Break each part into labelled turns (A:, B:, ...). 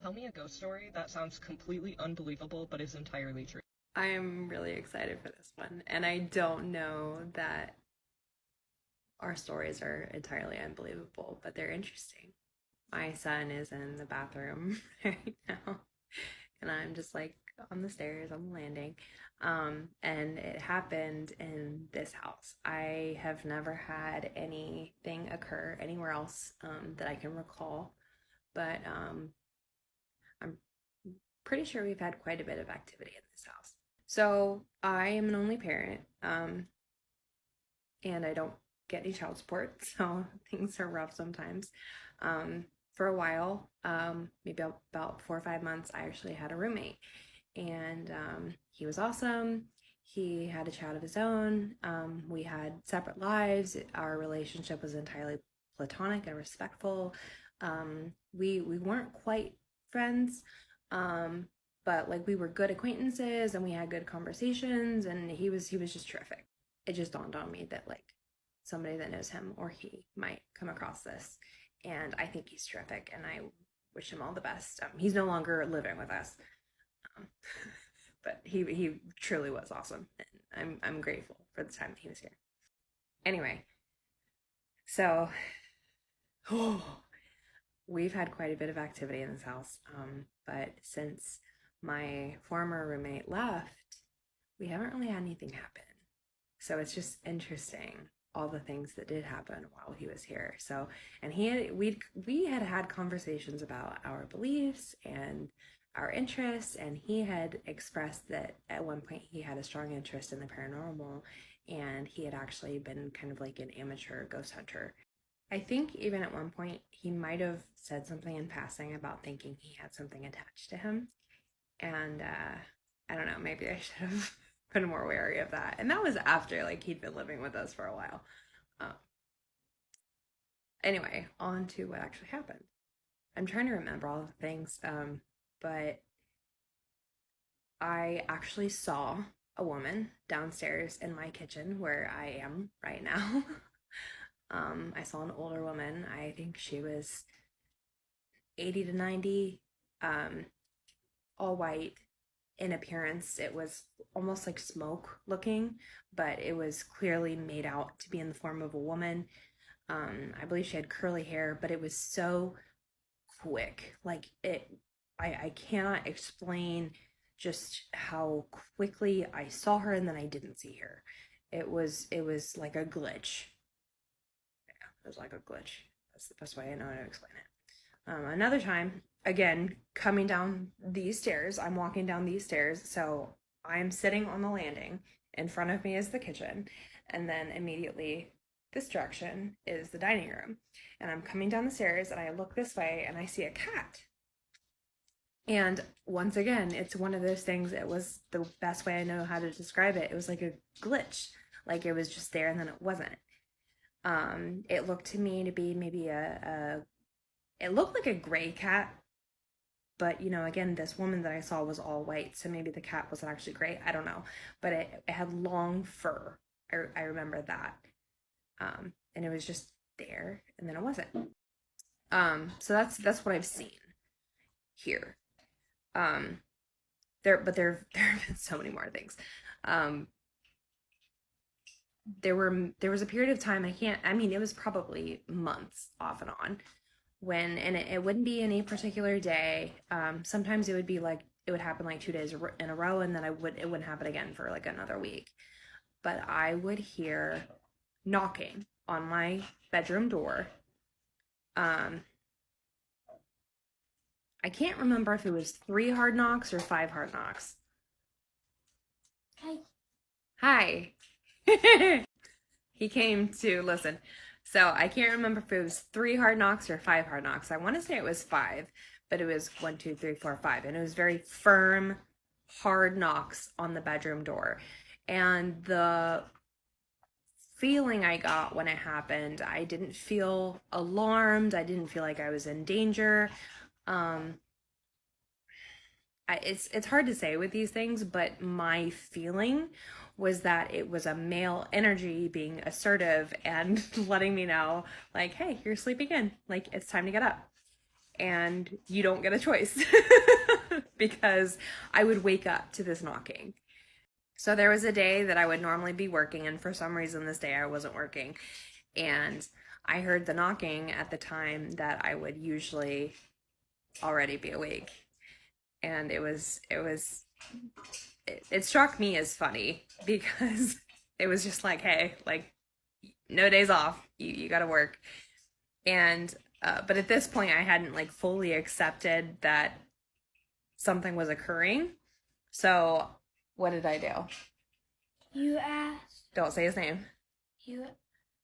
A: Tell me a ghost story that sounds completely unbelievable but is entirely true.
B: I am really excited for this one, and I don't know that our stories are entirely unbelievable, but they're interesting. My son is in the bathroom right now, and I'm just like on the stairs, on the landing. And it happened in this house. I have never had anything occur anywhere else that I can recall, but I'm pretty sure we've had quite a bit of activity in this house. So I am an only parent, and I don't get any child support, so things are rough sometimes. For a while, maybe about 4 or 5 months, I actually had a roommate, and he was awesome. He had a child of his own. We had separate lives. Our relationship was entirely platonic and respectful. We weren't quite friends, but like we were good acquaintances, and we had good conversations, and he was just terrific. It just dawned on me that like somebody that knows him or he might come across this, and I think he's terrific, and I wish him all the best. He's no longer living with us, but he truly was awesome, and I'm grateful for the time that he was here. Anyway, so we've had quite a bit of activity in this house, but since my former roommate left, we haven't really had anything happen. So it's just interesting all the things that did happen while he was here. So, and we had conversations about our beliefs and our interests, and he had expressed that at one point he had a strong interest in the paranormal, and he had actually been kind of like an amateur ghost hunter. I think even at one point he might have said something in passing about thinking he had something attached to him, and I don't know, maybe I should have been more wary of that. And that was after like he'd been living with us for a while. Anyway, on to what actually happened. I'm trying to remember all the things, but I actually saw a woman downstairs in my kitchen where I am right now. I saw an older woman. I think she was 80 to 90, all white in appearance. It was almost like smoke looking, but it was clearly made out to be in the form of a woman. I believe she had curly hair, but it was so quick. Like I cannot explain just how quickly I saw her and then I didn't see her. It was like a glitch. Yeah, it was like a glitch. That's the best way I know how to explain it. Another time, again, coming down these stairs, I'm walking down these stairs, so I'm sitting on the landing. In front of me is the kitchen, and then immediately this direction is the dining room. And I'm coming down the stairs, and I look this way, and I see a cat. And once again, it's one of those things, it was the best way I know how to describe it. It was like a glitch. Like it was just there, and then it wasn't. It looked to me to be maybe it looked like a gray cat, but you know, again, this woman that I saw was all white, so maybe the cat wasn't actually gray. I don't know, but it had long fur. I remember that, and it was just there, and then it wasn't. So that's what I've seen here. There have been so many more things. There was a period of time, it was probably months off and on, when, and it wouldn't be any particular day. Sometimes it would be like, it would happen like 2 days in a row, and then it wouldn't happen again for like another week. But I would hear knocking on my bedroom door. I can't remember if it was 3 hard knocks or 5 hard knocks. Hi. He came to listen. So I can't remember if it was 3 hard knocks or 5 hard knocks. I want to say it was 5, but it was 1, 2, 3, 4, 5. And it was very firm, hard knocks on the bedroom door. And the feeling I got when it happened, I didn't feel alarmed. I didn't feel like I was in danger. It's hard to say with these things, but my feeling was that it was a male energy being assertive and letting me know, like, hey, you're sleeping in, like, it's time to get up. and you don't get a choice because I would wake up to this knocking. So there was a day that I would normally be working, and for some reason this day I wasn't working, and I heard the knocking at the time that I would usually already be awake. And it struck me as funny because it was just like, hey, like, no days off, you gotta work. And but at this point I hadn't like fully accepted that something was occurring. So what did I do?
C: You asked.
B: Don't say his name.
C: You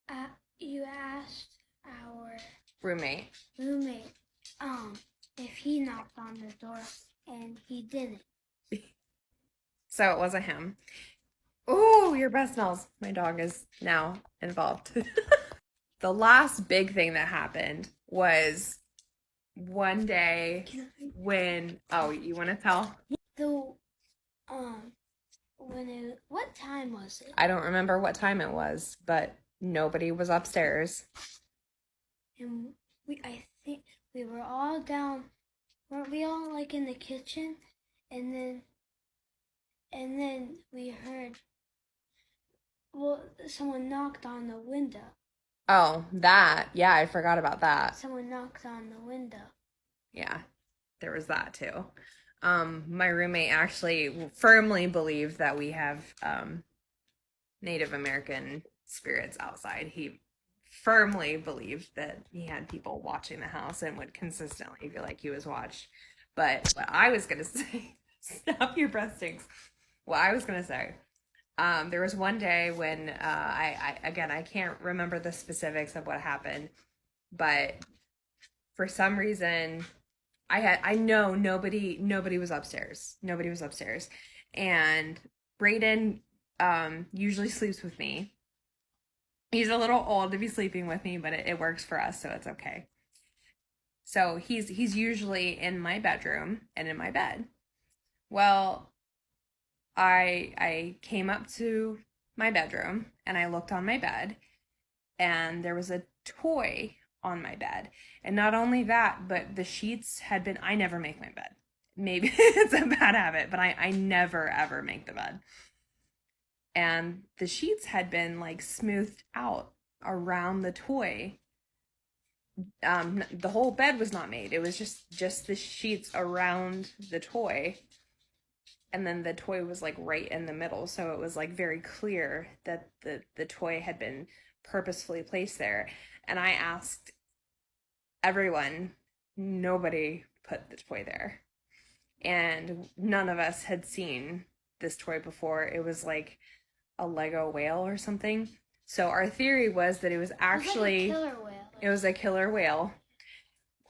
C: asked our
B: Roommate.
C: If he knocked on the door, and he didn't.
B: So it wasn't him. Oh, your breath smells. My dog is now involved. The last big thing that happened was one day when, oh, you want to tell?
C: What time was it?
B: I don't remember what time it was, but nobody was upstairs.
C: And I think we were all down. Weren't we all like in the kitchen? And then we heard, well, someone knocked on the window.
B: Oh, that. Yeah, I forgot about that.
C: Someone knocked on the window.
B: Yeah, there was that too. My roommate actually firmly believed that we have Native American spirits outside. He firmly believed that he had people watching the house and would consistently feel like he was watched. But what I was going to say, stop, your breath stinks. What I was going to say, there was one day when I can't remember the specifics of what happened, but for some reason I know nobody was upstairs. Nobody was upstairs. And Brayden usually sleeps with me. He's a little old to be sleeping with me, but it works for us, so it's okay. So he's usually in my bedroom and in my bed. Well, I came up to my bedroom and I looked on my bed, and there was a toy on my bed. And not only that, but the sheets had been, I never make my bed. Maybe it's a bad habit, but I never ever make the bed. And the sheets had been like smoothed out around the toy. The whole bed was not made. It was just the sheets around the toy. And then the toy was like right in the middle. So it was like very clear that the toy had been purposefully placed there. And I asked everyone, nobody put the toy there. And none of us had seen this toy before. It was like a Lego whale or something. So our theory was that it was actually, it was a killer whale.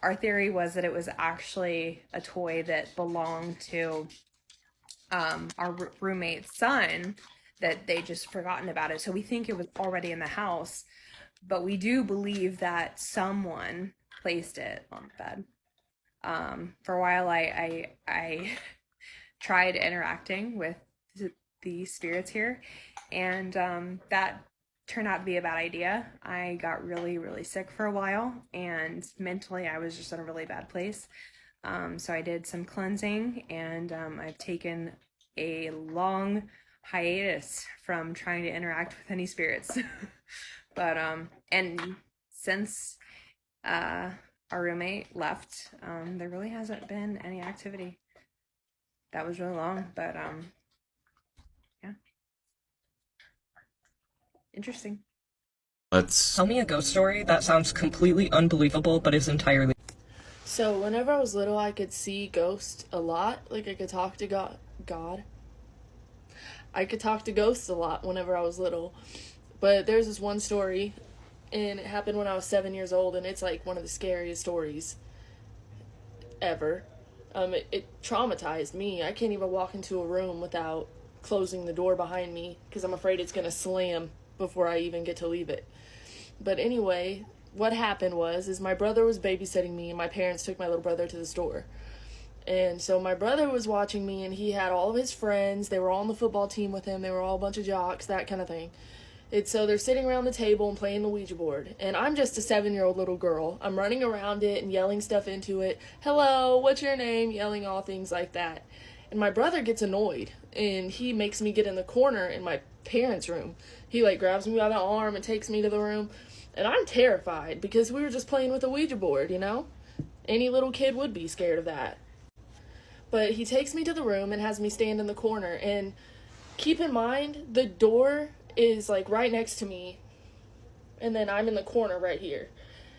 B: Our theory was that it was actually a toy that belonged to our roommate's son, that they just forgotten about it. So we think it was already in the house, but we do believe that someone placed it on the bed. For a while, I tried interacting with the spirits here, and that turned out to be a bad idea. I got really, really sick for a while, and mentally I was just in a really bad place. So I did some cleansing, and I've taken a long hiatus from trying to interact with any spirits. But and since our roommate left, there really hasn't been any activity. That was really long, but yeah. Interesting.
A: Let's tell me a ghost story that sounds completely unbelievable but is entirely.
D: So whenever I was little, I could see ghosts a lot. Like, I could talk to God. I could talk to ghosts a lot whenever I was little. But there's this one story, and it happened when I was 7 years old, and it's like one of the scariest stories ever. It traumatized me. I can't even walk into a room without closing the door behind me because I'm afraid it's going to slam before I even get to leave it. But anyway, what happened is my brother was babysitting me, and my parents took my little brother to the store. And so my brother was watching me, and he had all of his friends. They were all on the football team with him. They were all a bunch of jocks, that kind of thing. It's so they're sitting around the table and playing the Ouija board. And I'm just a 7-year-old little girl. I'm running around it and yelling stuff into it. Hello, what's your name? Yelling all things like that. And my brother gets annoyed. And he makes me get in the corner in my parents' room. He like grabs me by the arm and takes me to the room. And I'm terrified because we were just playing with a Ouija board, you know? Any little kid would be scared of that. But he takes me to the room and has me stand in the corner. And keep in mind, the door is like right next to me. And then I'm in the corner right here.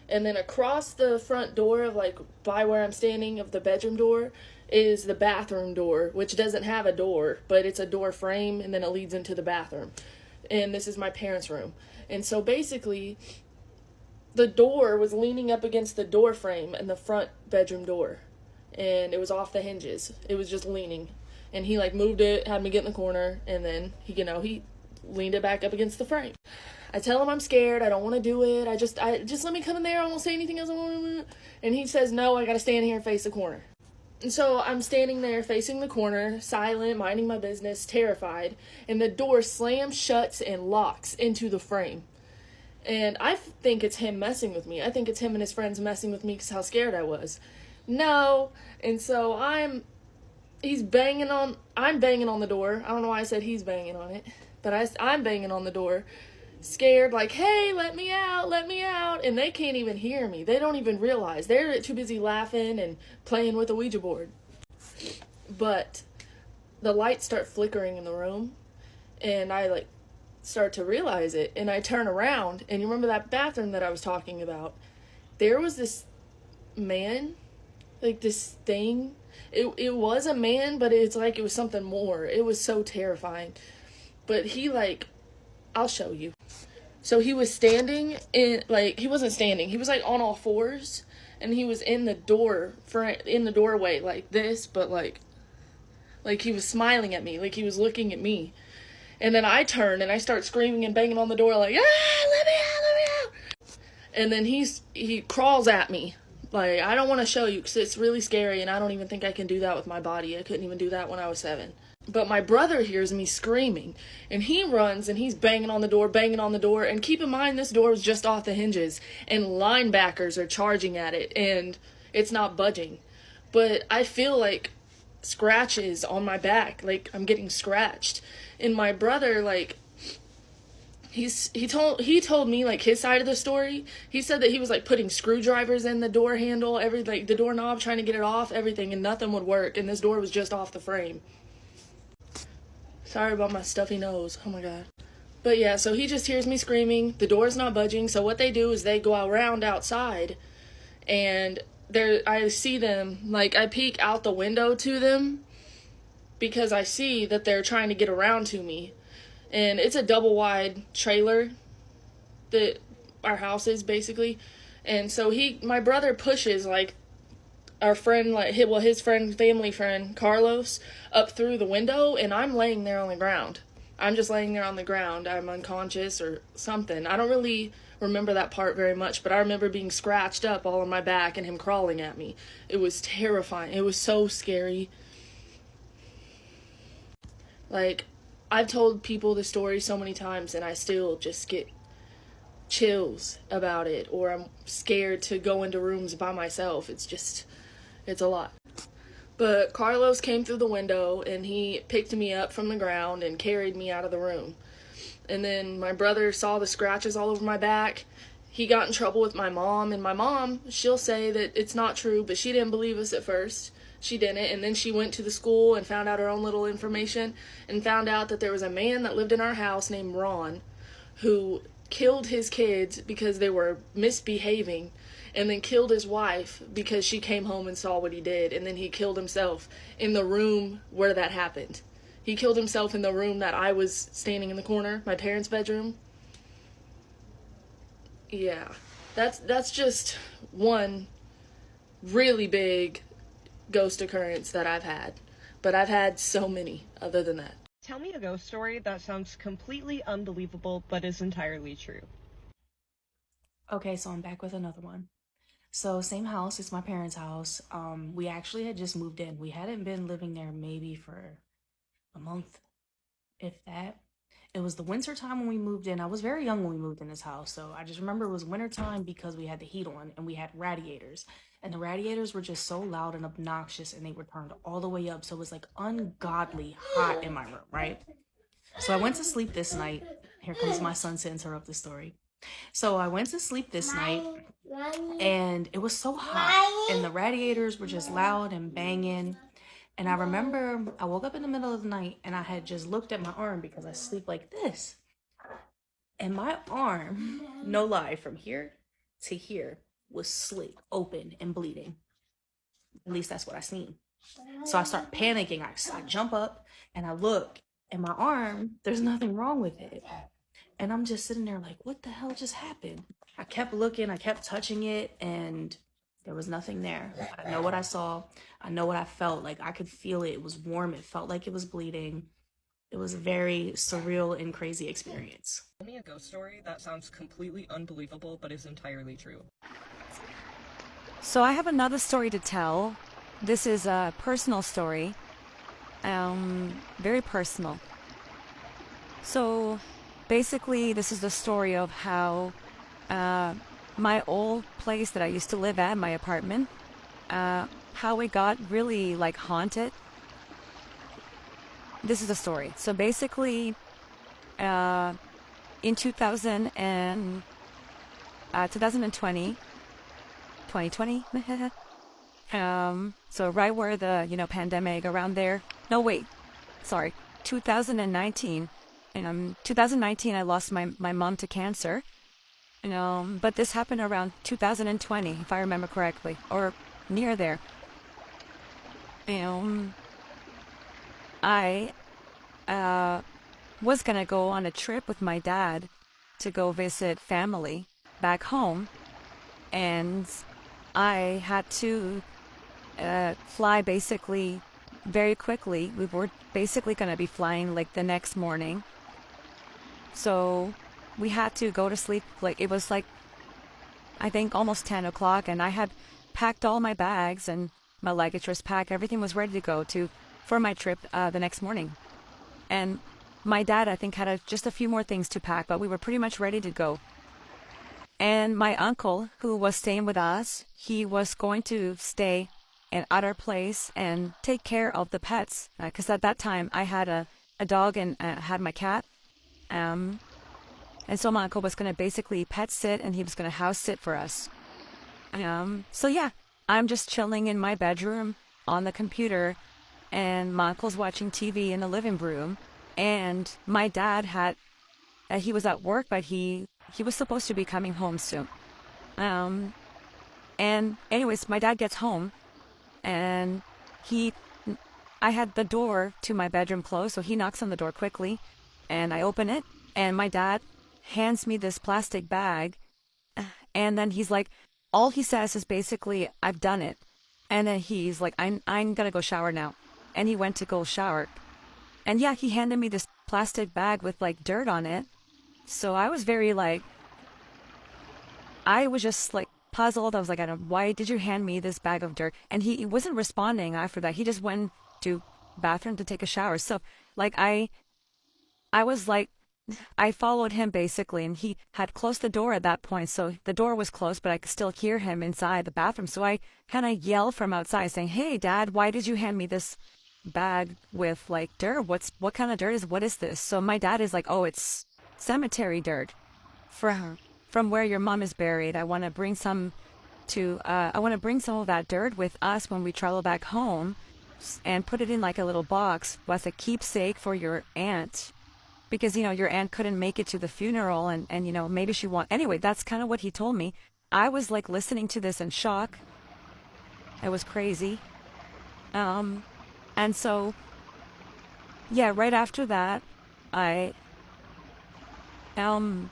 D: And then across the front door of like by where I'm standing of the bedroom door is the bathroom door, which doesn't have a door, but it's a door frame and then it leads into the bathroom. And this is my parents' room. And so basically, the door was leaning up against the door frame in the front bedroom door. And it was off the hinges. It was just leaning. And he like moved it, had me get in the corner, and then he leaned it back up against the frame. I tell him I'm scared, I don't want to do it, I just let me come in there, I won't say anything else. And he says, no, I gotta stand here and face the corner. And so I'm standing there facing the corner, silent, minding my business, terrified, and the door slams, shuts, and locks into the frame. And I think it's him messing with me. I think it's him and his friends messing with me because how scared I was. No. And so I'm banging on the door. I don't know why I said he's banging on it. But I'm banging on the door, scared, like, hey, let me out. And they can't even hear me. They don't even realize. They're too busy laughing and playing with the Ouija board. But the lights start flickering in the room. And I, like, start to realize it, and I turn around, and you remember that bathroom that I was talking about? There was this man, like this thing. It was a man, but it's like it was something more. It was so terrifying. But he like, I'll show you. So he was standing in, like, he wasn't standing. He was like on all fours, and he was in the doorway like this, but like he was smiling at me, like he was looking at me. And then I turn and I start screaming and banging on the door like, let me out. And then he crawls at me. Like, I don't want to show you because it's really scary and I don't even think I can do that with my body. I couldn't even do that when I was 7. But my brother hears me screaming and he runs and he's banging on the door. And keep in mind, this door was just off the hinges and linebackers are charging at it and it's not budging. But I feel like scratches on my back, like I'm getting scratched. And my brother, like, he told me, like, his side of the story. He said that he was, like, putting screwdrivers in the door handle, the doorknob, trying to get it off, everything, and nothing would work, and this door was just off the frame. Sorry about my stuffy nose. Oh, my God. But, yeah, so he just hears me screaming. The door's not budging, so what they do is they go around outside, and I see them, like, I peek out the window to them, because I see that they're trying to get around to me. And it's a double wide trailer that our house is, basically. And so my brother pushes, like, our friend, like, his family friend, Carlos, up through the window, and I'm laying there on the ground. I'm just laying there on the ground. I'm unconscious or something. I don't really remember that part very much, but I remember being scratched up all on my back and him crawling at me. It was terrifying. It was so scary. Like, I've told people the story so many times and I still just get chills about it, or I'm scared to go into rooms by myself. It's a lot. But Carlos came through the window and he picked me up from the ground and carried me out of the room. And then my brother saw the scratches all over my back. He got in trouble with my mom, and my mom, she'll say that it's not true, but she didn't believe us at first. She didn't, and then she went to the school and found out her own little information and found out that there was a man that lived in our house named Ron who killed his kids because they were misbehaving, and then killed his wife because she came home and saw what he did, and then he killed himself in the room where that happened. He killed himself in the room that I was standing in the corner, my parents' bedroom. Yeah, that's just one really big ghost occurrence that I've had, but I've had so many other than that.
A: Tell me a ghost story that sounds completely unbelievable but is entirely true.
E: Okay, so I'm back with another one. So same house, it's my parents' house. We actually had just moved in. We hadn't been living there maybe for a month, if that. It was the winter time when we moved in. I was very young when we moved in this house, so I just remember it was winter time because we had the heat on and we had radiators. And the radiators were just so loud and obnoxious, and they were turned all the way up, so it was like ungodly hot in my room, right? So I went to sleep this night. Here comes my son to interrupt the story. So I went to sleep this night, and it was so hot, and the radiators were just loud and banging. And I remember I woke up in the middle of the night, and I had just looked at my arm because I sleep like this. And my arm, no lie, from here to here was slit open and bleeding. At least that's what I seen. So I start panicking. I jump up and I look, and my arm, there's nothing wrong with it. And I'm just sitting there like, what the hell just happened? I kept looking, I kept touching it, and there was nothing there. I know what I saw. I know what I felt. Like, I could feel it. It was warm. It felt like it was bleeding. It was a very surreal and crazy experience.
A: Tell me a ghost story that sounds completely unbelievable but is entirely true.
F: So I have another story to tell. This is a personal story. Very personal. So basically, this is the story of how my old place that I used to live at, my apartment, how it got really like haunted. This is the story. So basically, in 2020, 2020, so right where the pandemic around there. No, wait, sorry, 2019. 2019 I lost my mom to cancer. But this happened around 2020, if I remember correctly, or near there. I was gonna go on a trip with my dad to go visit family back home, and I had to fly basically very quickly. We were basically gonna be flying like the next morning, so we had to go to sleep. Like, it was like, I think almost 10 o'clock, and I had packed all my bags and my luggage was packed. Everything was ready to go for my trip the next morning. And my dad, I think, had just a few more things to pack, but we were pretty much ready to go. And my uncle, who was staying with us, he was going to stay at our place and take care of the pets. Because at that time, I had a dog and had my cat. And so my uncle was going to basically pet sit, and he was going to house sit for us. So yeah, I'm just chilling in my bedroom on the computer, and my uncle's watching TV in the living room. And my dad he was at work, but he was supposed to be coming home soon. And anyways, my dad gets home, and I had the door to my bedroom closed, so he knocks on the door quickly, and I open it, and my dad hands me this plastic bag, and then he's like, all he says is basically, I've done it. And then he's like, I'm gonna go shower now. And he went to go shower. And yeah, he handed me this plastic bag with like dirt on it. So I was very like, I was just like puzzled. I was like, why did you hand me this bag of dirt? And he wasn't responding after that. He just went to bathroom to take a shower. So like I was like, I followed him basically, and he had closed the door at that point. So the door was closed, but I could still hear him inside the bathroom. So I kind of yelled from outside saying, hey, Dad, why did you hand me this bag with like dirt? What kind of dirt what is this? So my dad is like, oh, it's cemetery dirt from where your mom is buried. I want to bring some of that dirt with us when we travel back home and put it in like a little box as a keepsake for your aunt. Because, your aunt couldn't make it to the funeral, and maybe she anyway, that's kind of what he told me. I was like listening to this in shock. It was crazy. And so, yeah, right after that, I was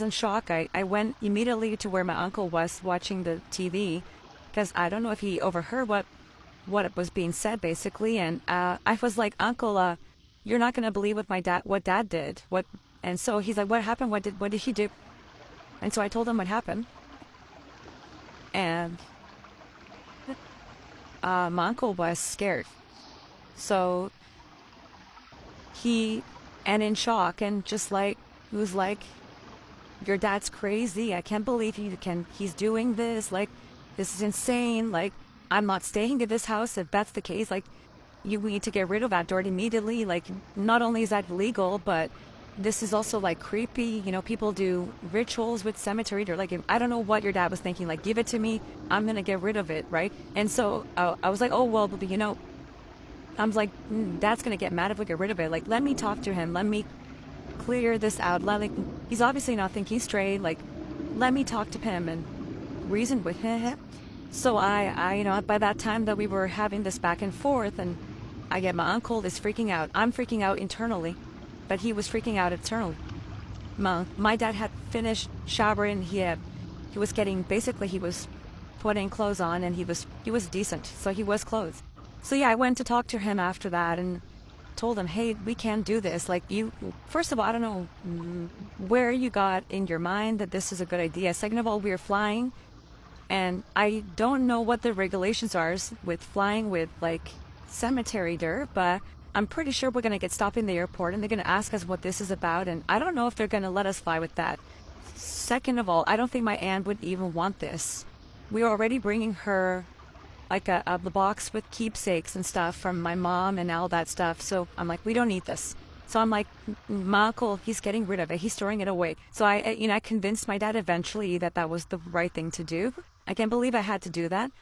F: in shock. I went immediately to where my uncle was watching the TV, because I don't know if he overheard what was being said basically. And I was like, Uncle, you're not going to believe what Dad did. And so he's like, what happened? What did he do? And so I told him what happened. And my uncle was scared. So and in shock, and just like, he was like, your dad's crazy. I can't believe he's doing this. Like, this is insane. Like, I'm not staying in this house if that's the case. Like, you need to get rid of that dirt immediately. Like, not only is that illegal, but this is also like creepy. You know, people do rituals with cemetery dirt. Like, I don't know what your dad was thinking. Like, give it to me. I'm going to get rid of it. Right. And so I was like, oh, well, you know, I was like, Dad's going to get mad if we get rid of it. Like, let me talk to him. Let me clear this out. Like, he's obviously not thinking straight. Like, let me talk to him and reason with him. So I, you know, by that time that we were having this back and forth, and I get my uncle is freaking out. I'm freaking out internally, but he was freaking out externally. My dad had finished showering. He was putting clothes on, and he was decent, so he was clothed. So yeah, I went to talk to him after that and told him, hey, we can't do this. Like, first of all, I don't know where you got in your mind that this is a good idea. Second of all, we were flying, and I don't know what the regulations are with flying with like cemetery dirt, but I'm pretty sure we're going to get stopped in the airport and they're going to ask us what this is about, and I don't know if they're going to let us fly with that. Second of all, I don't think my aunt would even want this. We were already bringing her like a box with keepsakes and stuff from my mom and all that stuff. So I'm like, we don't need this. So I'm like, my uncle, he's getting rid of it. He's storing it away. So I convinced my dad eventually that was the right thing to do. I can't believe I had to do that.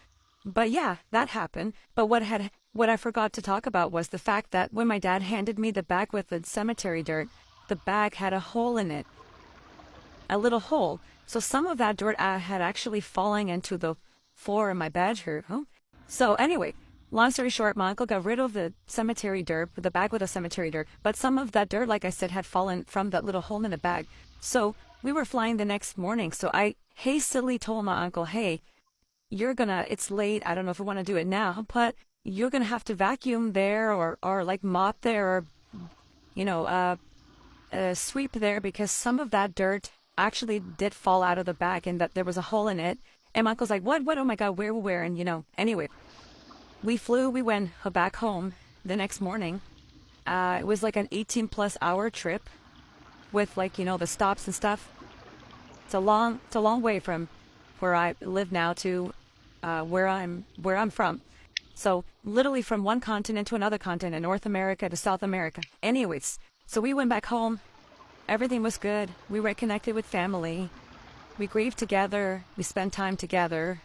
F: But yeah, that happened. But what I forgot to talk about was the fact that when my dad handed me the bag with the cemetery dirt, the bag had a hole in it. A little hole. So some of that dirt had actually fallen into the floor in my bedroom. So anyway, long story short, my uncle got rid of the cemetery dirt, the bag with the cemetery dirt, but some of that dirt, like I said, had fallen from that little hole in the bag. So we were flying the next morning. So I hastily told my uncle, hey, it's late. I don't know if we want to do it now, but you're going to have to vacuum there or like mop there or, you know, sweep there, because some of that dirt actually did fall out of the bag and that there was a hole in it. And my uncle's like, what? Oh my God, where? And, you know, anyway, we went back home the next morning. It was like an 18-plus-hour trip with, like, you know, the stops and stuff. It's a long way from where I live now to where I'm from. So literally from one continent to another continent, North America to South America. Anyways, so we went back home. Everything was good. We reconnected with family. We grieved together. We spent time together.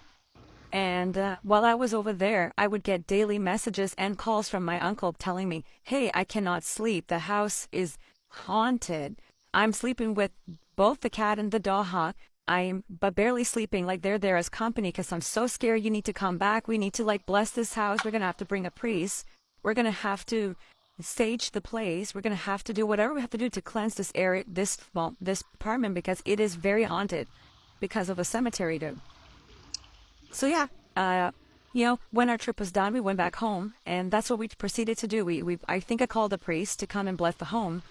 F: And while I was over there, I would get daily messages and calls from my uncle telling me, hey, I cannot sleep. The house is haunted. I'm sleeping with both the cat and the dog. I'm but barely sleeping. Like, they're there as company because I'm so scared. You need to come back. We need to, like, bless this house. We're going to have to bring a priest. We're going to have to sage the place. We're going to have to do whatever we have to do to cleanse this area, this apartment, because it is very haunted because of a cemetery dirt. So yeah, you know, when our trip was done, we went back home, and that's what we proceeded to do. I think I called the priest to come and bless the home.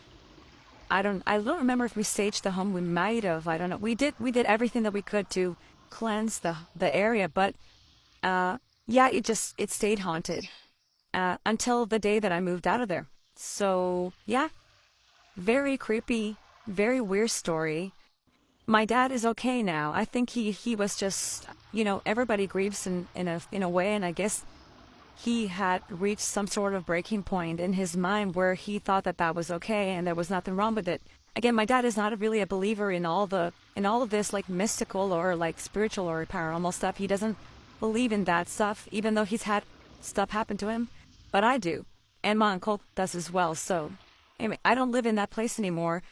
F: I don't remember if we saged the home. We might have. I don't know. We did everything that we could to cleanse the area, but yeah, it stayed haunted until the day that I moved out of there. So yeah, very creepy, very weird story. My dad is okay now. I think he was just, you know, everybody grieves in a way, and I guess he had reached some sort of breaking point in his mind where he thought that was okay and there was nothing wrong with it. Again, my dad is not really a believer in all of this like mystical or like spiritual or paranormal stuff. He doesn't believe in that stuff, even though he's had stuff happen to him. But I do, and my uncle does as well. So anyway, I don't live in that place anymore,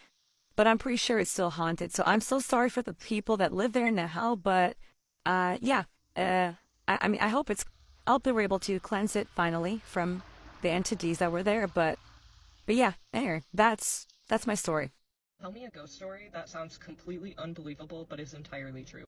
F: but I'm pretty sure it's still haunted. So I'm so sorry for the people that live there now. But yeah, I mean, I hope they were able to cleanse it finally from the entities that were there. But yeah, anyway, that's my story.
A: Tell me a ghost story that sounds completely unbelievable but is entirely true.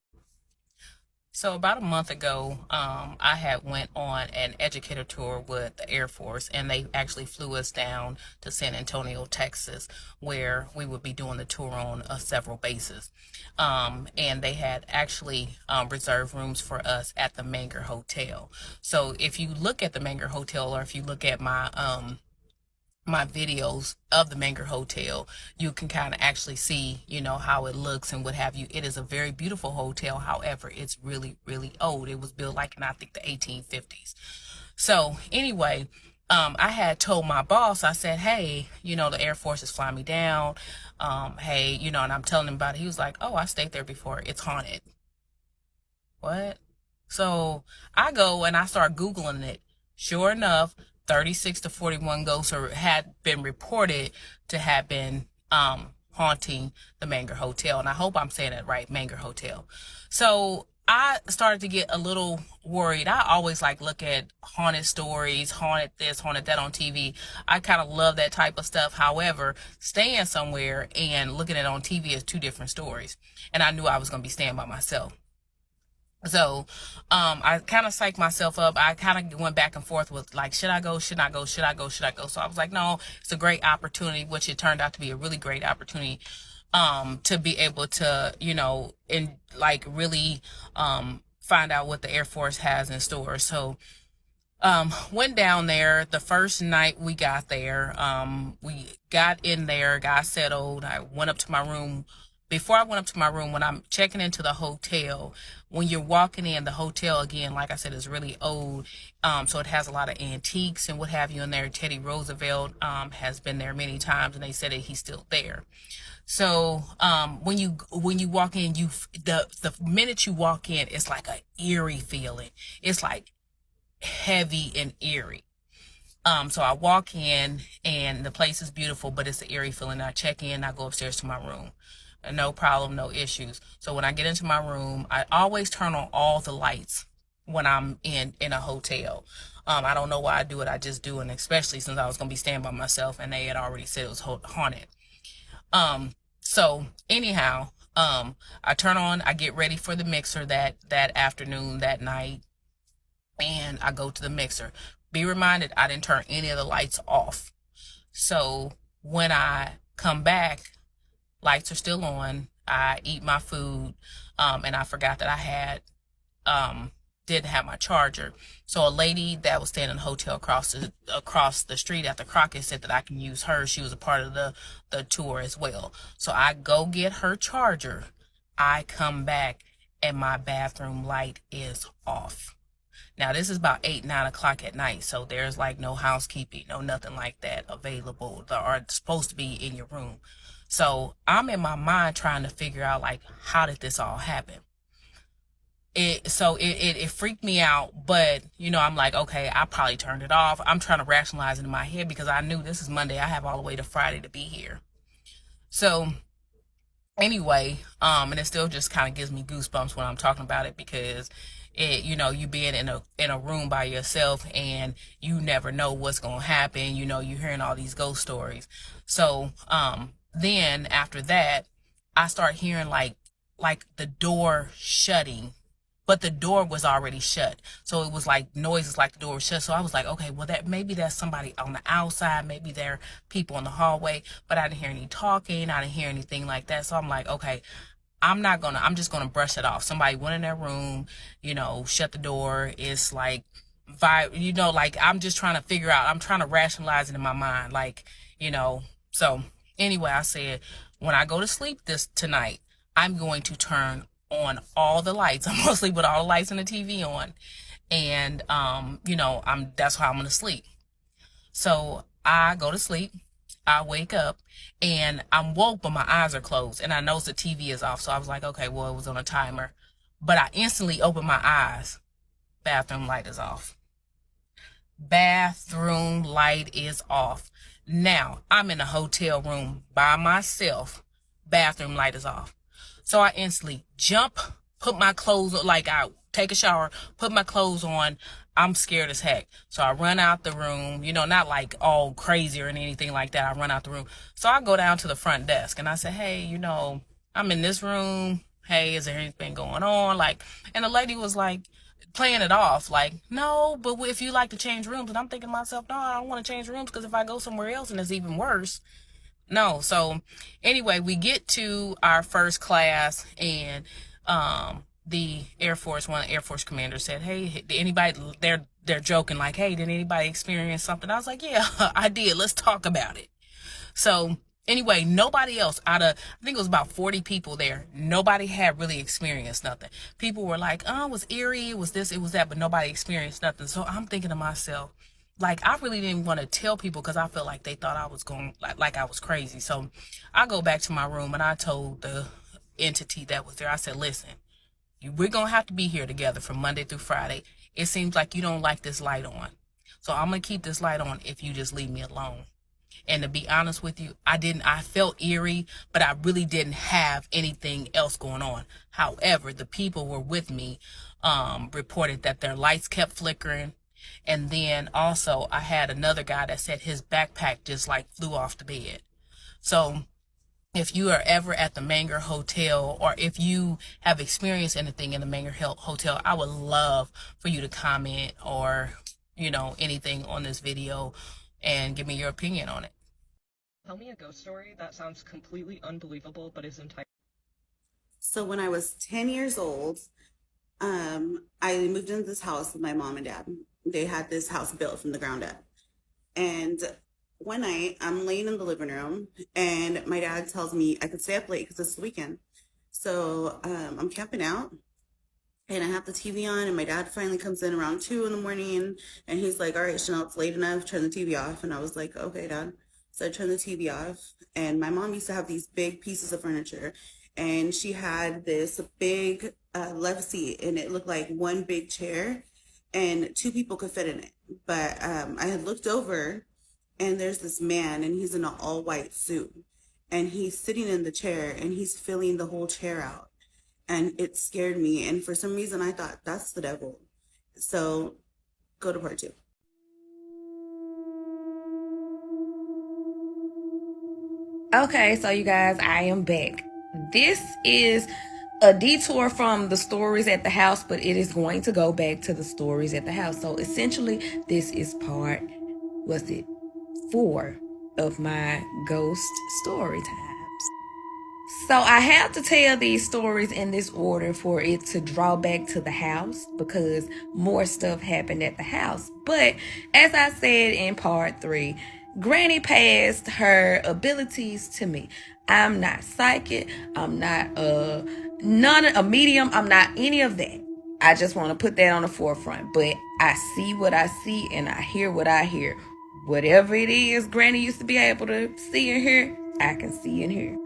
A: So about a month ago, I had went on an educator tour with the Air Force, and they actually flew us down to San Antonio, Texas, where we would be doing the tour on several bases. And they had actually reserved rooms for us at the Menger Hotel. So if you look at the Menger Hotel, or if you look at my my videos of the Menger Hotel, you can kind of actually see, you know, how it looks and what have you. It is a very beautiful hotel. However, it's really, really old. It was built like in, I think, the 1850s. So anyway, I had told my boss, I said, hey, you know, the Air Force is flying me down. Hey, you know, and I'm telling him about it. He was like, oh, I stayed there before. It's haunted. What? So I go and I start Googling it. Sure enough, 36 to 41 ghosts had been reported to have been haunting the Menger Hotel. And I hope I'm saying it right, Menger Hotel. So I started to get a little worried. I always like look at haunted stories, haunted this, haunted that on TV. I kind of love that type of stuff. However, staying somewhere and looking at it on TV is two different stories. And I knew I was going to be staying by myself. So, I kind of psyched myself up. I kind of went back and forth with like, should I go? Should I go? Should I go? Should I go? So I was like, no, it's a great opportunity, which it turned out to be a really great opportunity, to be able to, you know, and like really, find out what the Air Force has in store. So, went down there the first night we got there. We got in there, got settled. I went up to my room. Before I went up to my room, when I'm checking into the hotel, when you're walking in, the hotel, again, like I said, is really old. So it has a lot of antiques and what have you in there. Teddy Roosevelt has been there many times, and they said that he's still there. So when you walk in, the minute you walk in, it's like an eerie feeling. It's like heavy and eerie. So I walk in, and the place is beautiful, but it's an eerie feeling. I check in, I go upstairs to my room. No problem, no issues. So when I get into my room, I always turn on all the lights when I'm in a hotel. I don't know why I do it. I just do it, and especially since I was going to be staying by myself, and they had already said it was haunted. So anyhow, I turn on, I get ready for the mixer that afternoon, that night, and I go to the mixer. Be reminded, I didn't turn any of the lights off. So when I come back, lights are still on. I eat my food, and I forgot that I had, didn't have my charger. So a lady that was staying in the hotel across the street at the Crockett said that I can use her. She was a part of the tour as well. So I go get her charger. I come back, and my bathroom light is off. Now, this is about 8, 9 o'clock at night, so there's like no housekeeping, no nothing like that available that are supposed to be in your room. So I'm in my mind trying to figure out, like, how did this all happen? It freaked me out, but, you know, I'm like, okay, I probably turned it off. I'm trying to rationalize it in my head because I knew this is Monday. I have all the way to Friday to be here. So anyway, and it still just kind of gives me goosebumps when I'm talking about it because you know, you being in a room by yourself and you never know what's going to happen. You know, you're hearing all these ghost stories. So, then after that, I start hearing like the door shutting, but the door was already shut. So it was like noises like the door was shut. So I was like, okay, well maybe that's somebody on the outside. Maybe there are people in the hallway, but I didn't hear any talking. I didn't hear anything like that. So I'm like, okay, I'm just gonna brush it off. Somebody went in their room, you know, shut the door. It's like, you know, like I'm just trying to figure out, I'm trying to rationalize it in my mind. Like, you know, so anyway, I said, when I go to sleep tonight, I'm going to turn on all the lights. I'm going to sleep with all the lights and the TV on. And, you know, that's how I'm going to sleep. So I go to sleep. I wake up and I'm woke, but my eyes are closed. And I know the TV is off. So I was like, okay, well, it was on a timer. But I instantly open my eyes. Bathroom light is off. Bathroom light is off. Now, I'm in a hotel room by myself. Bathroom light is off. So I instantly jump, put my clothes on, like I take a shower, put my clothes on. I'm scared as heck. So I run out the room, you know, not like all crazy or anything like that. I run out the room. So I go down to the front desk and I say, hey, you know, I'm in this room. Hey, is there anything going on? Like, and the lady was like, playing it off like, no, but if you like to change rooms. And I'm thinking to myself, no, I don't want to change rooms because if I go somewhere else and it's even worse, no. So anyway, we get to our first class and the Air Force, one of the Air Force commanders said, hey, anybody there, they're joking like, hey, did anybody experience something? I was like, yeah, I did. Let's talk about it. So anyway, nobody else out of, I think it was about 40 people there, nobody had really experienced nothing. People were like, oh, it was eerie, it was this, it was that, but nobody experienced nothing. So I'm thinking to myself, like, I really didn't want to tell people because I felt like they thought I was going, like I was crazy. So I go back to my room and I told the entity that was there, I said, listen, we're going to have to be here together from Monday through Friday. It seems like you don't like this light on. So I'm going to keep this light on if you just leave me alone. And to be honest with you, I felt eerie, but I really didn't have anything else going on. However, the people were with me reported that their lights kept flickering. And then also I had another guy that said his backpack just like flew off the bed. So if you are ever at the Menger Hotel, or if you have experienced anything in the Menger Hotel, I would love for you to comment or, anything on this video and give me your opinion on it. Tell me a ghost story that sounds completely unbelievable, but is entirely.
G: So when I was 10 years old, I moved into this house with my mom and dad. They had this house built from the ground up. And one night I'm laying in the living room and my dad tells me I could stay up late because it's the weekend. So I'm camping out and I have the TV on, and my dad finally comes in around 2 in the morning and he's like, all right, Chanel, it's late enough, turn the TV off. And I was like, okay, Dad. So I turned the TV off, and my mom used to have these big pieces of furniture, and she had this big love seat, and it looked like one big chair and 2 people could fit in it. But I had looked over and there's this man, and he's in an all white suit, and he's sitting in the chair and he's filling the whole chair out. And it scared me. And for some reason I thought that's the devil. So go to part 2.
B: Okay, so you guys, I am back. This is a detour from the stories at the house, but it is going to go back to the stories at the house. So essentially, this is part, 4 of my ghost story times. So I have to tell these stories in this order for it to draw back to the house, because more stuff happened at the house. But as I said in part 3, Granny passed her abilities to me. I'm not psychic. I'm not a medium. I'm not any of that. I just want to put that on the forefront. But I see what I see and I hear what I hear. Whatever it is Granny used to be able to see and hear, I can see and hear.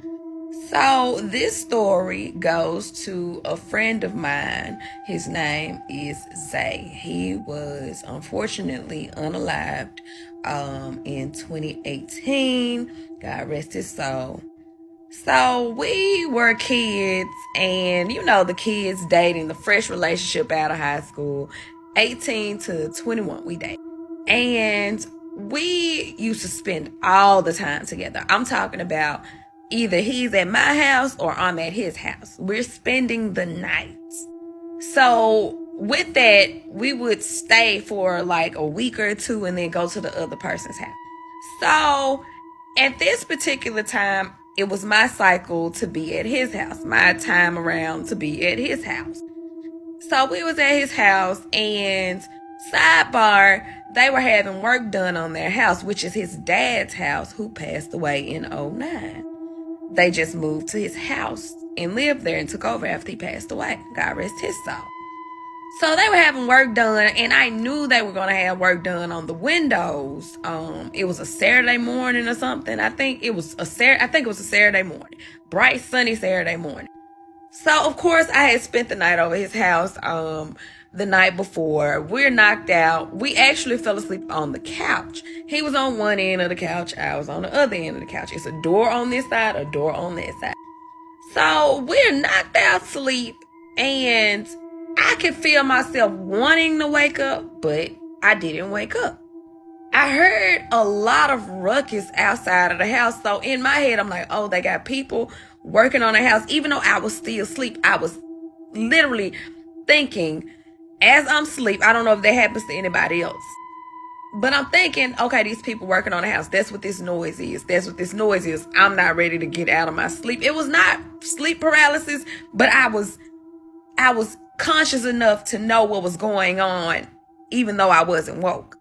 B: So this story goes to a friend of mine. His name is Zay. He was unfortunately unalived in 2018. God rest his soul. So we were kids, and the kids dating, the fresh relationship out of high school, 18 to 21 we dated. And we used to spend all the time together. I'm talking about either he's at my house or I'm at his house. We're spending the night. So with that, we would stay for like a week or 2 and then go to the other person's house. So at this particular time, it was my cycle to be at his house, my time around to be at his house. So we was at his house, and sidebar, they were having work done on their house, which is his dad's house, who passed away in 2009. They just moved to his house and lived there and took over after he passed away. God rest his soul. So they were having work done, and I knew they were going to have work done on the windows. It was a Saturday morning or something. I think it was a Saturday morning. Bright, sunny Saturday morning. So, of course, I had spent the night over his house the night before. We're knocked out. We actually fell asleep on the couch. He was on one end of the couch. I was on the other end of the couch. It's a door on this side, a door on that side. So, we're knocked out sleep, and I could feel myself wanting to wake up, but I didn't wake up. I heard a lot of ruckus outside of the house. So in my head, I'm like, oh, they got people working on the house. Even though I was still asleep, I was literally thinking as I'm asleep. I don't know if that happens to anybody else, but I'm thinking, okay, these people working on the house. That's what this noise is. That's what this noise is. I'm not ready to get out of my sleep. It was not sleep paralysis, but I was conscious enough to know what was going on even though I wasn't woke.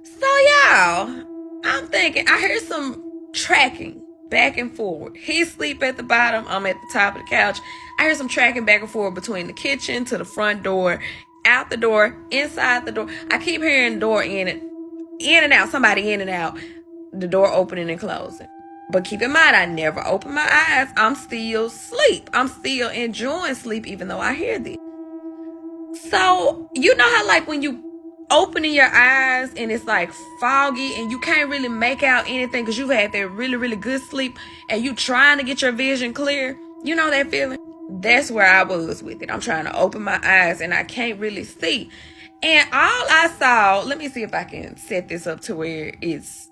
B: So y'all, I'm thinking, I hear some tracking back and forward. He's asleep at the bottom, I'm at the top of the couch. I hear some tracking back and forward between the kitchen to the front door, out the door, inside the door. I keep hearing door in and out, somebody in and out, the door opening and closing. But keep in mind, I never open my eyes. I'm still asleep. I'm still enjoying sleep even though I hear this. So, you know how like when you opening your eyes and it's like foggy and you can't really make out anything because you've had that really, really good sleep and you trying to get your vision clear? You know that feeling? That's where I was with it. I'm trying to open my eyes and I can't really see. And all I saw, let me see if I can set this up to where it's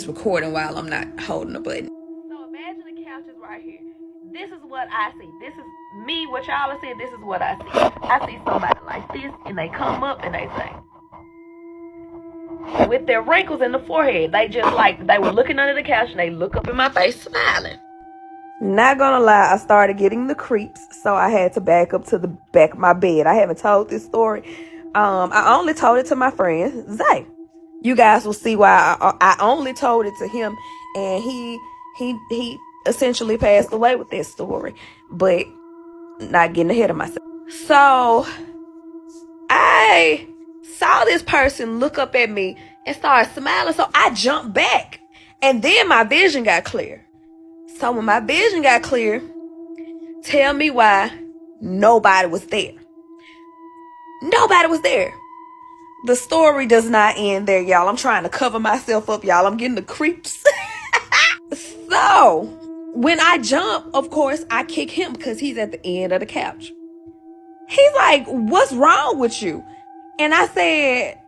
B: recording while I'm not holding the button. So imagine the couch is right here. This is what I see. This is me, what y'all are saying. This is what I see. I see somebody like this, and they come up and they say, with their wrinkles in the forehead, they just like, they were looking under the couch and they look up in my face smiling. Not gonna lie, I started getting the creeps, so I had to back up to the back of my bed. I haven't told this story. I only told it to my friend, Zay. You guys will see why I only told it to him, and he essentially passed away with this story, but not getting ahead of myself. So I saw this person look up at me and start smiling, so I jumped back, and then my vision got clear. So when my vision got clear, tell me why nobody was there. Nobody was there. The story does not end there, y'all. I'm trying to cover myself up, y'all. I'm getting the creeps. So, when I jump, of course, I kick him because he's at the end of the couch. He's like, what's wrong with you? And I said,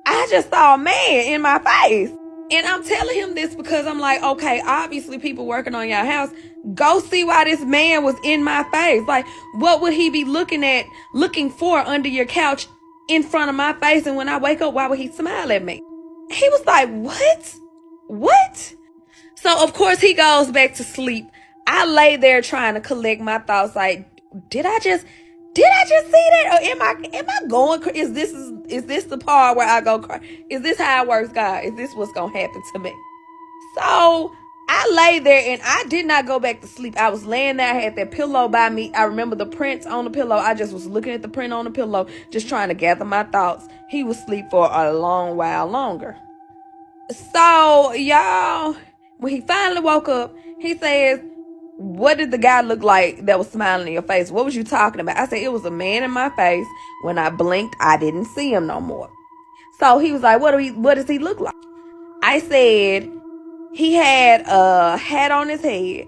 B: I just saw a man in my face. And I'm telling him this because I'm like, okay, obviously people working on your house. Go see why this man was in my face. Like, what would he be looking for under your couch in front of my face? And when I wake up, why would he smile at me? He was like, what? So of course he goes back to sleep. I lay there trying to collect my thoughts. Like, did I just see that? Or am I going? Is this the part where I go crazy? Is this how it works, God? Is this what's gonna happen to me? So I lay there and I did not go back to sleep. I was laying there. I had that pillow by me. I remember the prints on the pillow. I just was looking at the print on the pillow, just trying to gather my thoughts. He was asleep for a long while longer. So, y'all, when he finally woke up, he says, what did the guy look like that was smiling in your face? What was you talking about? I said, it was a man in my face. When I blinked, I didn't see him no more. So he was like, what does he look like? I said, he had a hat on his head.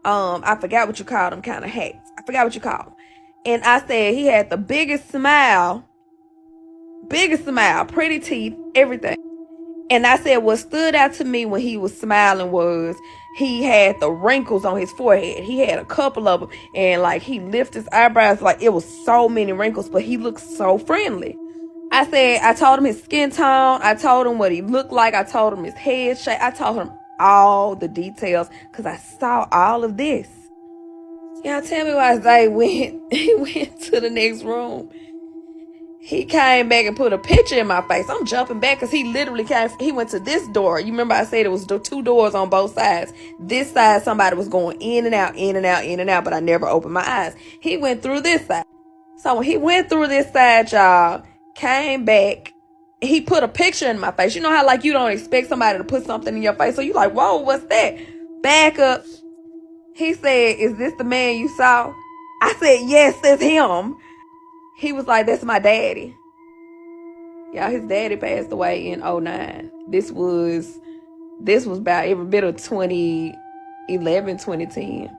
B: I forgot what you called them kind of hats. I forgot what you called them. And I said, he had the biggest smile, pretty teeth, everything. And I said, what stood out to me when he was smiling was he had the wrinkles on his forehead. He had a couple of them. And like he lifted his eyebrows, like it was so many wrinkles, but he looked so friendly. I told him his skin tone. I told him what he looked like. I told him his head shape. I told him all the details because I saw all of this. Y'all tell me why Zay went to the next room. He came back and put a picture in my face. I'm jumping back because he literally he went to this door. You remember I said it was two doors on both sides. This side, somebody was going in and out, but I never opened my eyes. He went through this side. So when he went through this side, y'all, came back, he put a picture in my face. You know how like you don't expect somebody to put something in your face. So you like, whoa, what's that? Back up. He said, is this the man you saw? I said, yes, it's him. He was like, that's my daddy. Y'all, his daddy passed away in 2009. This was about every bit of 2011, 2010.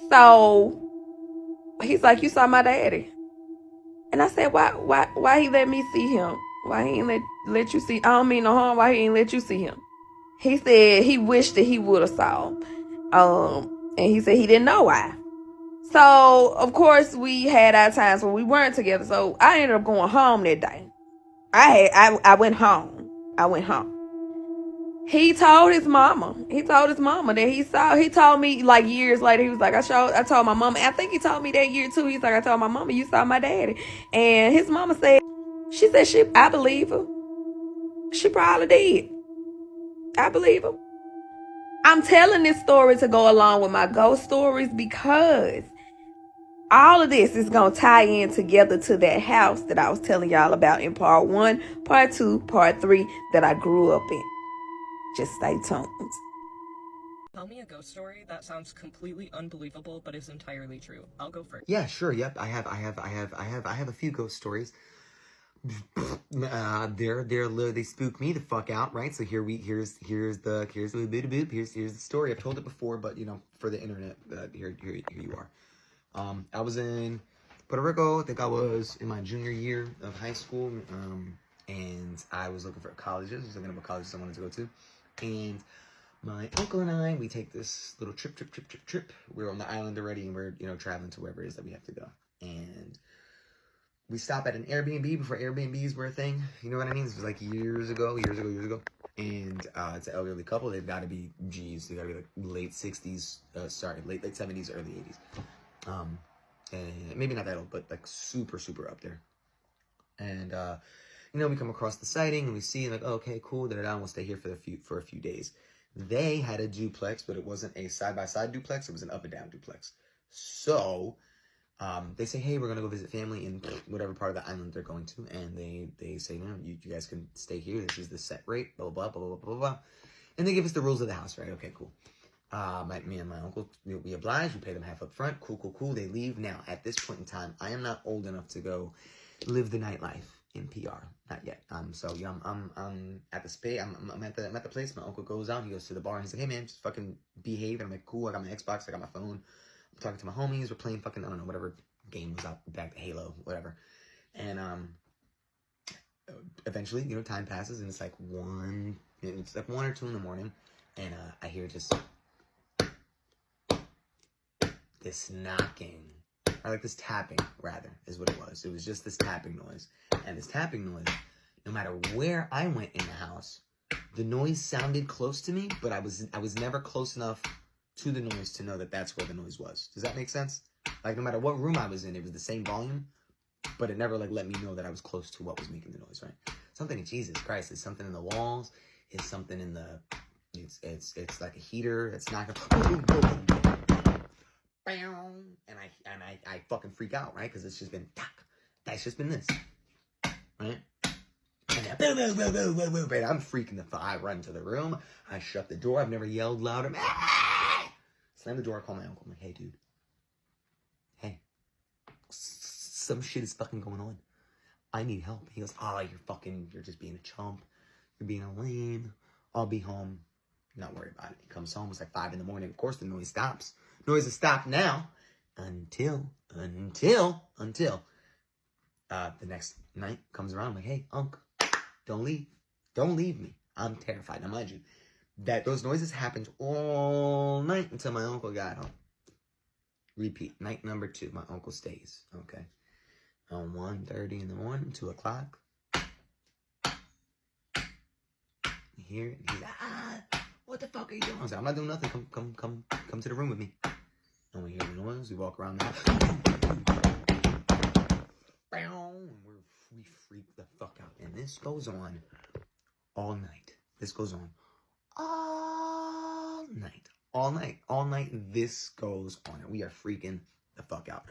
B: So he's like, you saw my daddy. And I said, why he let me see him? Why he ain't let you see? I don't mean no harm. Why he ain't let you see him? He said he wished that he would have saw him. And he said he didn't know why. So, of course, we had our times when we weren't together. So, I ended up going home that day. I went home.
H: He told his mama. He told his mama that he saw. He told me like years later. He was like, I told my mama. I think he told me that year too. He's like, I told my mama you saw my daddy, and his mama said, I believe her. She probably did. I believe her. I'm telling this story to go along with my ghost stories because all of this is going to tie in together to that house that I was telling y'all about in part 1, part 2, part 3 that I grew up in. Just stay tuned.
A: Tell me a ghost story that sounds completely unbelievable but is entirely true. I'll go first.
I: Yeah, sure. Yep. I have a few ghost stories. They spook me the fuck out, right? So here's the story. I've told it before, but for the internet, here you are. I was in Puerto Rico. I think I was in my junior year of high school, and I was looking for colleges. I was looking at what colleges I wanted to go to, and my uncle and I, we take this little trip. We're on the island already, and we're traveling to wherever it is that we have to go, and we stop at an Airbnb before Airbnbs were a thing. You know what I mean? This was like years ago. And it's an elderly couple. They've got to be G's. They got to be like late 60s, late 70s, early 80s. And maybe not that old, but like super up there. And we come across the sighting and we see like, oh, okay, cool. We'll stay here for a few days. They had a duplex, but it wasn't a side-by-side duplex. It was an up and down duplex. So they say, hey, we're going to go visit family in whatever part of the island they're going to. And they say, no, you guys can stay here. This is the set rate, blah, blah, blah, blah, blah, blah. And they give us the rules of the house, right? Okay, cool. Me and my uncle, we oblige. We pay them half up front. Cool. They leave. Now, at this point in time, I am not old enough to go live the nightlife in PR. Not yet. So I'm at the space. I'm at the place. My uncle goes out. He goes to the bar and he's like, hey man, just fucking behave. And I'm like, cool. I got my Xbox. I got my phone. I'm talking to my homies. We're playing fucking, I don't know, whatever game was out back to Halo, whatever. And eventually, time passes and it's like 1 or 2 in the morning, and I hear just this knocking, or like this tapping rather, is what it was. It was just this tapping noise. And this tapping noise, no matter where I went in the house, the noise sounded close to me, but I was never close enough to the noise to know that that's where the noise was. Does that make sense? Like no matter what room I was in, it was the same volume, but it never like let me know that I was close to what was making the noise, right? Something, Jesus Christ, it's something in the walls, it's something in the, it's like a heater, it's not and I fucking freak out, right? Because it's just been, that's just been this, right? And I'm freaking the fuck. I run to the room, I shut the door, I've never yelled louder. Slam the door, I call my uncle. I'm like, hey, dude. Hey. Some shit is fucking going on. I need help. He goes, you're just being a chump. You're being a lame. I'll be home. Not worried about it. He comes home. It's like 5 in the morning. Of course, the noise stops. Noise has stopped now. Until the next night comes around. I'm like, hey, Unc, don't leave. Don't leave me. I'm terrified. Now, mind you, that those noises happened all night until my uncle got home. Repeat. Night number 2. My uncle stays. Okay. On 1:30 in the morning, 2 o'clock. You hear it? He's like, what the fuck are you doing? I was like, I'm not doing nothing. Come to the room with me. And we hear the noise. We walk around the house. And we freak the fuck out. And this goes on all night. This goes on all night. This goes on, and we are freaking the fuck out.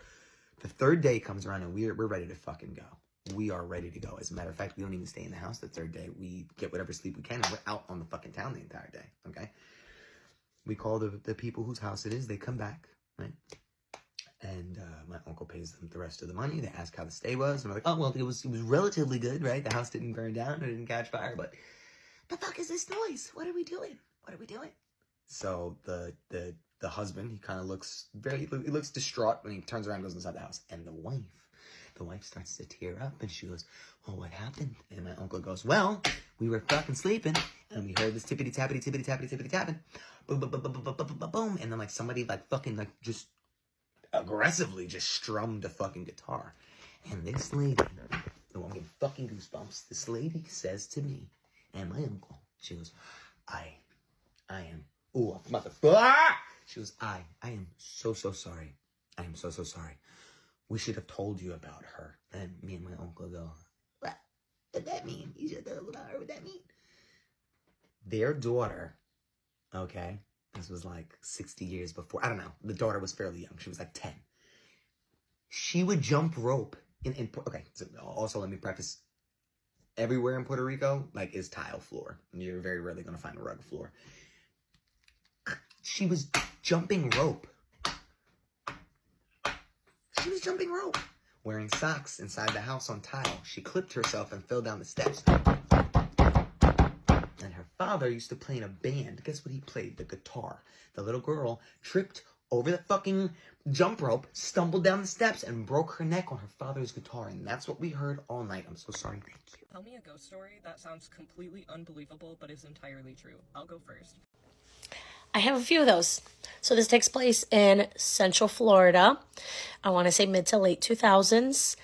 I: The 3rd day comes around, and we're ready to fucking go. We are ready to go. As a matter of fact, we don't even stay in the house the 3rd day. We get whatever sleep we can, and we're out on the fucking town the entire day. Okay. We call the people whose house it is. They come back, right? And my uncle pays them the rest of the money. They ask how the stay was, and I'm like, oh well, it was relatively good, right? The house didn't burn down, it didn't catch fire, but the fuck is this noise? What are we doing? So the husband, he kind of looks he looks distraught when he turns around and goes inside the house. And the wife starts to tear up and she goes, well, what happened? And my uncle goes, well, we were fucking sleeping and we heard this tippity tappity tapping. Boom, boom, boom, boom, boom, boom, boom, boom. And then like somebody like fucking like just aggressively just strummed a fucking guitar. And this lady, I'm getting fucking goosebumps. This lady says to me and my uncle, she goes, I am, ooh, motherfucker. She goes, I am so sorry. I am so sorry. We should have told you about her. And me and my uncle go, what did that mean? You should have told about her. What did that mean? Their daughter, okay, this was like 60 years before. I don't know. The daughter was fairly young. She was like 10. She would jump rope okay, so also let me preface, everywhere in Puerto Rico, like, is tile floor. You're very rarely going to find a rug floor. She was jumping rope. She was jumping rope. Wearing socks inside the house on tile. She clipped herself and fell down the steps. And her father used to play in a band. Guess what he played? The guitar. The little girl tripped over the fucking jump rope, stumbled down the steps, and broke her neck on her father's guitar. And that's what we heard all night. I'm so sorry. Thank you.
A: Tell me a ghost story that sounds completely unbelievable but is entirely true. I'll go first.
J: I have a few of those. So this takes place in Central Florida. I want to say mid to late 2000s.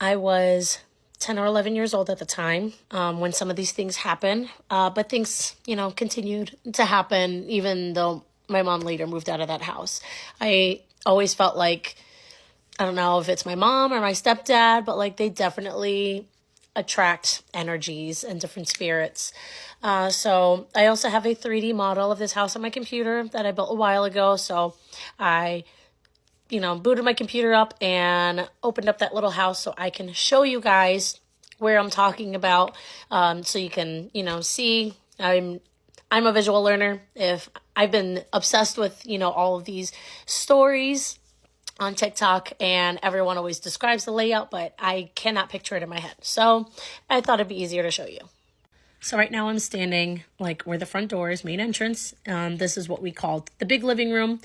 J: I was 10 or 11 years old at the time when some of these things happened. But things, continued to happen even though my mom later moved out of that house. I always felt like, I don't know if it's my mom or my stepdad, but like they definitely attract energies and different spirits. So I also have a 3D model of this house on my computer that I built a while ago. So I, booted my computer up and opened up that little house so I can show you guys where I'm talking about. So you can, see I'm a visual learner. If I've been obsessed with, all of these stories on TikTok, and everyone always describes the layout, but I cannot picture it in my head. So I thought it'd be easier to show you. So right now I'm standing like where the front door is, main entrance. This is what we call the big living room.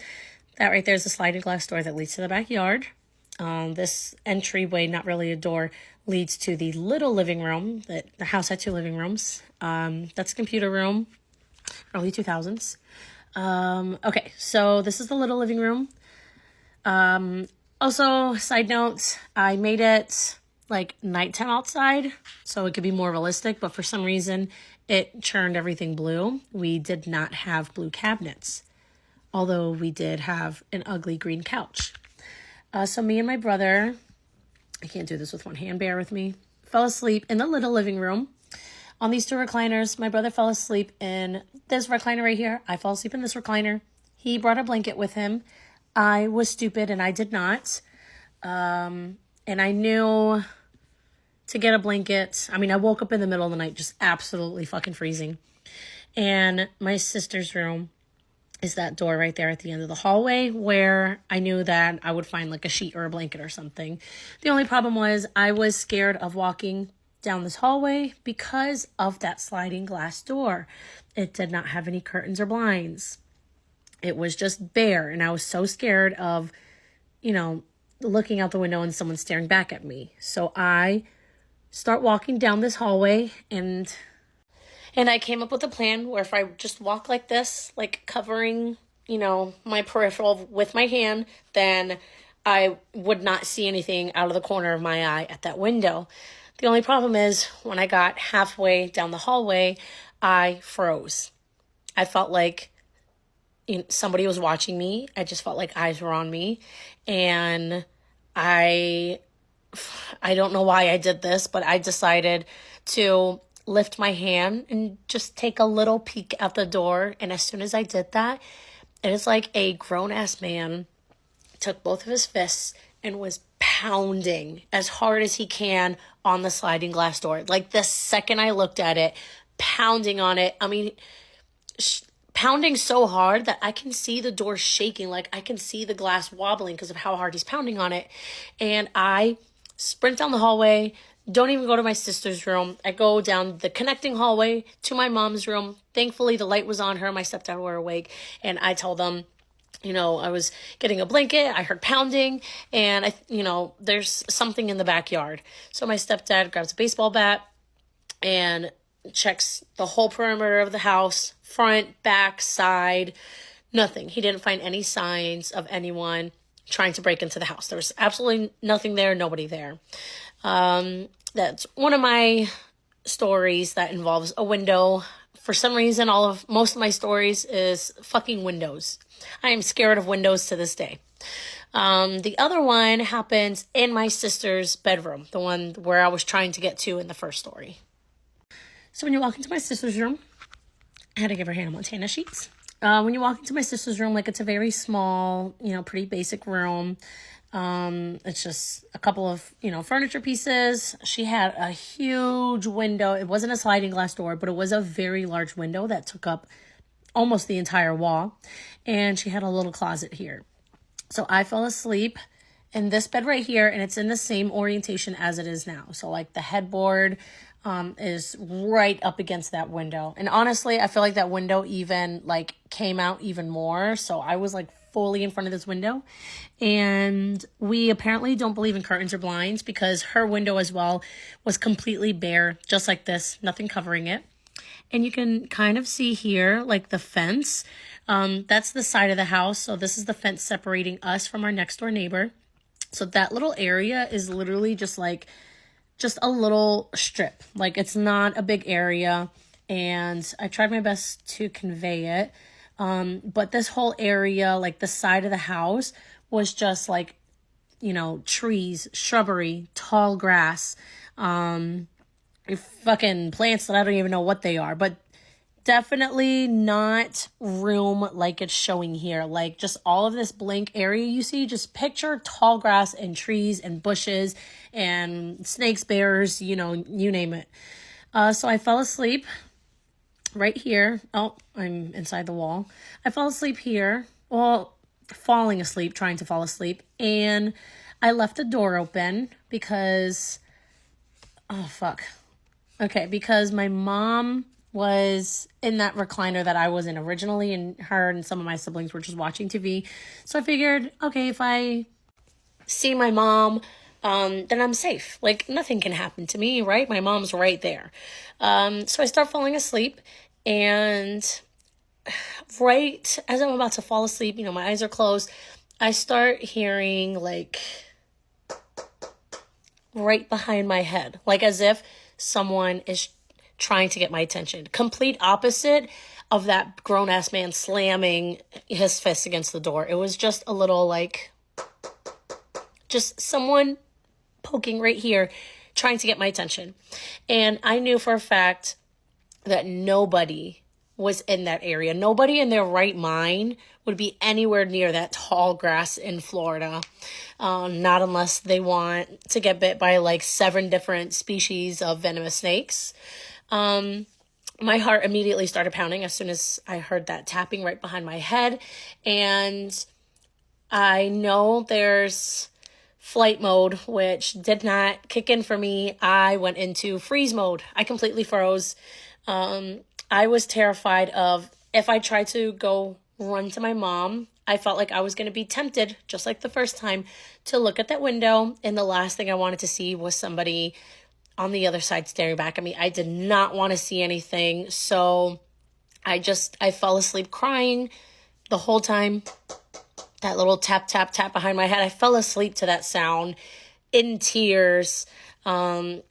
J: That right there is a sliding glass door that leads to the backyard. This entryway, not really a door, leads to the little living room. The house had 2 living rooms. That's a computer room, early 2000s. Okay, so this is the little living room. Also, side note, I made it like nighttime outside so it could be more realistic, but for some reason it turned everything blue. We did not have blue cabinets, although we did have an ugly green couch. So me and my brother, I can't do this with one hand, bear with me, fell asleep in the little living room on these 2 recliners. My brother fell asleep in this recliner right here. I fell asleep in this recliner. He brought a blanket with him. I was stupid and I did not. And I knew to get a blanket. I mean, I woke up in the middle of the night just absolutely fucking freezing. And my sister's room is that door right there at the end of the hallway where I knew that I would find like a sheet or a blanket or something. The only problem was I was scared of walking down this hallway because of that sliding glass door. It did not have any curtains or blinds. It was just bare, and I was so scared of, looking out the window and someone staring back at me. So I start walking down this hallway, and I came up with a plan where if I just walk like this, like covering, my peripheral with my hand, then I would not see anything out of the corner of my eye at that window. The only problem is when I got halfway down the hallway, I froze. I felt like somebody was watching me. I just felt like eyes were on me. And I don't know why I did this, but I decided to lift my hand and just take a little peek at the door. And as soon as I did that, it is like a grown-ass man took both of his fists and was pounding as hard as he can on the sliding glass door. Like the second I looked at it, pounding on it. I mean, pounding so hard that I can see the door shaking. Like I can see the glass wobbling because of how hard he's pounding on it. And I sprint down the hallway, don't even go to my sister's room. I go down the connecting hallway to my mom's room. Thankfully, the light was on her. My stepdad were awake. And I told them, I was getting a blanket. I heard pounding. And, there's something in the backyard. So my stepdad grabs a baseball bat and checks the whole perimeter of the house, front, back, side, nothing. He didn't find any signs of anyone trying to break into the house. There was absolutely nothing there, nobody there. That's one of my stories that involves a window for some reason, most of my stories is fucking windows. I am scared of windows to this day. The other one happens in my sister's bedroom, the one where I was trying to get to in the first story. So when you walk into my sister's room, I had to give her Hannah Montana sheets. When you walk into my sister's room, like, it's a very small, pretty basic room. It's just a couple of, furniture pieces. She had a huge window. It wasn't a sliding glass door, but it was a very large window that took up almost the entire wall. And she had a little closet here. So I fell asleep in this bed right here, and it's in the same orientation as it is now. So, like, the headboard is right up against that window. And honestly, I feel like that window even, like, came out even more. So I was, like, fully in front of this window. And we apparently don't believe in curtains or blinds, because her window as well was completely bare, just like this, nothing covering it. And you can kind of see here, like, the fence. That's the side of the house. So this is the fence separating us from our next door neighbor. So that little area is literally just a little strip. Like, it's not a big area. And I tried my best to convey it. But this whole area, like the side of the house, was just like, trees, shrubbery, tall grass, fucking plants that I don't even know what they are, but definitely not room like it's showing here. Like, just all of this blank area you see, just picture tall grass and trees and bushes and snakes, bears, you name it. So I fell asleep right here. Oh, I'm inside the wall. I fell asleep here. Well, falling asleep, trying to fall asleep. And I left the door open because, because my mom was in that recliner that I was in originally, and her and some of my siblings were just watching TV. So I figured, okay, if I see my mom, then I'm safe. Like, nothing can happen to me, right? My mom's right there. So I start falling asleep, and right as I'm about to fall asleep, my eyes are closed, I start hearing, like, right behind my head, like as if someone is trying to get my attention. Complete opposite of that grown-ass man slamming his fist against the door. It was just a little, like, just someone poking right here, trying to get my attention. And I knew for a fact that nobody was in that area. Nobody in their right mind would be anywhere near that tall grass in Florida. Not unless they want to get bit by like 7 different species of venomous snakes. My heart immediately started pounding as soon as I heard that tapping right behind my head. And I know there's flight mode, which did not kick in for me. I went into freeze mode. I completely froze. I was terrified of, if I tried to go run to my mom, I felt like I was going to be tempted, just like the first time, to look at that window. And the last thing I wanted to see was somebody on the other side staring back at me. I did not want to see anything. So I fell asleep crying the whole time. That little tap, tap, tap behind my head. I fell asleep to that sound in tears. I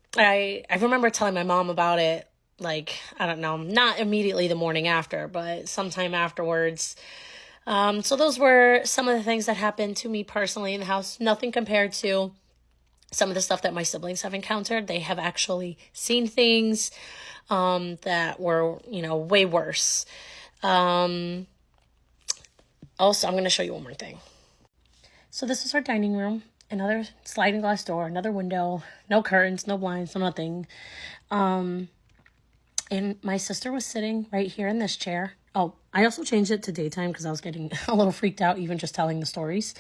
J: remember telling my mom about it, like, I don't know, not immediately the morning after, but sometime afterwards. So those were some of the things that happened to me personally in the house. Nothing compared to some of the stuff that my siblings have encountered. They have actually seen things that were, way worse. Also, I'm going to show you one more thing. So this is our dining room. Another sliding glass door, another window, no curtains, no blinds, no nothing. And my sister was sitting right here in this chair. Oh, I also changed it to daytime because I was getting a little freaked out even just telling the stories.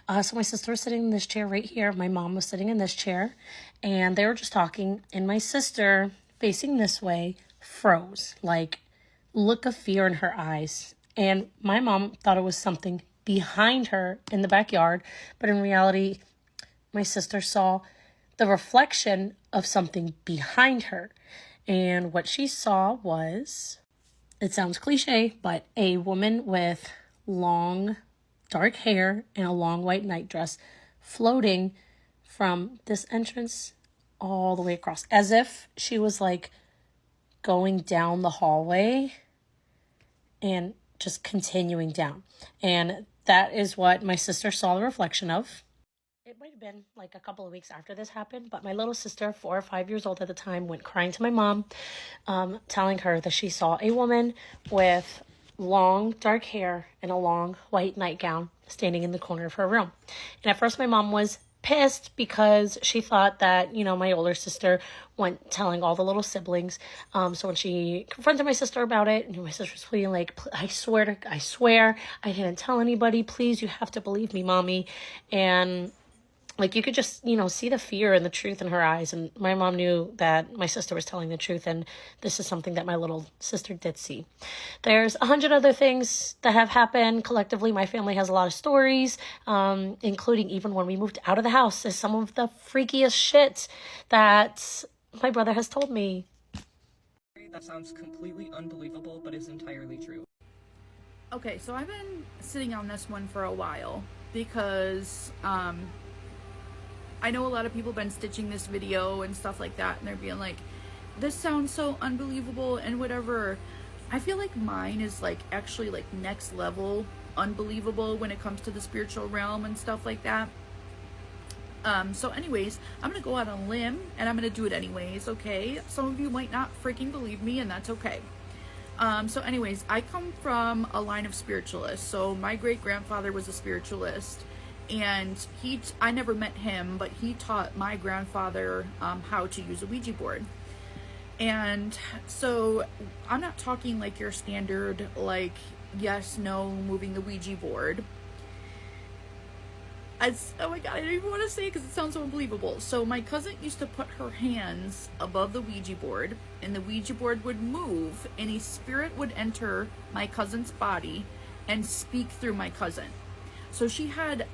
J: So my sister was sitting in this chair right here. My mom was sitting in this chair. And they were just talking. And my sister, facing this way, froze. Like, look of fear in her eyes. And my mom thought it was something behind her in the backyard. But in reality, my sister saw the reflection of something behind her. And what she saw was, it sounds cliche, but a woman with long dark hair and a long white nightdress floating from this entrance all the way across, as if she was like going down the hallway and just continuing down. And that is what my sister saw the reflection of. It might have been like a couple of weeks after this happened, but my little sister, 4 or 5 years old at the time, went crying to my mom, telling her that she saw a woman with long dark hair and a long white nightgown standing in the corner of her room. And at first my mom was pissed because she thought that, you know, my older sister went telling all the little siblings. So when she confronted my sister about it, and my sister was pleading like, I swear I didn't tell anybody. Please, you have to believe me, mommy. And like, you could just, you know, see the fear and the truth in her eyes. And my mom knew that my sister was telling the truth. And this is something that my little sister did see. There's 100 other things that have happened. Collectively, my family has a lot of stories, including even when we moved out of the house, is some of the freakiest shit that my brother has told me.
A: That sounds completely unbelievable, but is entirely true.
K: Okay, so I've been sitting on this one for a while because, I know a lot of people have been stitching this video and stuff like that, and they're being like, this sounds so unbelievable and whatever. I feel like mine is like actually like next level unbelievable when it comes to the spiritual realm and stuff like that. So anyways, I'm gonna go out on a limb and I'm gonna do it anyways, okay? Some of you might not freaking believe me, and that's okay. So anyways, I come from a line of spiritualists. So my great-grandfather was a spiritualist, and I never met him, but he taught my grandfather how to use a Ouija board. And so I'm not talking like your standard, like, yes, no, moving the Ouija board. Oh my god, I don't even want to say it because it sounds so unbelievable. So my cousin used to put her hands above the Ouija board, and the Ouija board would move, and a spirit would enter my cousin's body and speak through my cousin. So she had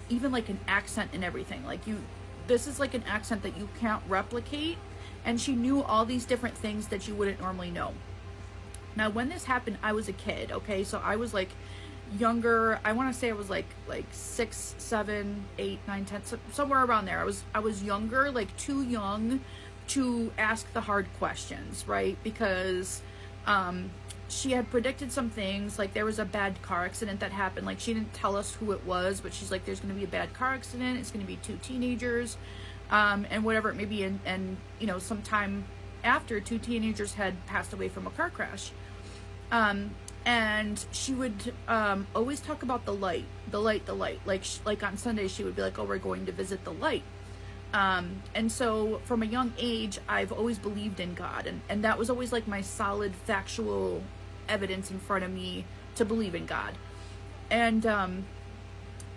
K: even like an accent and everything. Like, this is like an accent that you can't replicate, and she knew all these different things that you wouldn't normally know. Now, when this happened, I was a kid, okay? So I was like younger. I want to say I was like 6, 7, 8, 9, 10, somewhere around there. I was younger, like too young to ask the hard questions, right? Because she had predicted some things, like there was a bad car accident that happened. Like, she didn't tell us who it was, but she's like, there's going to be a bad car accident. It's going to be 2 teenagers, and whatever it may be. And you know, sometime after, 2 teenagers had passed away from a car crash. And she would always talk about the light. Like on Sundays, she would be like, oh, we're going to visit the light. And so from a young age, I've always believed in God. And that was always like my solid factual evidence in front of me to believe in God. And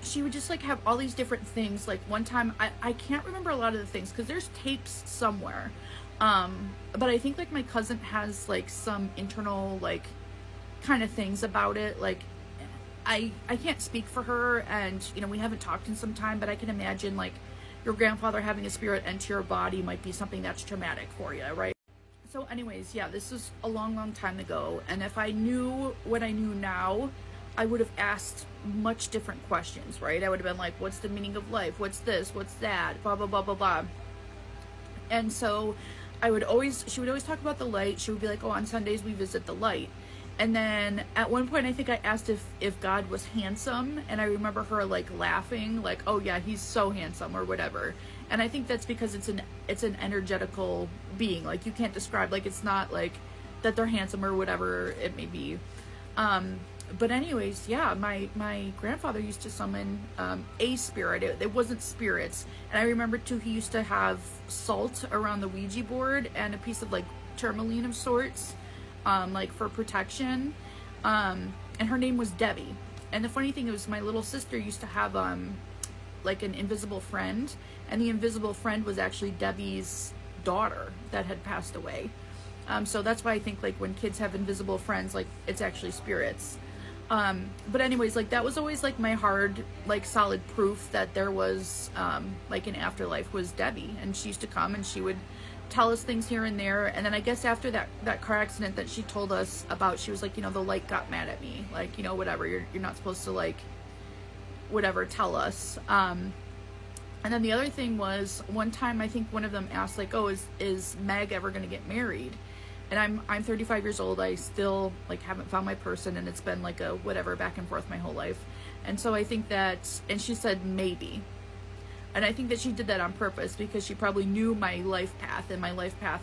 K: she would just like have all these different things. Like one time, I can't remember a lot of the things because there's tapes somewhere. But I think like my cousin has like some internal like kind of things about it. Like I can't speak for her, and you know, we haven't talked in some time, but I can imagine like your grandfather having a spirit enter your body might be something that's traumatic for you, right? So anyways, yeah, this is a long time ago, and if I knew what I knew now, I would have asked much different questions, right? I would have been like, what's the meaning of life? What's this? What's that? Blah blah blah blah blah. And so she would always talk about the light. She would be like, oh, on Sundays we visit the light. And then at one point, I think I asked if God was handsome, and I remember her like laughing, like, oh yeah, he's so handsome or whatever. And I think that's because it's an energetical being. Like, you can't describe, like, it's not like that they're handsome or whatever it may be. But anyways, yeah, my grandfather used to summon a spirit. It wasn't spirits. And I remember too, he used to have salt around the Ouija board and a piece of like tourmaline of sorts. Like for protection, and her name was Debbie. And the funny thing is, my little sister used to have like an invisible friend, and the invisible friend was actually Debbie's daughter that had passed away. So that's why I think like when kids have invisible friends, like it's actually spirits. But anyways, like that was always like my hard, like solid proof that there was like an afterlife was Debbie, and she used to come and she would tell us things here and there. And then I guess after that car accident that she told us about, she was like, you know, the light got mad at me, like, you know, whatever, you're not supposed to like whatever tell us. And then the other thing was, one time I think one of them asked like, oh, is Meg ever gonna get married? And I'm 35 years old. I still like haven't found my person, and it's been like a whatever back and forth my whole life. And so I think that, and she said maybe. And I think that she did that on purpose because she probably knew my life path, and my life path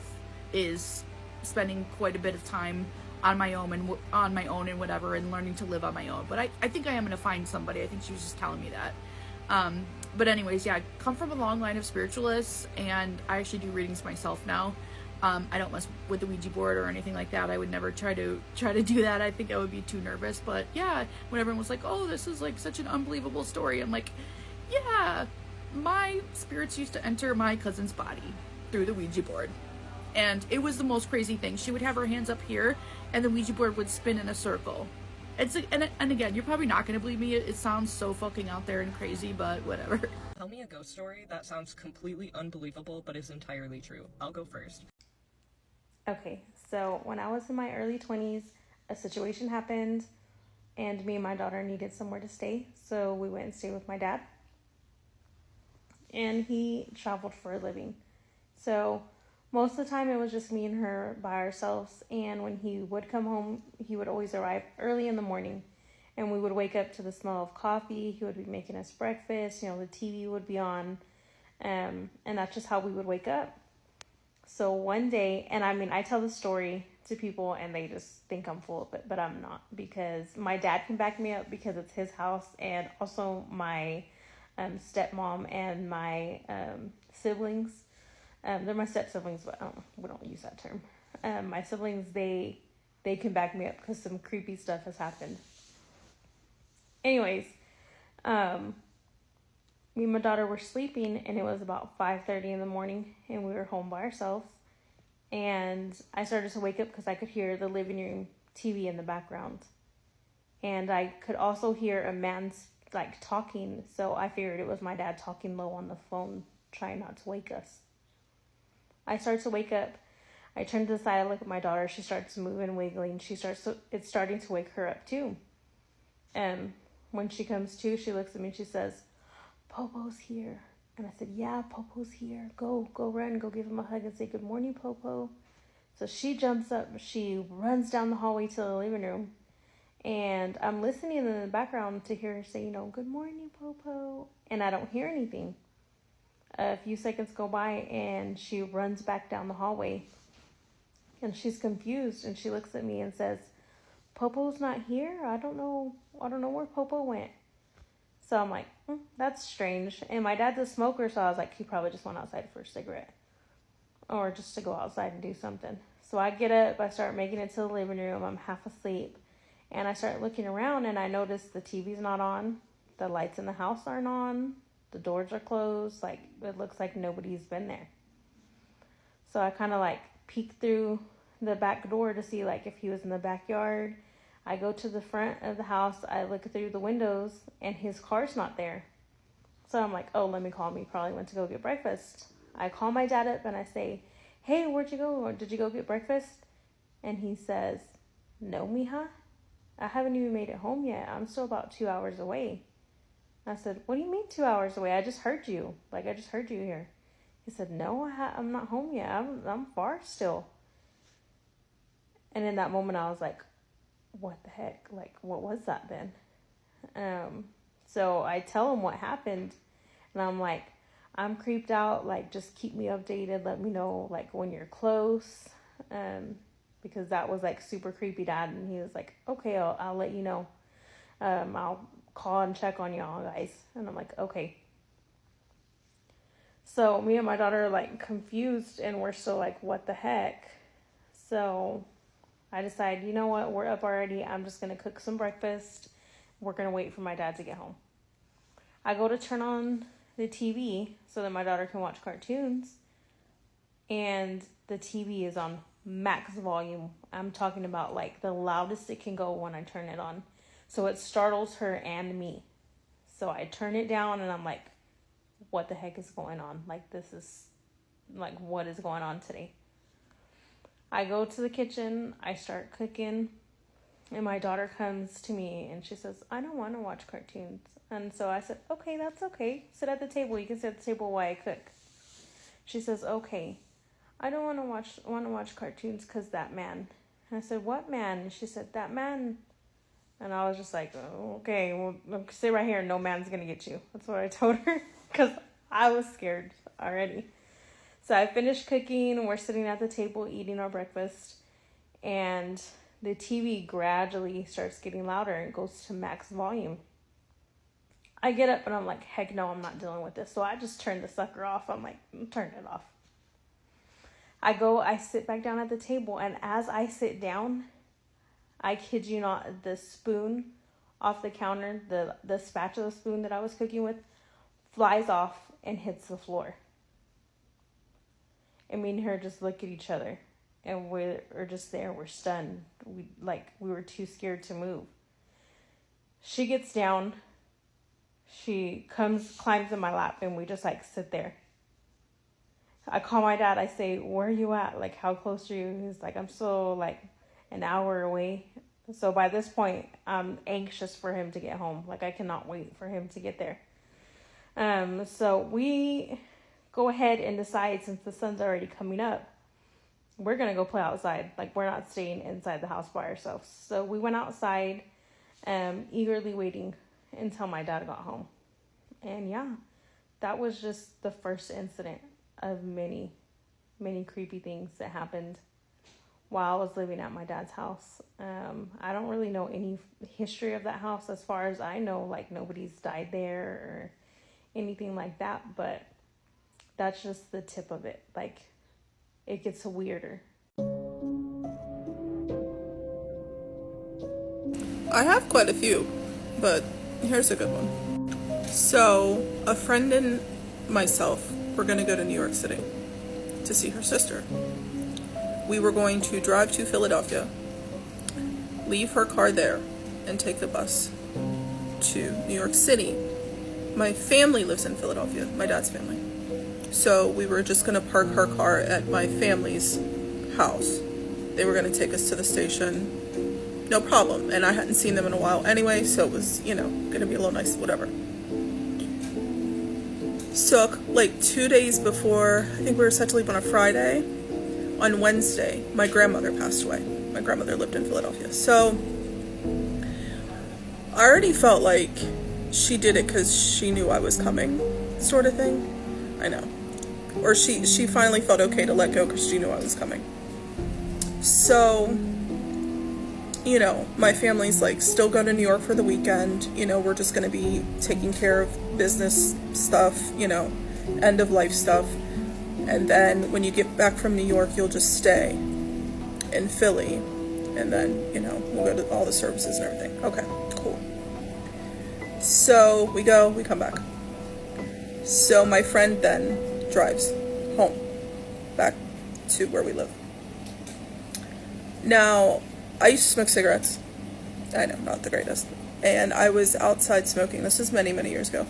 K: is spending quite a bit of time on my own and whatever, and learning to live on my own. But I think I am going to find somebody. I think she was just telling me that. But anyways, yeah, I come from a long line of spiritualists, and I actually do readings myself now. I don't mess with the Ouija board or anything like that. I would never try to do that. I think I would be too nervous. But yeah, when everyone was like, oh, this is like such an unbelievable story, I'm like, yeah, my spirits used to enter my cousin's body through the Ouija board. And it was the most crazy thing. She would have her hands up here, and the Ouija board would spin in a circle. It's like, and again, you're probably not going to believe me. It sounds so fucking out there and crazy, but whatever.
A: Tell me a ghost story that sounds completely unbelievable but is entirely true. I'll go first.
E: Okay, so when I was in my early 20s, a situation happened, and me and my daughter needed somewhere to stay, so we went and stayed with my dad. And he traveled for a living. So most of the time it was just me and her by ourselves, and when he would come home, he would always arrive early in the morning, and we would wake up to the smell of coffee. He would be making us breakfast, the TV would be on, and that's just how we would wake up. So one day, and I mean, I tell this story to people and they just think I'm full of it, but I'm not, because my dad can back me up because it's his house, and also my stepmom and my siblings. They're my step siblings, but we don't use that term. My siblings, they can back me up because some creepy stuff has happened. Anyways, me and my daughter were sleeping, and it was about 5:30 in the morning, and we were home by ourselves. And I started to wake up because I could hear the living room TV in the background, and I could also hear a man's talking. So I figured it was my dad talking low on the phone, trying not to wake us. I started to wake up. I turned to the side. I look at my daughter. She starts moving, wiggling. It's starting to wake her up too. When she comes to, she looks at me and she says, "Popo's here." And I said, "Yeah, Popo's here. Go run, go give him a hug and say good morning, Popo." So she jumps up, she runs down the hallway to the living room, and I'm listening in the background to hear her say, "Good morning, Popo," and I don't hear anything. A few seconds go by, and she runs back down the hallway, and she's confused, and she looks at me and says, "Popo's not here. I don't know where Popo went." So I'm like, that's strange. And my dad's a smoker, so I was like, he probably just went outside for a cigarette, or just to go outside and do something. So I get up, I start making it to the living room. I'm half asleep, and I start looking around, and I notice the TV's not on, the lights in the house aren't on, the doors are closed. It looks like nobody's been there. So I kind of peek through the back door to see if he was in the backyard. I go to the front of the house. I look through the windows, and his car's not there. So I'm like, oh, let me call him. He probably went to go get breakfast. I call my dad up, and I say, "Hey, where'd you go? Or did you go get breakfast?" And he says, "No, mija. I haven't even made it home yet. I'm still about 2 hours away." I said, "What do you mean 2 hours away? I just heard you. I just heard you here." He said, "No, I'm not home yet. I'm far still." And in that moment, I was like, what the heck? What was that then? So I tell him what happened, and I'm like, I'm creeped out. Just keep me updated. Let me know, when you're close. Because that was, super creepy, Dad. And he was like, "Okay, I'll let you know. I'll call and check on y'all guys." And I'm like, okay. So me and my daughter are, confused, and we're still what the heck? So I decide, you know what, we're up already. I'm just going to cook some breakfast. We're going to wait for my dad to get home. I go to turn on the TV so that my daughter can watch cartoons. And the TV is on max volume. I'm talking about the loudest it can go when I turn it on. So it startles her and me. So I turn it down, and I'm like, what the heck is going on? This is, what is going on today? I go to the kitchen, I start cooking, and my daughter comes to me and she says, "I don't want to watch cartoons." And so I said, "Okay, that's okay. Sit at the table. You can sit at the table while I cook." She says, "Okay,
L: I don't want to watch cartoons because that man. And I said, what man? And she said, that man. And I was just like, oh, okay, well, sit right here. No man's going to get you. That's what I told her because I was scared already. So I finished cooking and we're sitting at the table eating our breakfast. And the TV gradually starts getting louder and goes to max volume. I get up and I'm like, heck no, I'm not dealing with this. So I just turned the sucker off. I'm like, turn it off. I sit back down at the table, and as I sit down, I kid you not, the spoon off the counter, the spatula spoon that I was cooking with, flies off and hits the floor. And me and her just look at each other, and we're just there. We're stunned. We were too scared to move. She gets down. She climbs in my lap, and we just sit there. I call my dad. I say, where are you at? How close are you? He's like, I'm still an hour away. So by this point, I'm anxious for him to get home. I cannot wait for him to get there. So we go ahead and decide, since the sun's already coming up, we're going to go play outside. We're not staying inside the house by ourselves. So we went outside, eagerly waiting until my dad got home. And yeah, that was just the first incident of many, many creepy things that happened while I was living at my dad's house. I don't really know any history of that house. As far as I know, nobody's died there or anything like that, but that's just the tip of it. It gets weirder.
M: I have quite a few, but here's a good one. So a friend and myself were going to go to New York City to see her sister. We were going to drive to Philadelphia, leave her car there, and take the bus to New York City. My family lives in Philadelphia, my dad's family. So we were just going to park her car at my family's house. They were going to take us to the station, no problem. And I hadn't seen them in a while anyway, so it was, going to be a little nice, whatever. So 2 days before, I think we were set to leave on a Friday, on Wednesday, my grandmother passed away. My grandmother lived in Philadelphia. So I already felt like she did it because she knew I was coming, sort of thing. I know. Or she finally felt okay to let go because she knew I was coming. So, my family's still go to New York for the weekend. We're just going to be taking care of business stuff, end of life stuff. And then when you get back from New York, you'll just stay in Philly. And then, we'll go to all the services and everything. Okay, cool. So we come back. So my friend then drives home, back to where we live. Now, I used to smoke cigarettes. I know, not the greatest. And I was outside smoking. This was many, many years ago.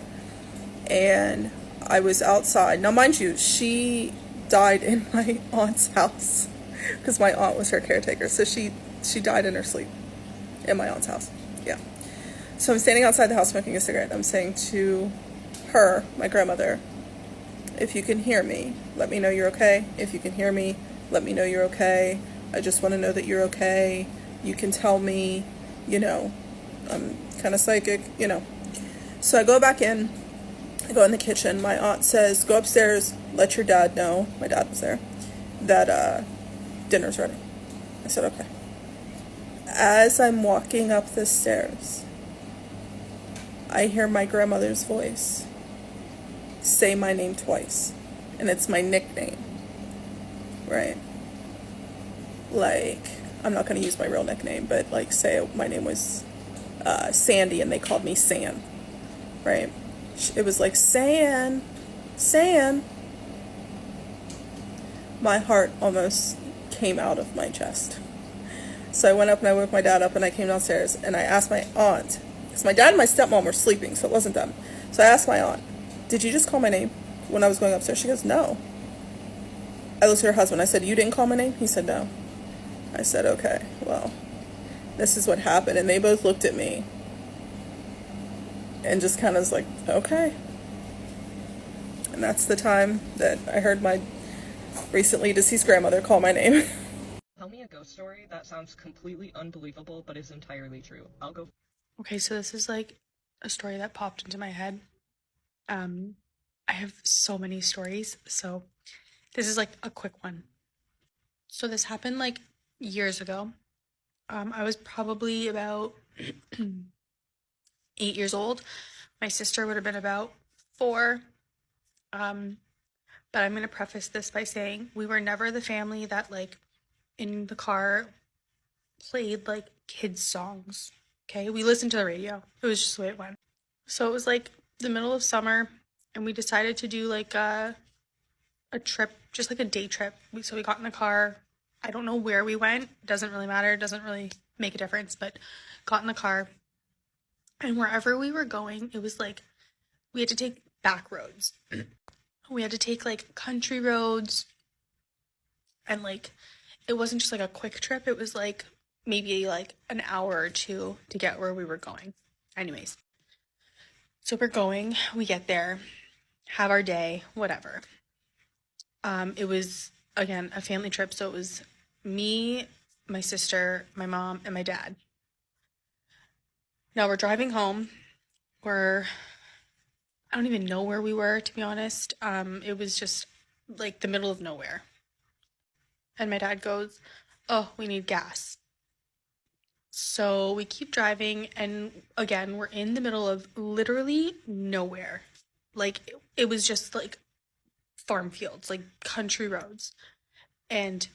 M: And I was outside. Now, mind you, she died in my aunt's house because my aunt was her caretaker. So she died in her sleep in my aunt's house. Yeah. So I'm standing outside the house smoking a cigarette. I'm saying to her, my grandmother, if you can hear me, let me know you're okay. If you can hear me, let me know you're okay. I just want to know that you're okay. You can tell me, I'm kind of psychic, So I go back in. I go in the kitchen. My aunt says, go upstairs, let your dad know, my dad was there, that dinner's ready. I said, okay. As I'm walking up the stairs, I hear my grandmother's voice say my name twice. And it's my nickname, right? I'm not going to use my real nickname, but say my name was Sandy and they called me San, right? It was San. My heart almost came out of my chest. So I went up and I woke my dad up and I came downstairs and I asked my aunt, because my dad and my stepmom were sleeping, so it wasn't them. So I asked my aunt, did you just call my name when I was going upstairs? She goes, no. I looked at her husband. I said, you didn't call my name? He said, no. I said, okay, well, this is what happened. And they both looked at me and just kind of was like, okay. And that's the time that I heard my recently deceased grandmother call my name.
A: Tell me a ghost story that sounds completely unbelievable but is entirely true. I'll go.
N: Okay, so this is like a story that popped into my head. I have so many stories, so this is like a quick one. So this happened like years ago. I was probably about 8 years old. My sister would have been about 4. But I'm going to preface this by saying we were never the family that like in the car played like kids songs. Okay, we listened to the radio. It was just the way it went. So it was like the middle of summer, and we decided to do like a trip, just like a day trip. So we got in the car. I don't know where we went. Doesn't really matter. Doesn't really make a difference. But got in the car, and wherever we were going, it was like we had to take back roads. We had to take like country roads, and like it wasn't just like a quick trip. It was like maybe like an hour or two to get where we were going. Anyways, so we're going, we get there, have our day, whatever. It was, again, a family trip, so it was me, my sister, my mom, and my dad. Now we're driving home. I don't even know where we were, to be honest. It was just like the middle of nowhere. And my dad goes, "Oh, we need gas." So we keep driving, and again, we're in the middle of literally nowhere. Like, it was just like farm fields, like country roads. And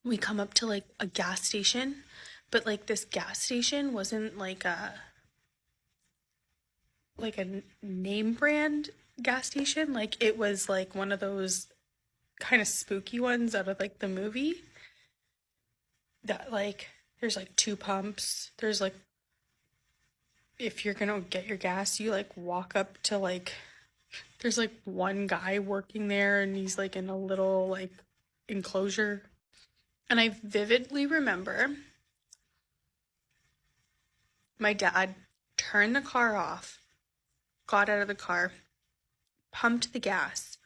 N: we come up to like a gas station, but like this gas station wasn't like a name brand gas station. Like, it was like one of those kind of spooky ones out of like the movie that like there's like 2 pumps. There's like, if you're gonna get your gas, you like walk up to like, there's like one guy working there, and he's like in a little like enclosure. And I vividly remember my dad turned the car off, got out of the car, pumped the gas,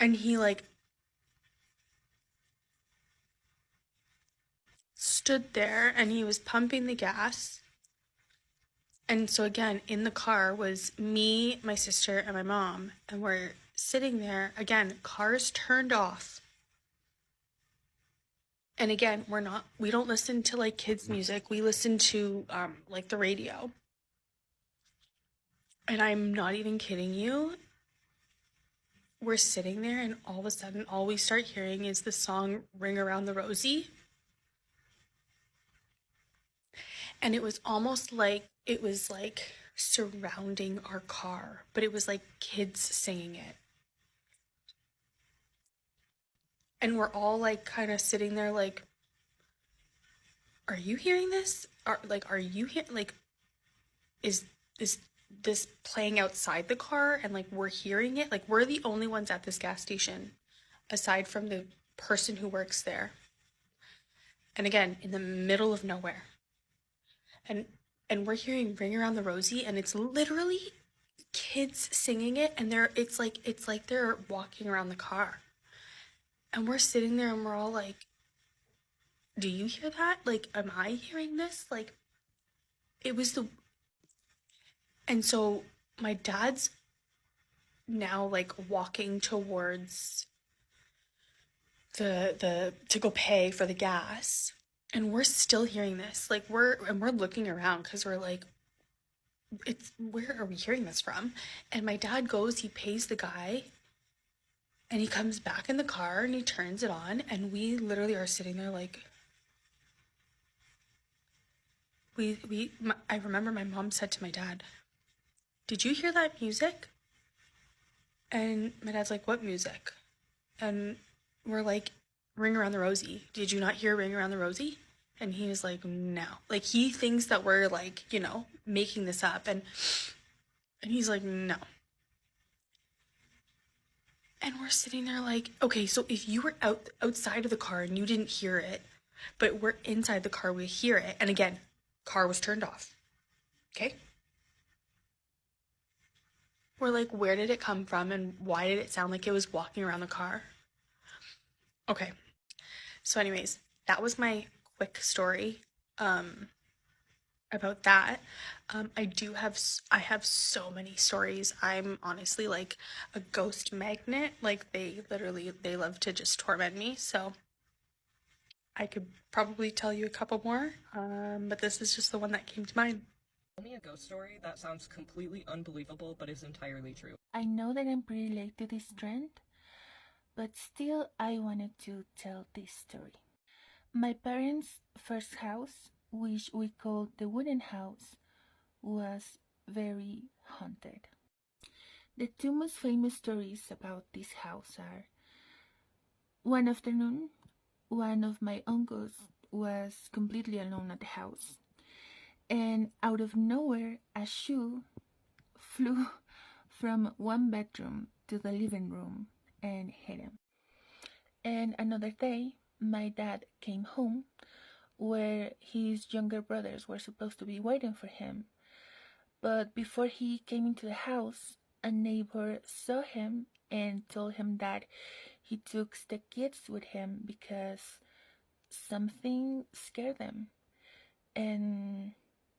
N: and he like stood there and he was pumping the gas. And so again, in the car was me, my sister, and my mom, and we're sitting there, again, cars turned off. And again, we don't listen to like kids music. We listen to like the radio. And I'm not even kidding you. We're sitting there, and all of a sudden all we start hearing is the song Ring Around the Rosie. And it was almost like it was like surrounding our car, but it was like kids singing it. And we're all like kind of sitting there like, are you hearing this? Are you hearing, like, is this playing outside the car and like we're hearing it? Like, we're the only ones at this gas station aside from the person who works there. And again, in the middle of nowhere. And we're hearing Ring Around the Rosie, and it's literally kids singing it, and it's like they're walking around the car. And we're sitting there and we're all like, do you hear that? Like, am I hearing this? Like, it was and so my dad's now like walking towards to go pay for the gas. And we're still hearing this, like we're looking around because we're like, where are we hearing this from? And my dad goes, he pays the guy, and he comes back in the car and he turns it on, and we literally are sitting there like, I remember my mom said to my dad, "Did you hear that music?" And my dad's like, "What music?" And we're like, "Ring Around the Rosie. Did you not hear Ring Around the Rosie?" And he was like, "No." Like, he thinks that we're like, making this up. And he's like, "No." And we're sitting there like, okay, so if you were outside of the car and you didn't hear it, but we're inside the car, we hear it. And again, car was turned off. Okay? were like, where did it come from and why did it sound like it was walking around the car? Okay, so anyways, that was my quick story about that. I have so many stories. I'm honestly like a ghost magnet. Like they love to just torment me. So I could probably tell you a couple more, but this is just the one that came to mind.
A: Tell me a ghost story that sounds completely unbelievable but is entirely true.
O: I know that I'm pretty late to this trend, but still I wanted to tell this story. My parents' first house, which we called the wooden house, was very haunted. The two most famous stories about this house are: one afternoon, one of my uncles was completely alone at the house, and out of nowhere a shoe flew from one bedroom to the living room and hit him. And another day, my dad came home where his younger brothers were supposed to be waiting for him. But before he came into the house, a neighbor saw him and told him that he took the kids with him because something scared them. And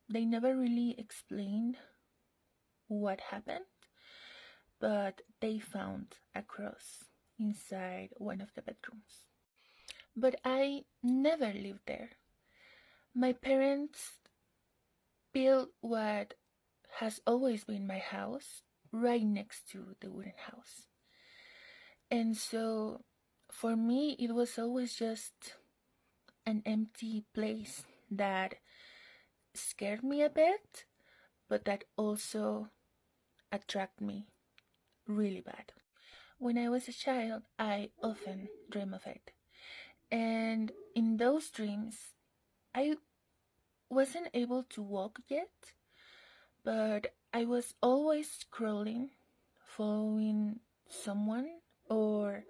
O: they never really explained what happened, but they found a cross inside one of the bedrooms. But I never lived there. My parents built what has always been my house right next to the wooden house. And so for me, it was always just an empty place that scared me a bit, but that also attracted me really bad. When I was a child, I often dream of it. And in those dreams, I wasn't able to walk yet, but I was always scrolling, following someone, or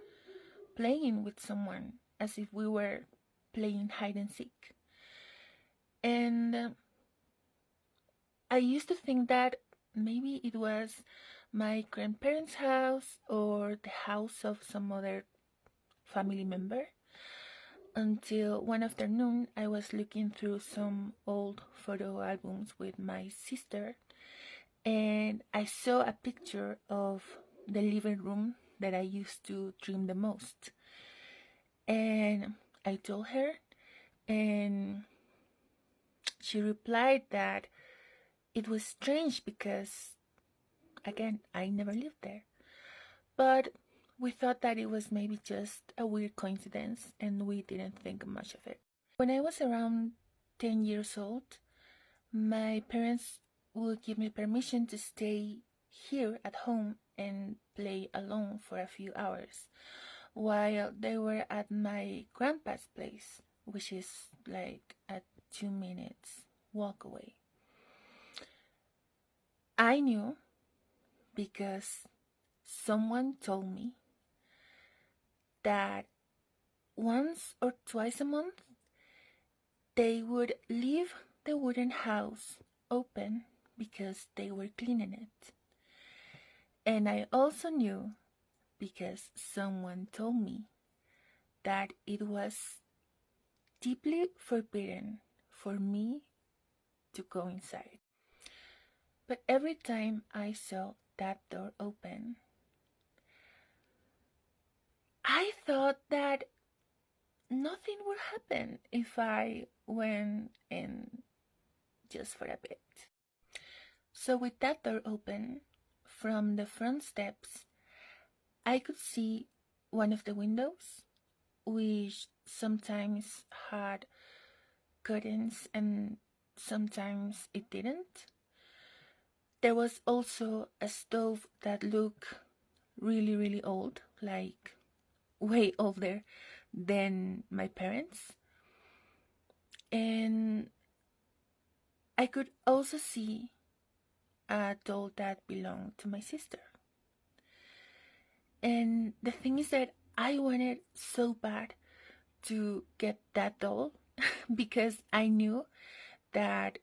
O: playing with someone as if we were playing hide and seek. And I used to think that maybe it was my grandparents' house or the house of some other family member, until one afternoon I was looking through some old photo albums with my sister, and I saw a picture of the living room that I used to dream the most. And I told her, and she replied that it was strange because, again, I never lived there. But we thought that it was maybe just a weird coincidence, and we didn't think much of it. When I was around 10 years old, my parents would give me permission to stay here at home and play alone for a few hours while they were at my grandpa's place, which is like a 2 minutes walk away. I knew because someone told me that once or twice a month they would leave the wooden house open because they were cleaning it. And I also knew because someone told me that it was deeply forbidden for me to go inside. But every time I saw that door open, I thought that nothing would happen if I went in just for a bit. So with that door open, from the front steps, I could see one of the windows, which sometimes had curtains and sometimes it didn't. There was also a stove that looked really, really old, like way older than my parents. And I could also see a doll that belonged to my sister. And the thing is that I wanted so bad to get that doll because I knew that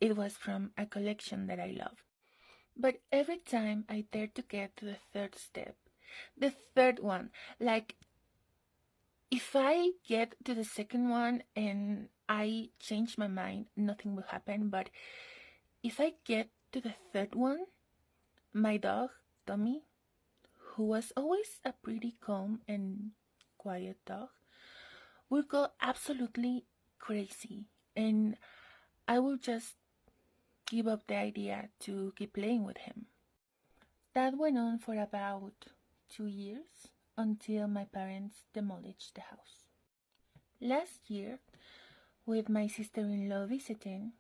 O: it was from a collection that I love. But every time I dare to get to the third step, the third one, like if I get to the second one and I change my mind, nothing will happen. But if I get to the third one, my dog, Tommy, who was always a pretty calm and quiet dog, will go absolutely crazy, and I will just give up the idea to keep playing with him. That went on for about 2 years until my parents demolished the house. Last year, with my sister-in-law visiting,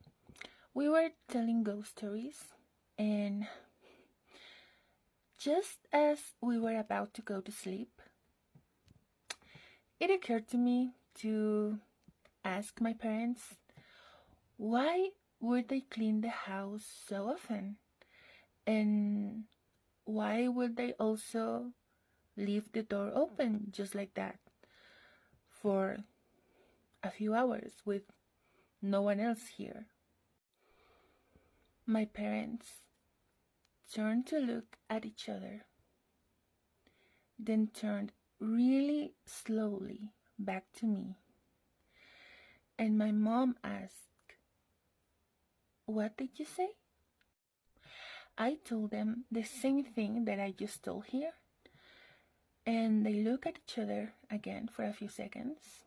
O: we were telling ghost stories, and just as we were about to go to sleep, it occurred to me to ask my parents why would they clean the house so often, and why would they also leave the door open just like that for a few hours with no one else here. My parents turned to look at each other, then turned really slowly back to me, and my mom asked, "What did you say?" I told them the same thing that I just told here, and they looked at each other again for a few seconds,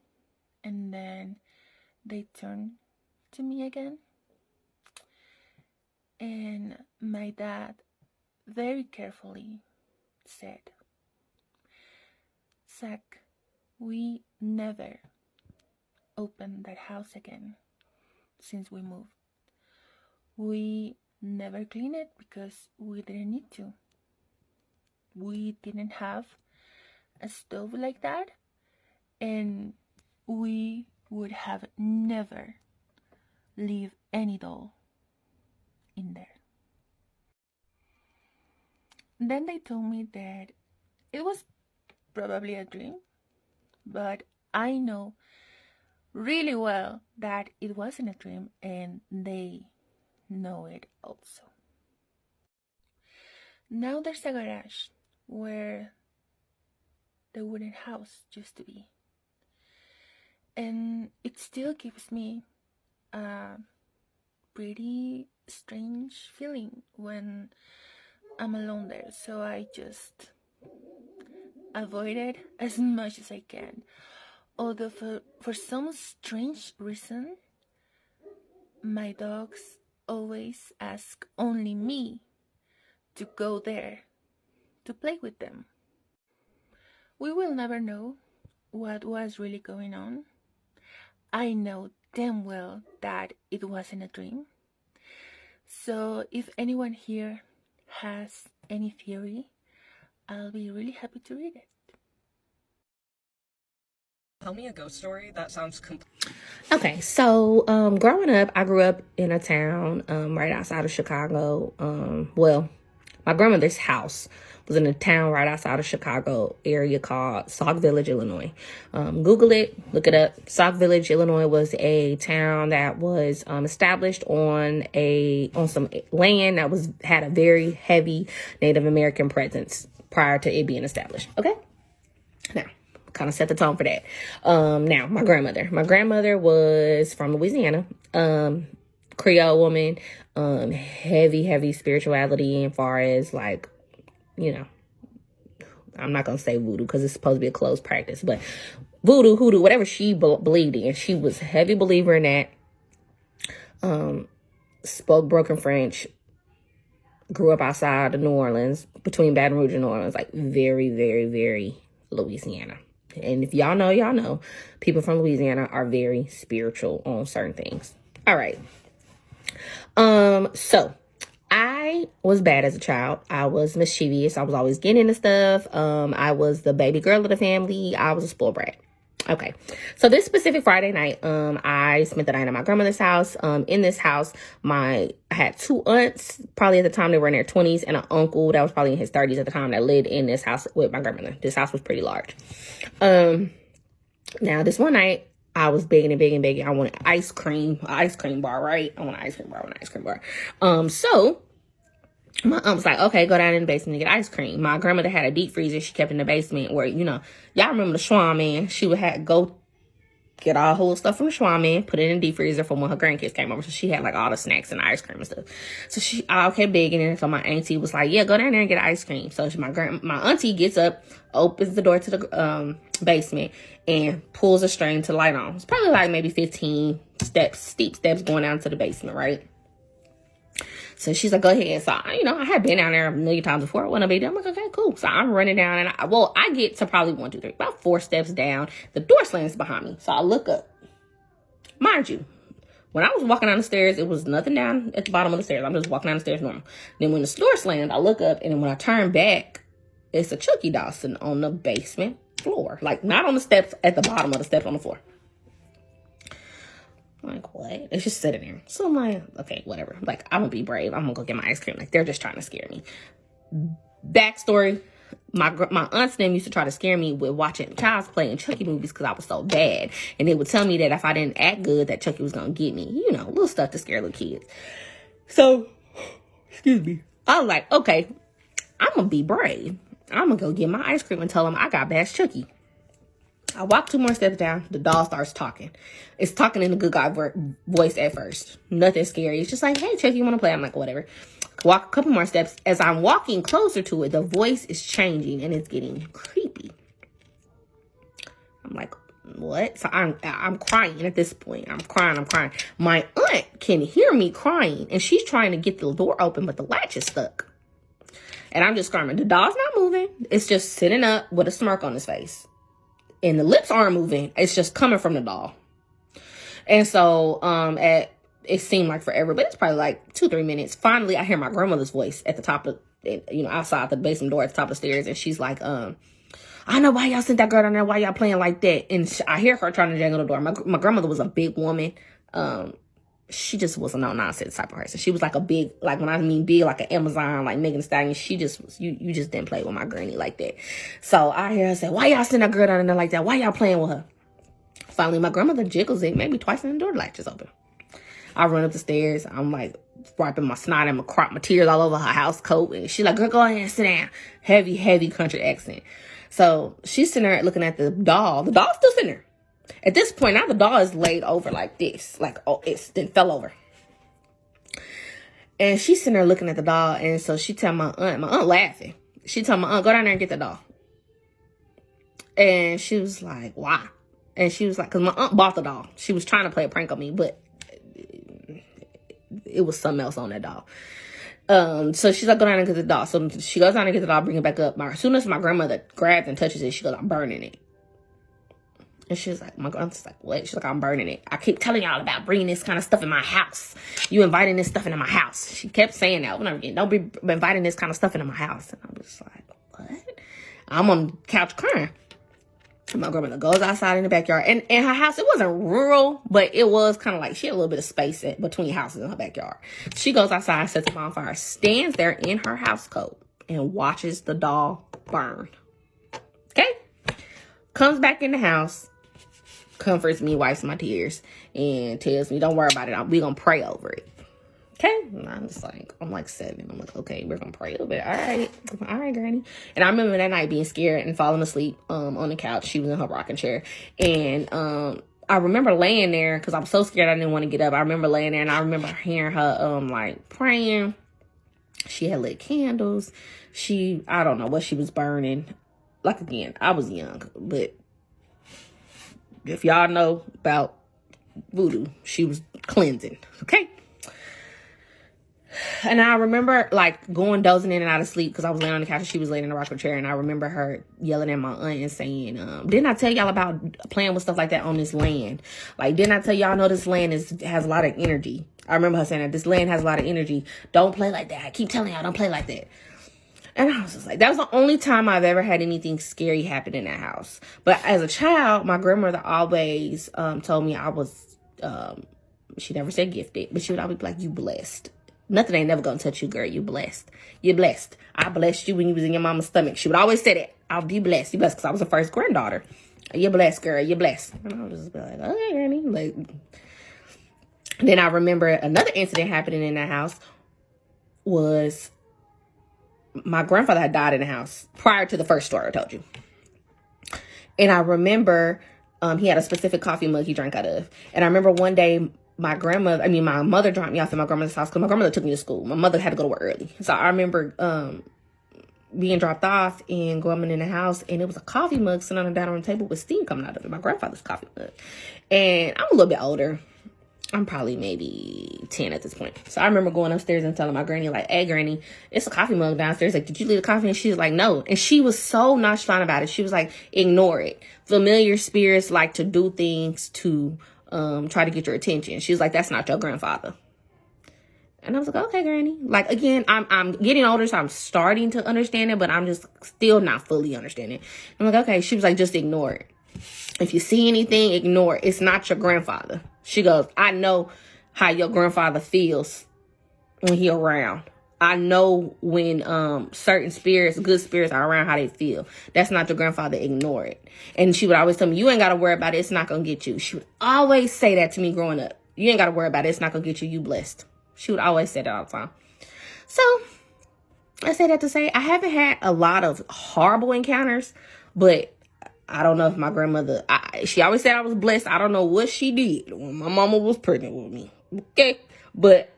O: and then they turned to me again, and my dad very carefully said, "Zach, we never opened that house again since we moved. We never cleaned it because we didn't need to. We didn't have a stove like that, and we would have never leave any doll in there." Then they told me that it was probably a dream, but I know really well that it wasn't a dream, and they know it also. Now there's a garage where the wooden house used to be, and it still gives me a pretty strange feeling when I'm alone there, so I just avoid it as much as I can. Although for some strange reason, my dogs always ask only me to go there to play with them. We will never know what was really going on. I know damn well that it wasn't a dream. So if anyone here has any theory, I'll be really happy to read it.
A: Tell me a ghost story that sounds
P: Okay, so growing up, I grew up in a town right outside of Chicago. Well, my grandmother's house was in a town right outside of Chicago area called Sauk Village, Illinois. Google it, look it up. Sauk Village, Illinois was a town that was established on some land that had a very heavy Native American presence prior to it being established. Okay, now kind of set the tone for that. Now my grandmother was from Louisiana, Creole woman, heavy spirituality, as far as like, you know, I'm not gonna say voodoo because it's supposed to be a closed practice, but voodoo, hoodoo, whatever she believed in, she was a heavy believer in that. Spoke broken French, grew up outside of New Orleans, between Baton Rouge and New Orleans, like very Louisiana. And if y'all know, y'all know, people from Louisiana are very spiritual on certain things. All right. So I was bad as a child. I was mischievous. I was always getting into stuff. I was the baby girl of the family. I was a spoiled brat. Okay. So this specific Friday night, I spent the night at my grandmother's house. In this house, I had two aunts, probably at the time they were in their 20s, and an uncle that was probably in his 30s at the time that lived in this house with my grandmother. This house was pretty large. Now this one night, I was begging. I wanted ice cream bar, right? I want an ice cream bar. So My aunt was like, okay, go down in the basement and get ice cream. My grandmother had a deep freezer she kept in the basement where, y'all remember the Schwan man. She would go get all her little stuff from the Schwan man, put it in the deep freezer for when her grandkids came over. So she had like all the snacks and the ice cream and stuff. So she all kept begging, and so my auntie was like, yeah, go down there and get ice cream. So my auntie gets up, opens the door to the basement, and pulls a string to light on. It's probably like maybe 15 steep steps going down to the basement, right? So she's like, go ahead. So, I had been down there a million times before. When I be done, I'm like, okay, cool. So I'm running down, and I get to probably 1, 2, 3, about 4 steps down. The door slams behind me. So I look up. Mind you, when I was walking down the stairs, it was nothing down at the bottom of the stairs. I'm just walking down the stairs normal. Then when the door slammed, I look up, and then when I turn back, it's a Chucky doll sitting on the basement floor. Like, not on the steps, at the bottom of the steps on the floor. Like, what? It's just sitting there. So I'm like, okay, whatever. Like, I'm gonna be brave. I'm gonna go get my ice cream. Like, they're just trying to scare me. Backstory, my aunts and them used to try to scare me with watching Child's Play and Chucky movies because I was so bad. And they would tell me that if I didn't act good, that Chucky was gonna get me. Little stuff to scare little kids. So, excuse me. I was like, okay, I'm gonna be brave. I'm gonna go get my ice cream and tell them I got bashed Chucky. I walk 2 more steps down. The doll starts talking. It's talking in a good guy voice at first. Nothing scary. It's just like, hey, Chucky, you want to play? I'm like, whatever. Walk a couple more steps. As I'm walking closer to it, the voice is changing and it's getting creepy. I'm like, what? So I'm crying at this point. I'm crying. My aunt can hear me crying, and she's trying to get the door open, but the latch is stuck. And I'm just screaming. The doll's not moving. It's just sitting up with a smirk on his face. And the lips aren't moving. It's just coming from the doll. And so it seemed like forever, but it's probably like 2-3 minutes. Finally, I hear my grandmother's voice at the top of, outside the basement door at the top of the stairs. And she's like, I know why y'all sent that girl down there. Why y'all playing like that? And I hear her trying to jangle the door. My grandmother was a big woman. She just was a no-nonsense type of person. She was like a big, like when I mean big, like an Amazon, like Megan Thee Stallion. She just was, you just didn't play with my granny like that. So I hear her say, why y'all send that girl down there like that? Why y'all playing with her? Finally, my grandmother jiggles it, maybe twice, and the door latch is open. I run up the stairs. I'm like wiping my snot and my tears all over her house coat. And she's like, girl, go ahead and sit down. Heavy, heavy country accent. So she's sitting there looking at the doll. The doll's still sitting there. At this point, now the doll is laid over like this. Like, it then fell over. And she's sitting there looking at the doll. And so she tell my aunt laughing. She told my aunt, go down there and get the doll. And she was like, why? And she was like, because my aunt bought the doll. She was trying to play a prank on me, but it was something else on that doll. So she's like, go down and get the doll. So she goes down and get the doll, bring it back up. As soon as my grandmother grabs and touches it, she goes, I'm burning it. And she's like, my grandma's like, what? She's like, I'm burning it. I keep telling y'all about bringing this kind of stuff in my house. You inviting this stuff into my house. She kept saying that over and over again. Don't be inviting this kind of stuff into my house. And I'm just like, what? I'm on the couch crying. And my grandmother goes outside in the backyard. And in her house, it wasn't rural, but it was kind of like she had a little bit of space between houses in her backyard. She goes outside, sets a bonfire, stands there in her house coat, and watches the doll burn. Okay? Comes back in the house, comforts me, wipes my tears, and tells me, don't worry about it. We're going to pray over it. Okay? And I'm like 7. I'm like, okay, we're going to pray over it. All right, granny. And I remember that night being scared and falling asleep on the couch. She was in her rocking chair. And I remember laying there because I was so scared I didn't want to get up. I remember laying there and I remember hearing her like praying. She had lit candles. I don't know what she was burning. Like, again, I was young, but if y'all know about voodoo, she was cleansing, okay? And I remember, like, dozing in and out of sleep because I was laying on the couch and she was laying in the rocking chair. And I remember her yelling at my aunt and saying, didn't I tell y'all about playing with stuff like that on this land? Like, didn't I tell y'all know this land has a lot of energy? I remember her saying that this land has a lot of energy. Don't play like that. I keep telling y'all, don't play like that. And I was just like, that was the only time I've ever had anything scary happen in that house. But as a child, my grandmother always told me I was, she never said gifted, but she would always be like, you blessed. Nothing ain't never gonna touch you, girl. You blessed. You're blessed. I blessed you when you was in your mama's stomach. She would always say that. I'll be blessed. You blessed, because I was the first granddaughter. You're blessed, girl. You're blessed. And I was just like, okay, granny. Like, then I remember another incident happening in that house was my grandfather had died in the house prior to the first story I told you. And I remember he had a specific coffee mug he drank out of. And I remember one day my mother dropped me off at my grandmother's house because my grandmother took me to school. My mother had to go to work early. So I remember being dropped off and going in the house, and it was a coffee mug sitting on the dining room table with steam coming out of it. My grandfather's coffee mug. And I'm a little bit older. I'm probably maybe 10 at this point. So I remember going upstairs and telling my granny, like, hey, granny, it's a coffee mug downstairs. Like, did you leave the coffee? And she was like, no. And she was so nonchalant about it. She was like, ignore it. Familiar spirits like to do things to try to get your attention. She was like, that's not your grandfather. And I was like, okay, granny. Like, again, I'm getting older, so I'm starting to understand it, but I'm just still not fully understanding it. I'm like, okay. She was like, just ignore it. If you see anything, ignore it. It's not your grandfather. She goes, I know how your grandfather feels when he around. I know when certain spirits, good spirits are around, how they feel. That's not your grandfather. Ignore it. And she would always tell me, you ain't got to worry about it. It's not going to get you. She would always say that to me growing up. You ain't got to worry about it. It's not going to get you. You blessed. She would always say that all the time. So I say that to say I haven't had a lot of horrible encounters, but I don't know if my grandmother, she always said I was blessed. I don't know what she did when my mama was pregnant with me. Okay. But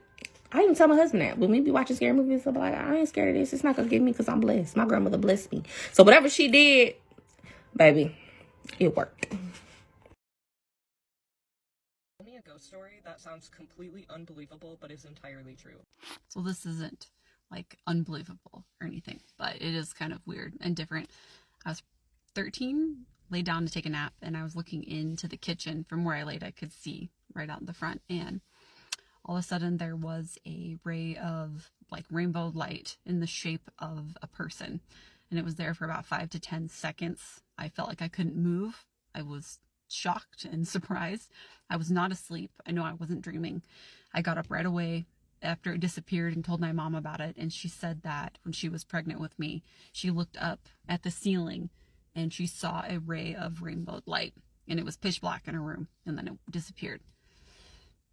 P: I even tell my husband that when we be watching scary movies, I'm like, I ain't scared of this. It's not going to get me because I'm blessed. My grandmother blessed me. So whatever she did, baby, it worked.
A: Tell me a ghost story that sounds completely unbelievable, but is entirely true.
Q: So this isn't like unbelievable or anything, but it is kind of weird and different. I was 13, laid down to take a nap, and I was looking into the kitchen. From where I laid, I could see right out in the front, and all of a sudden there was a ray of like rainbow light in the shape of a person, and it was there for about 5 to 10 seconds. I felt like I couldn't move. I was shocked and surprised. I was not asleep. I know I wasn't dreaming. I got up right away after it disappeared and told my mom about it, and she said that when she was pregnant with me, she looked up at the ceiling and she saw a ray of rainbow light, and it was pitch black in her room, and then it disappeared.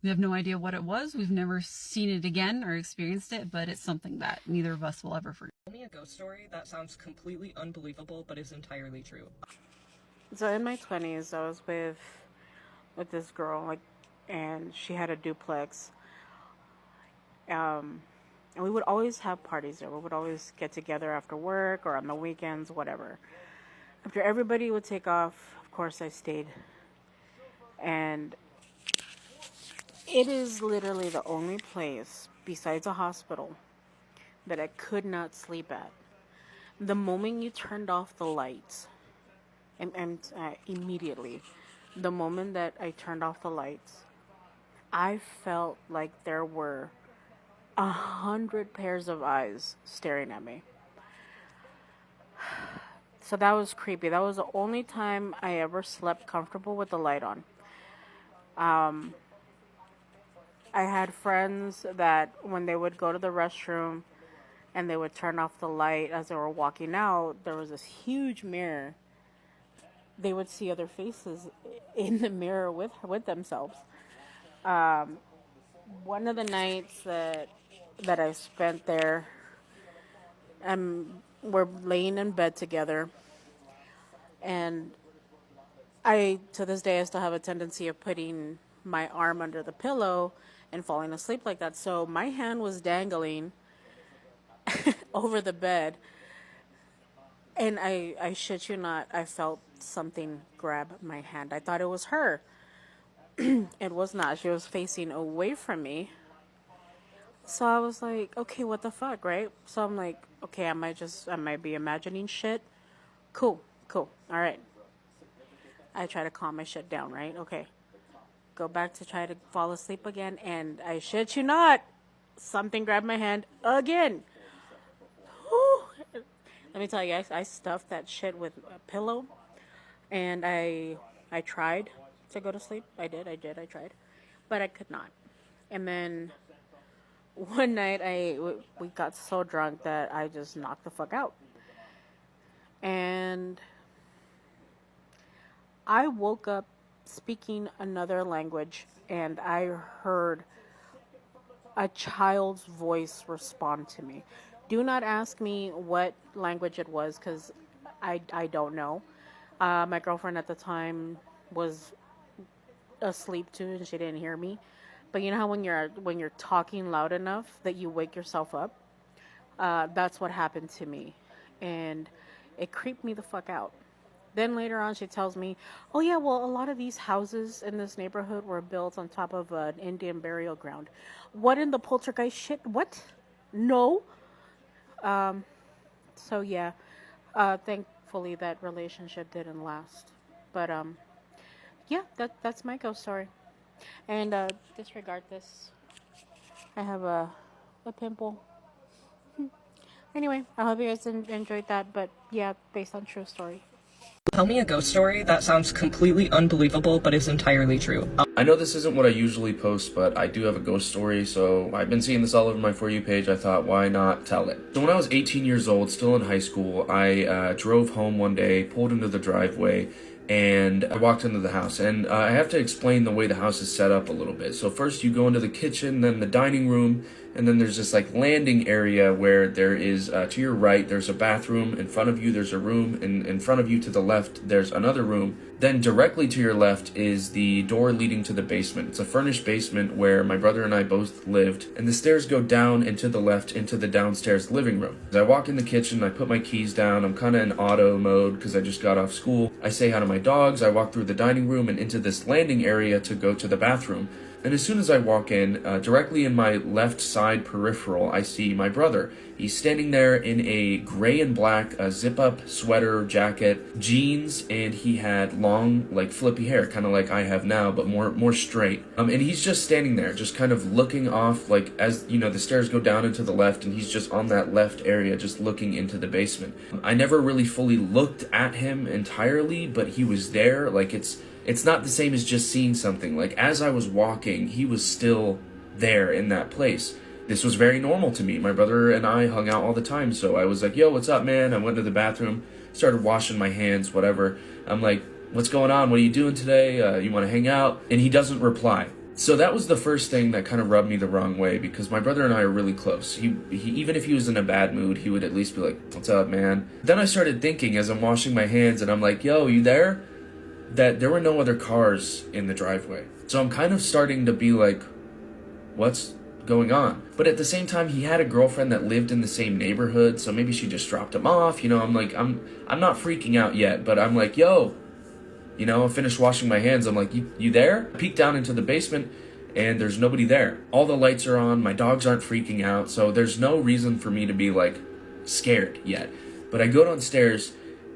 Q: We have no idea what it was. We've never seen it again or experienced it, but it's something that neither of us will ever forget.
A: Tell me a ghost story that sounds completely unbelievable, but is entirely true.
R: So in my 20s, I was with this girl, and she had a duplex. And we would always have parties there. We would always get together after work or on the weekends, whatever. After everybody would take off, of course I stayed. And it is literally the only place besides a hospital that I could not sleep at. The moment you turned off the lights, and immediately, the moment that I turned off the lights, I felt like there were 100 pairs of eyes staring at me. So that was creepy. That was the only time I ever slept comfortable with the light on. I had friends that when they would go to the restroom and they would turn off the light as they were walking out, there was this huge mirror. They would see other faces in the mirror with themselves. One of the nights that I spent there, we're laying in bed together, and to this day, I still have a tendency of putting my arm under the pillow and falling asleep like that. So my hand was dangling over the bed, and I shit you not, I felt something grab my hand. I thought it was her. It was not. She was facing away from me. So I was like, okay, what the fuck, right? So I'm like, okay, I might be imagining shit. Cool, all right. I try to calm my shit down, right? Okay. Go back to try to fall asleep again, and I shit you not, something grabbed my hand again. Whew. Let me tell you, I stuffed that shit with a pillow, and I tried to go to sleep. I tried, but I could not. And then one night we got so drunk that I just knocked the fuck out. And I woke up speaking another language, and I heard a child's voice respond to me. Do not ask me what language it was, because I don't know. My girlfriend at the time was asleep too, and she didn't hear me. But you know how when you're talking loud enough that you wake yourself up? That's what happened to me, and it creeped me the fuck out. Then later on, she tells me, "Oh yeah, well, a lot of these houses in this neighborhood were built on top of an Indian burial ground." What in the poltergeist shit? What? No. So yeah, thankfully that relationship didn't last. But yeah, that's my ghost story. And disregard this. I have a pimple. Anyway, I hope you guys enjoyed that. But yeah, based on true story.
A: Tell me a ghost story that sounds completely unbelievable but is entirely true.
S: I know this isn't what I usually post, but I do have a ghost story, so I've been seeing this all over my For You page. I thought, why not tell it? So when I was 18 years old, still in high school, I drove home one day, pulled into the driveway, and I walked into the house. And I have to explain the way the house is set up a little bit. So first you go into the kitchen, then the dining room, and then there's this like landing area where there is, to your right, there's a bathroom. In front of you, there's a room. And in front of you to the left, there's another room. Then directly to your left is the door leading to the basement. It's a furnished basement where my brother and I both lived. And the stairs go down and to the left into the downstairs living room. As I walk in the kitchen, I put my keys down. I'm kind of in auto mode because I just got off school. I say hi to my dogs. I walk through the dining room and into this landing area to go to the bathroom. And as soon as I walk in, directly in my left side peripheral, I see my brother. He's standing there in a gray and black zip-up sweater, jacket, jeans, and he had long, like, flippy hair, kind of like I have now, but more straight. And he's just standing there, just kind of looking off, like, as, you know, the stairs go down and to the left, and he's just on that left area, just looking into the basement. I never really fully looked at him entirely, but he was there. Like, it's not the same as just seeing something. Like, as I was walking, he was still there in that place. This was very normal to me. My brother and I hung out all the time, so I was like, yo, what's up, man? I went to the bathroom, started washing my hands, whatever. I'm like, what's going on? What are you doing today? You want to hang out? And he doesn't reply. So that was the first thing that kind of rubbed me the wrong way, because my brother and I are really close. He even if he was in a bad mood, he would at least be like, what's up, man? Then I started thinking as I'm washing my hands, and I'm like, yo, you there? That there were no other cars in the driveway. So I'm kind of starting to be like, what's going on? But at the same time, he had a girlfriend that lived in the same neighborhood, so maybe she just dropped him off. You know, I'm like, I'm not freaking out yet, but I'm like, yo, you know, I finished washing my hands. I'm like, you there? I peek down into the basement, and there's nobody there. All the lights are on, my dogs aren't freaking out, so there's no reason for me to be like scared yet. But I go downstairs,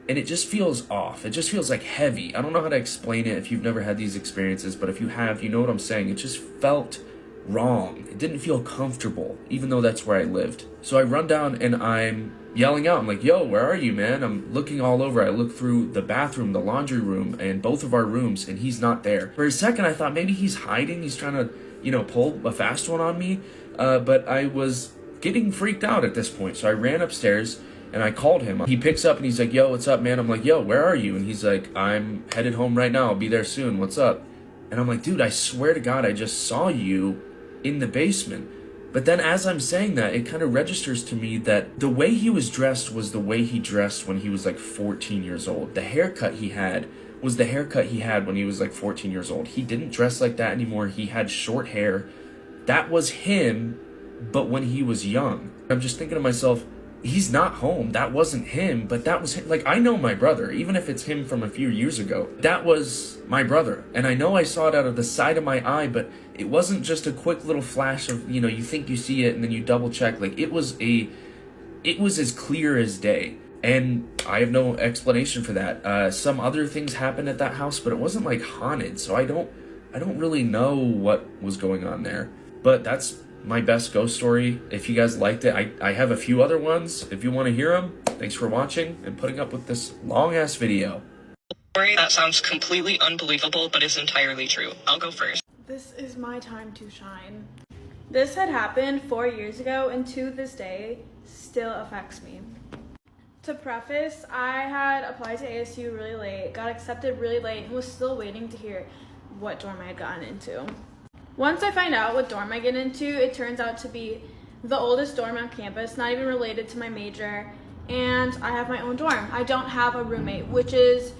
S: and it just feels off. It just feels like heavy. I don't know how to explain it if you've never had these experiences, but if you have, you know what I'm saying. It just felt wrong. It didn't feel comfortable, even though that's where I lived. So I run down and I'm yelling out. I'm like, yo, where are you, man? I'm looking all over. I look through the bathroom, the laundry room, and both of our rooms, and he's not there. For a second, I thought maybe he's hiding. He's trying to, you know, pull a fast one on me. But I was getting freaked out at this point. So I ran upstairs and I called him. He picks up and he's like, yo, what's up, man? I'm like, yo, where are you? And he's like, I'm headed home right now. I'll be there soon. What's up? And I'm like, dude, I swear to God, I just saw you in the basement. But then as I'm saying that, it kind of registers to me that the way he was dressed was the way he dressed when he was like 14 years old. The haircut he had was the haircut he had when he was like 14 years old. He didn't dress like that anymore. He had short hair. That was him, but when he was young. I'm just thinking to myself, he's not home. That wasn't him, but that was him. Like, I know my brother, even if it's him from a few years ago. That was my brother. And I know I saw it out of the side of my eye, but it wasn't just a quick little flash of, you know, you think you see it and then you double check. Like, it was as clear as day. And I have no explanation for that. Some other things happened at that house, but it wasn't like haunted. So I don't really know what was going on there. But that's my best ghost story. If you guys liked it, I have a few other ones. If you want to hear them, thanks for watching and putting up with this long-ass video.
A: Story that sounds completely unbelievable, but is entirely true. I'll go first.
N: This is my time to shine. This had happened 4 years ago, and to this day, still affects me. To preface, I had applied to ASU really late, got accepted really late, and was still waiting to hear what dorm I had gotten into. Once I find out what dorm I get into, it turns out to be
T: the oldest dorm on campus, not even related to my major, and I have my own dorm. I don't have a roommate, which is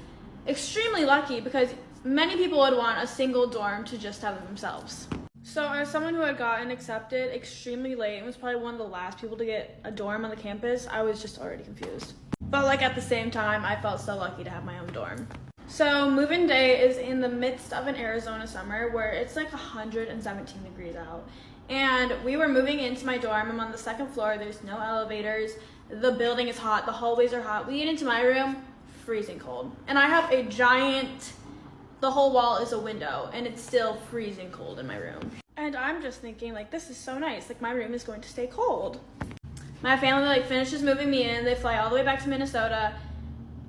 T: extremely lucky because many people would want a single dorm to just have themselves. So as someone who had gotten accepted extremely late and was probably one of the last people to get a dorm on the campus, I was just already confused. But like at the same time, I felt so lucky to have my own dorm. So move-in day is in the midst of an Arizona summer where it's like 117 degrees out. And we were moving into my dorm. I'm on the second floor. There's no elevators. The building is hot. The hallways are hot. We get into my room, freezing cold. And I have a giant, the whole wall is a window, and it's still freezing cold in my room. And I'm just thinking, like, this is so nice. Like, my room is going to stay cold. My family, like, finishes moving me in. They fly all the way back to Minnesota.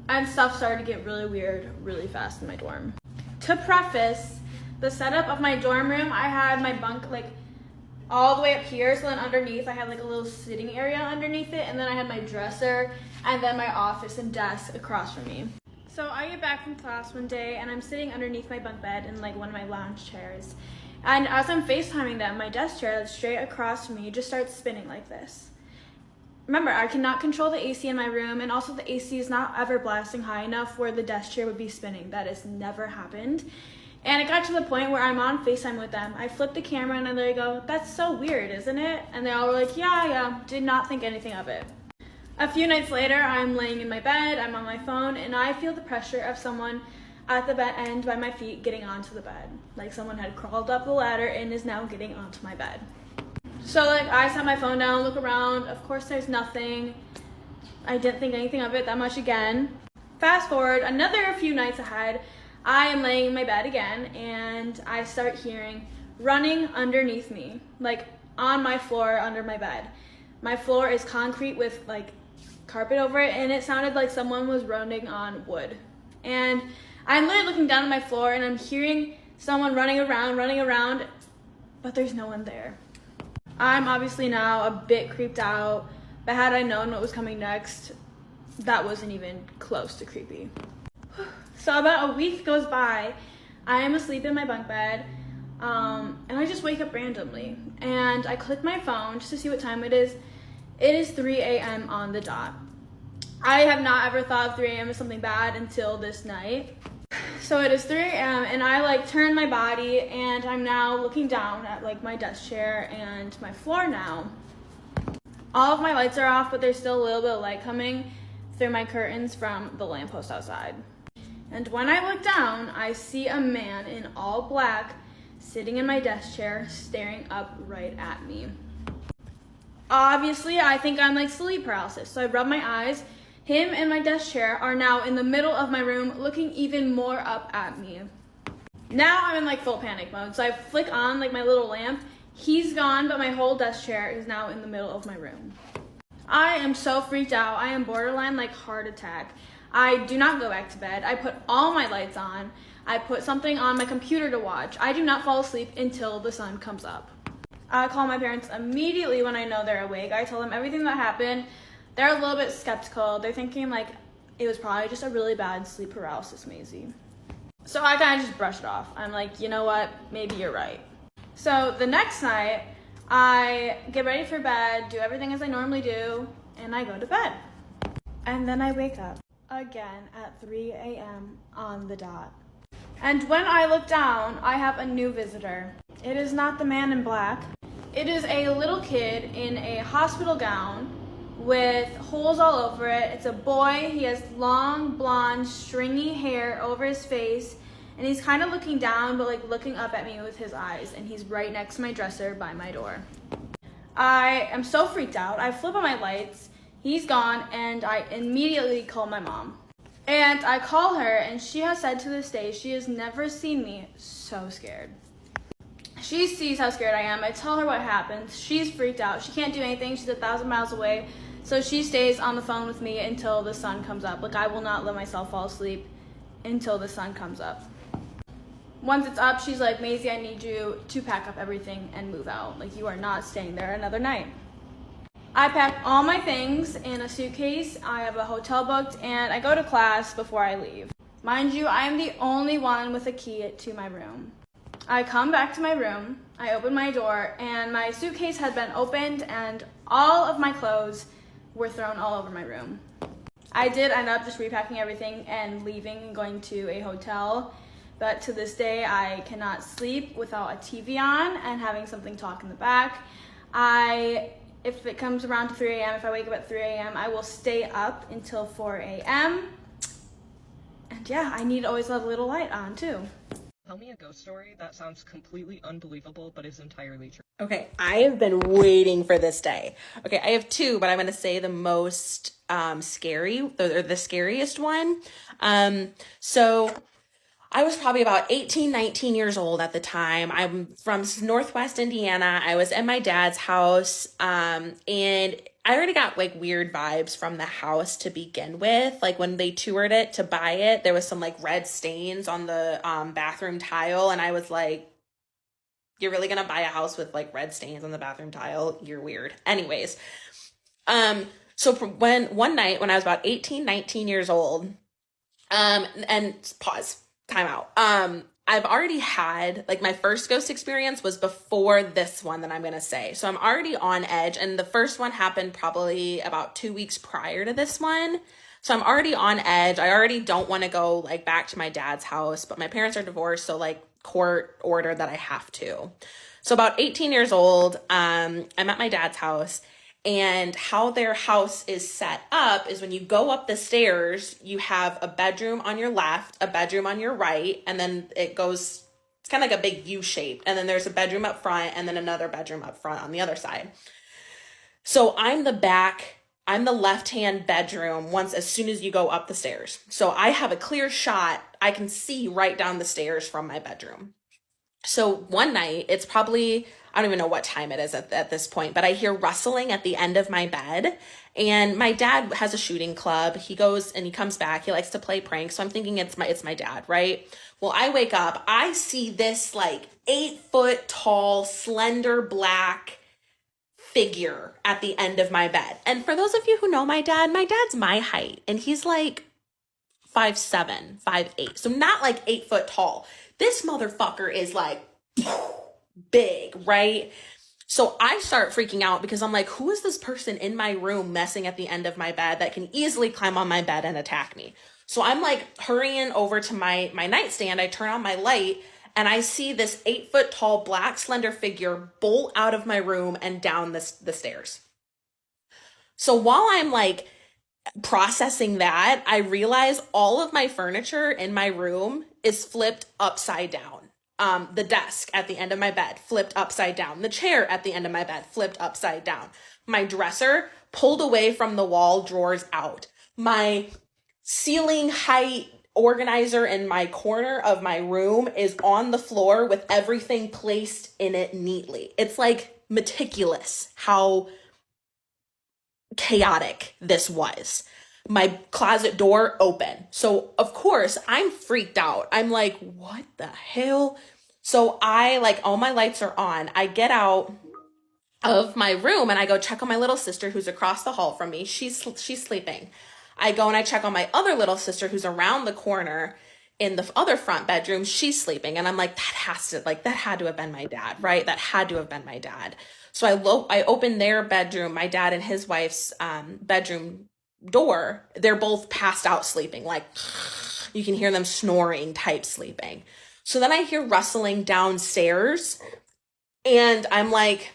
T: And stuff started to get really weird really fast in my dorm. To preface the setup of my dorm room, I had my bunk, like, all the way up here, so then underneath I had like a little sitting area underneath it, and then I had my dresser and then my office and desk across from me. So I get back from class one day and I'm sitting underneath my bunk bed in like one of my lounge chairs, and as I'm FaceTiming them, my desk chair that's straight across from me just starts spinning like this. Remember, I cannot control the AC in my room, and also the AC is not ever blasting high enough where the desk chair would be spinning. That has never happened. And it got to the point where I'm on FaceTime with them. I flip the camera and I literally go, "That's so weird, isn't it?" And they all were like, yeah, did not think anything of it. A few nights later, I'm laying in my bed, I'm on my phone, and I feel the pressure of someone at the bed end by my feet getting onto the bed. Like someone had crawled up the ladder and is now getting onto my bed. So like I set my phone down, look around, of course there's nothing. I didn't think anything of it that much again. Fast forward another few nights ahead, I am laying in my bed again, and I start hearing running underneath me, like on my floor under my bed. My floor is concrete with like carpet over it, and it sounded like someone was running on wood. And I'm literally looking down at my floor and I'm hearing someone running around, but there's no one there. I'm obviously now a bit creeped out, but had I known what was coming next, that wasn't even close to creepy. So about a week goes by, I am asleep in my bunk bed, and I just wake up randomly, and I click my phone just to see what time it is. It is 3 a.m. on the dot. I have not ever thought of 3 a.m. as something bad until this night. So it is 3 a.m. and I like turn my body, and I'm now looking down at like my desk chair and my floor now. All of my lights are off, but there's still a little bit of light coming through my curtains from the lamppost outside. And when I look down, I see a man in all black sitting in my desk chair, staring up right at me. Obviously, I think I'm like sleep paralysis, so I rub my eyes. Him and my desk chair are now in the middle of my room, looking even more up at me. Now I'm in like full panic mode, so I flick on like my little lamp. He's gone, but my whole desk chair is now in the middle of my room. I am so freaked out. I am borderline like heart attack. I do not go back to bed. I put all my lights on. I put something on my computer to watch. I do not fall asleep until the sun comes up. I call my parents immediately when I know they're awake. I tell them everything that happened. They're a little bit skeptical. They're thinking like it was probably just a really bad sleep paralysis, Maisie. So I kind of just brush it off. I'm like, you know what? Maybe you're right. So the next night, I get ready for bed, do everything as I normally do, and I go to bed. And then I wake up again at 3 a.m. on the dot. And when I look down, I have a new visitor. It is not the man in black. It is a little kid in a hospital gown with holes all over it. It's a boy. He has long, blonde, stringy hair over his face, and he's kind of looking down, but like looking up at me with his eyes, and he's right next to my dresser by my door. I am so freaked out. I flip on my lights. He's gone, and I immediately call my mom. And I call her, and she has said to this day she has never seen me so scared. She sees how scared I am. I tell her what happened. She's freaked out. She can't do anything. She's 1,000 miles away. So she stays on the phone with me until the sun comes up. Like, I will not let myself fall asleep until the sun comes up. Once it's up, she's like, Maisie, I need you to pack up everything and move out. Like, you are not staying there another night. I pack all my things in a suitcase. I have a hotel booked, and I go to class before I leave. Mind you, I am the only one with a key to my room. I come back to my room, I open my door, and my suitcase had been opened and all of my clothes were thrown all over my room. I did end up just repacking everything and leaving and going to a hotel, but to this day I cannot sleep without a TV on and having something talk in the back. If it comes around to 3 a.m., if I wake up at 3 a.m., I will stay up until 4 a.m. And yeah, I need to always have a little light on too.
A: Tell me a ghost story that sounds completely unbelievable but is entirely true.
U: Okay, I have been waiting for this day. Okay, I have two, but I'm going to say the most scary, or the scariest one. So I was probably about 18, 19 years old at the time. I'm from Northwest Indiana. I was at my dad's house, and I already got like weird vibes from the house to begin with. Like when they toured it to buy it, there was some like red stains on the bathroom tile, and I was like, you're really gonna buy a house with like red stains on the bathroom tile? You're weird. Anyways, so one night when I was about 18, 19 years old, and pause, time out. I've already had, like, my first ghost experience was before this one that I'm going to say. So I'm already on edge, and the first one happened probably about 2 weeks prior to this one. So I'm already on edge. I already don't want to go, like, back to my dad's house, but my parents are divorced, so, like, court ordered that I have to. So about 18 years old, I'm at my dad's house, and how their house is set up is when you go up the stairs, you have a bedroom on your left, a bedroom on your right, and then it goes, it's kind of like a big U shape. And then there's a bedroom up front and then another bedroom up front on the other side. So I'm the left-hand bedroom as soon as you go up the stairs. So I have a clear shot. I can see right down the stairs from my bedroom. So one night, it's probably, I don't even know what time it is at this point, but I hear rustling at the end of my bed, and my dad has a shooting club. He goes and he comes back. He likes to play pranks. So I'm thinking it's my dad, right? Well, I wake up, I see this like 8-foot tall, slender black figure at the end of my bed. And for those of you who know my dad's my height, and he's like 5'7", 5'8". So not like 8 foot tall. This motherfucker is like big, right? So I start freaking out because I'm like, who is this person in my room messing at the end of my bed that can easily climb on my bed and attack me? So I'm like hurrying over to my nightstand. I turn on my light and I see this 8 foot tall black slender figure bolt out of my room and down the stairs. So while I'm like processing that, I realize all of my furniture in my room is flipped upside down. The desk at the end of my bed flipped upside down. The chair at the end of my bed flipped upside down. My dresser pulled away from the wall, drawers out. My ceiling height organizer in my corner of my room is on the floor with everything placed in it neatly. It's like meticulous how chaotic this was. My closet door open. So of course I'm freaked out. I'm like, what the hell? So I like, all my lights are on. I get out of my room and I go check on my little sister who's across the hall from me. She's sleeping. I go and I check on my other little sister who's around the corner in the other front bedroom. She's sleeping. And I'm like, that had to have been my dad, right? That had to have been my dad. So I open their bedroom, my dad and his wife's bedroom door. They're both passed out sleeping, like you can hear them snoring type sleeping. So then I hear rustling downstairs and I'm like,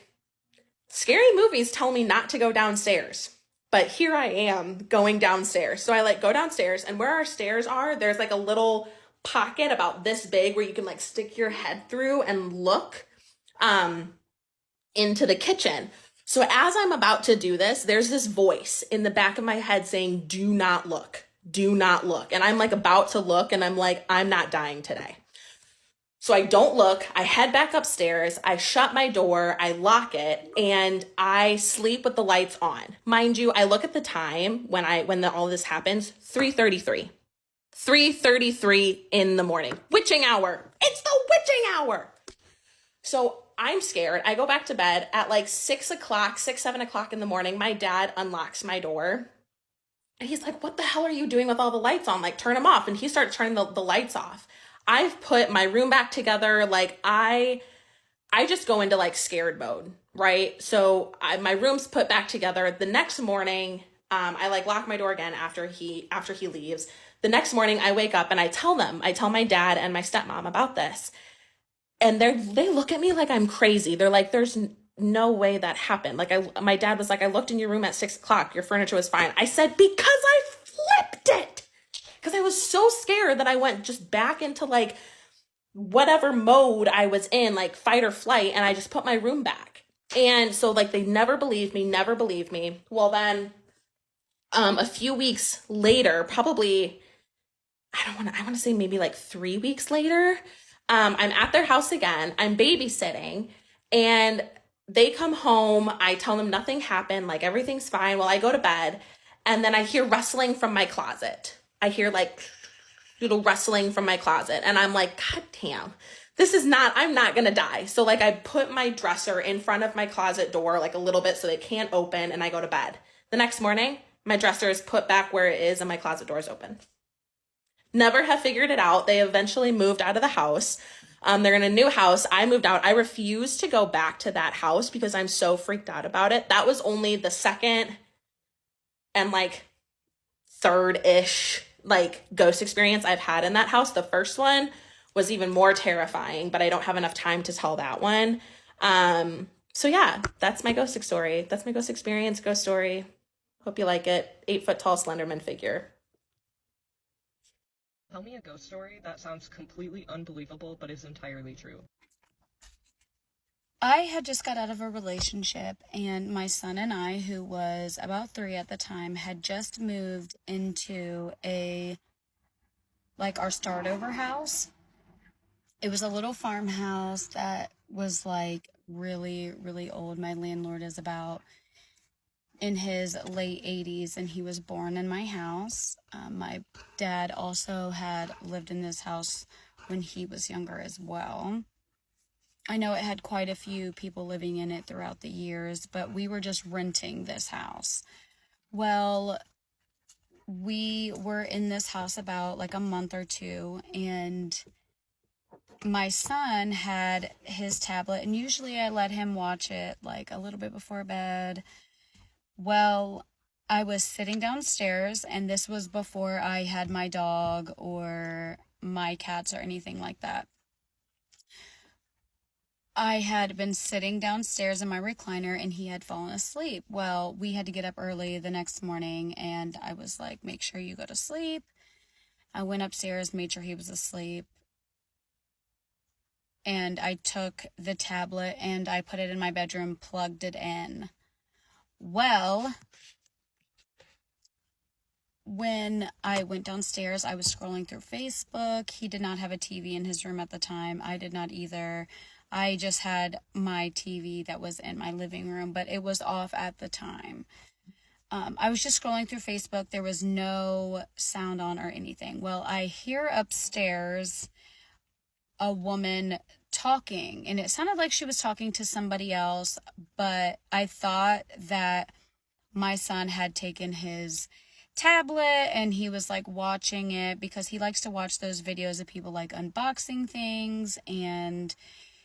U: scary movies tell me not to go downstairs, but here I am going downstairs. So I like go downstairs, and where our stairs are, there's like a little pocket about this big where you can like stick your head through and look into the kitchen. So as I'm about to do this, there's this voice in the back of my head saying, do not look, do not look. And I'm like about to look and I'm like, I'm not dying today. So I don't look, I head back upstairs, I shut my door, I lock it, and I sleep with the lights on. Mind you, I look at the time when all this happens, 3:33. 3:33 in the morning. Witching hour. It's the witching hour. So I'm scared. I go back to bed at like 6 o'clock, 7 o'clock in the morning. My dad unlocks my door and he's like, what the hell are you doing with all the lights on? Like, turn them off. And he starts turning the lights off. I've put my room back together. Like I just go into like scared mode, right? So my room's put back together. The next morning, I like lock my door again after he leaves. The next morning I wake up and I tell my dad and my stepmom about this. And they look at me like I'm crazy. They're like, there's no way that happened. Like my dad was like, I looked in your room at 6 o'clock. Your furniture was fine. I said, because I flipped it. Because I was so scared that I went just back into like whatever mode I was in, like fight or flight. And I just put my room back. And so like they never believed me. Well, then a few weeks later, probably, I want to say maybe like 3 weeks later, I'm at their house again. I'm babysitting and they come home. I tell them nothing happened. Like everything's fine. Well, I go to bed and then I hear rustling from my closet. I hear like little rustling from my closet. And I'm like, God damn, I'm not going to die. So like I put my dresser in front of my closet door, like a little bit so they can't open, and I go to bed. The next morning, my dresser is put back where it is and my closet door is open. Never have figured it out. They eventually moved out of the house. They're in a new house. I moved out. I refuse to go back to that house because I'm so freaked out about it. That was only the second and like third-ish like ghost experience I've had in that house. The first one was even more terrifying, but I don't have enough time to tell that one. So yeah, that's my ghost story. That's my ghost experience, ghost story. Hope you like it. 8-foot tall Slenderman figure.
A: Tell me a ghost story that sounds completely unbelievable but is entirely true.
C: I had just got out of a relationship, and my son and I, who was about 3 at the time, had just moved into our start over house. It was a little farmhouse that was like really, really old. My landlord is about in his late 80s, and he was born in my house. My dad also had lived in this house when he was younger as well. I know it had quite a few people living in it throughout the years, but we were just renting this house. Well, we were in this house about like a month or 2, and my son had his tablet, and usually I let him watch it like a little bit before bed. Well, I was sitting downstairs, and this was before I had my dog or my cats or anything like that. I had been sitting downstairs in my recliner, and he had fallen asleep. Well, we had to get up early the next morning, and I was like, make sure you go to sleep. I went upstairs, made sure he was asleep, and I took the tablet and I put it in my bedroom, plugged it in. Well, when I went downstairs, I was scrolling through Facebook. He did not have a TV in his room at the time. I did not either. I just had my TV that was in my living room, but it was off at the time. I was just scrolling through Facebook. There was no sound on or anything. Well, I hear upstairs a woman talking, and it sounded like she was talking to somebody else, but I thought that my son had taken his tablet and he was like watching it, because he likes to watch those videos of people like unboxing things, and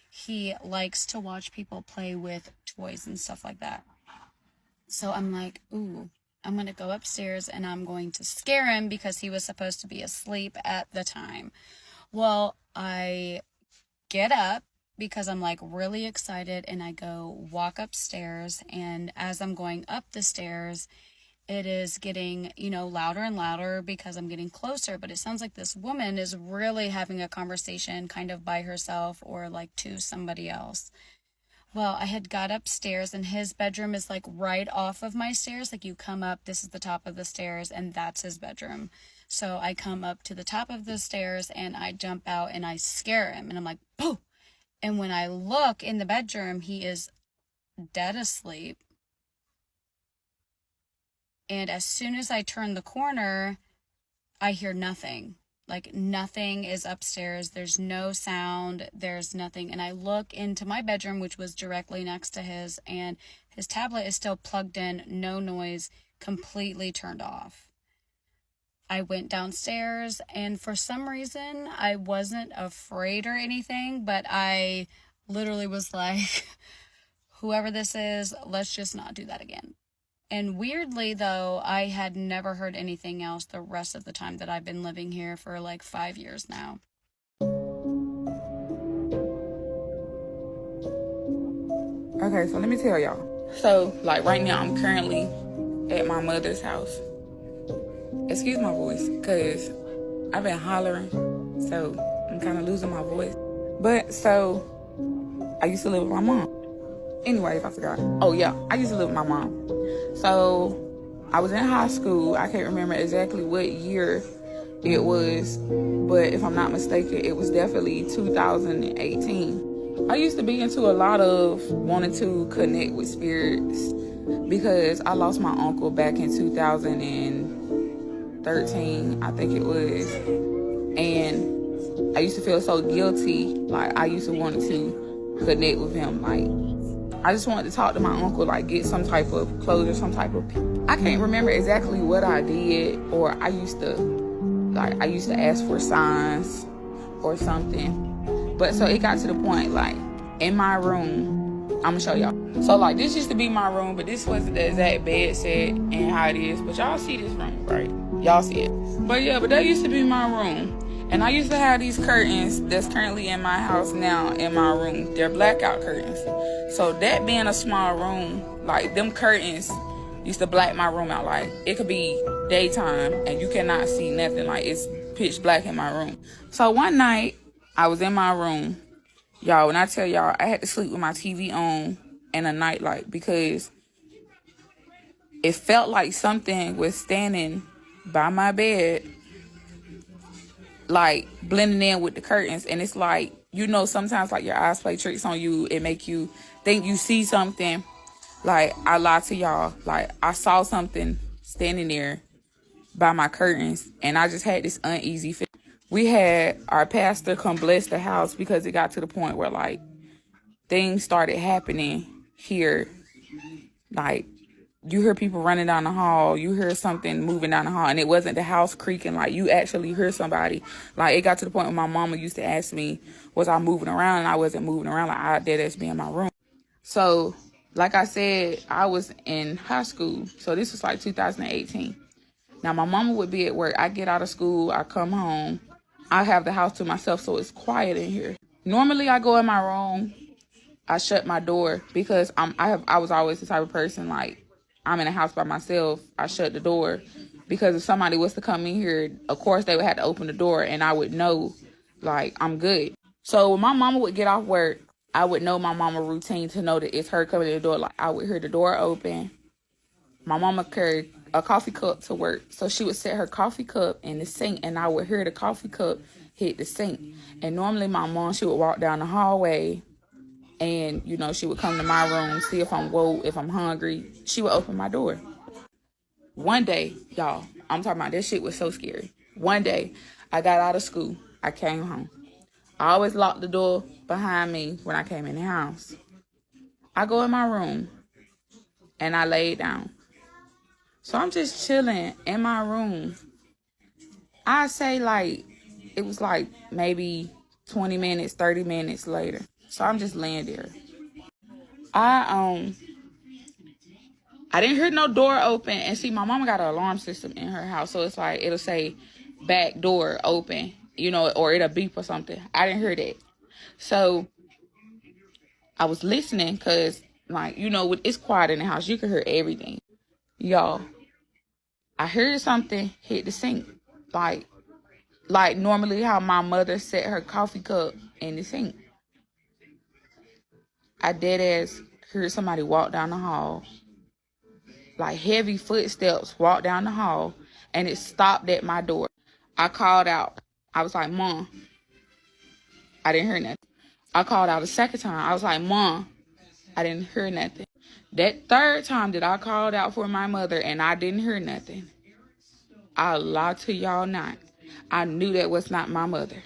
C: he likes to watch people play with toys and stuff like that. So I'm like, ooh, I'm going to go upstairs and I'm going to scare him, because he was supposed to be asleep at the time. Well, I get up because I'm like really excited, and I go walk upstairs, and as I'm going up the stairs, it is getting, louder and louder because I'm getting closer, but it sounds like this woman is really having a conversation kind of by herself or like to somebody else. Well, I had got upstairs, and his bedroom is like right off of my stairs. Like you come up, this is the top of the stairs, and that's his bedroom. So I come up to the top of the stairs and I jump out and I scare him, and I'm like, boo! And when I look in the bedroom, he is dead asleep. And as soon as I turn the corner, I hear nothing. Like nothing is upstairs. There's no sound. There's nothing. And I look into my bedroom, which was directly next to his, and his tablet is still plugged in, no noise, completely turned off. I went downstairs, and for some reason, I wasn't afraid or anything, but I literally was like, whoever this is, let's just not do that again. And weirdly, though, I had never heard anything else the rest of the time that I've been living here for like 5 years now.
D: Okay, so let me tell y'all. So, like, right now, I'm currently at my mother's house. Excuse my voice, because I've been hollering, so I'm kind of losing my voice. But, so, I used to live with my mom. Anyways, I forgot. Oh, yeah, I used to live with my mom. So, I was in high school. I can't remember exactly what year it was, but if I'm not mistaken, it was definitely 2018. I used to be into a lot of wanting to connect with spirits because I lost my uncle back in 2013, I think it was. And I used to feel so guilty. Like, I used to want to connect with him. Like, I just wanted to talk to my uncle, like, get some type of closure, some type of... I can't remember exactly what I did, or I used to ask for signs or something. But so it got to the point, like, in my room, I'm gonna show y'all. So, like, this used to be my room, but this wasn't the exact bed set and how it is. But y'all see this room, right? Y'all see it. But yeah, but that used to be my room. And I used to have these curtains that's currently in my house now in my room. They're blackout curtains. So that being a small room, like, them curtains used to black my room out. Like, it could be daytime and you cannot see nothing. Like, it's pitch black in my room. So one night, I was in my room. Y'all, when I tell y'all, I had to sleep with my TV on and a nightlight because it felt like something was standing by my bed, like, blending in with the curtains. And it's like, you know, sometimes, like, your eyes play tricks on you. It make you think you see something. Like, I lied to y'all. Like, I saw something standing there by my curtains, and I just had this uneasy feeling. We had our pastor come bless the house because it got to the point where, like, things started happening here. Like, you hear people running down the hall, you hear something moving down the hall, and it wasn't the house creaking. Like, you actually hear somebody. Like, it got to the point where my mama used to ask me, was I moving around? And I wasn't moving around. Like, I did be in my room. So, like I said, I was in high school. So this was like 2018. Now, my mama would be at work. I get out of school, I come home, I have the house to myself, so it's quiet in here. Normally, I go in my room, I shut my door because I was always the type of person, like, I'm in a house by myself, I shut the door because if somebody was to come in here, of course they would have to open the door and I would know, like, I'm good. So when my mama would get off work, I would know my mama routine to know that it's her coming to the door. Like, I would hear the door open. My mama carried a coffee cup to work, so she would set her coffee cup in the sink, and I would hear the coffee cup hit the sink. And normally my mom, she would walk down the hallway, and, you know, she would come to my room, see if I'm woke, if I'm hungry. She would open my door. One day, y'all, I'm talking about, this shit was so scary. One day, I got out of school. I came home. I always locked the door behind me when I came in the house. I go in my room, and I laid down. So I'm just chilling in my room. I say, like, it was like maybe 20 minutes, 30 minutes later. So I'm just laying there. I didn't hear no door open. And see, my mama got an alarm system in her house. So it's like, it'll say back door open, you know, or it'll beep or something. I didn't hear that. So I was listening because, like, you know, it's quiet in the house. You can hear everything. Y'all, I heard something hit the sink. Like normally how my mother set her coffee cup in the sink. I dead ass heard somebody walk down the hall. Like heavy footsteps walk down the hall, and it stopped at my door. I called out. I was like, Mom. I didn't hear nothing. I called out a second time. I was like, Mom. I didn't hear nothing. That third time that I called out for my mother and I didn't hear nothing, I lied to y'all not. I knew that was not my mother.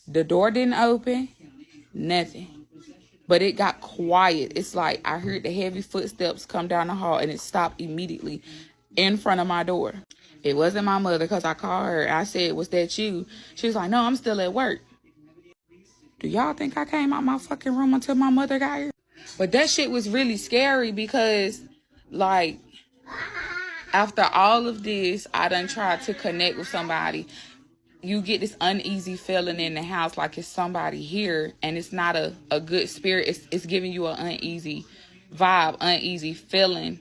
D: The door didn't open, nothing. But it got quiet. It's like I heard the heavy footsteps come down the hall and it stopped immediately in front of my door. It wasn't my mother, because I called her. I said, was that you? She was like, no, I'm still at work. Do y'all think I came out my fucking room until my mother got here? But that shit was really scary because, like, after all of this, I done tried to connect with somebody. You get this uneasy feeling in the house like it's somebody here, and it's not a good spirit. It's giving you an uneasy vibe, uneasy feeling.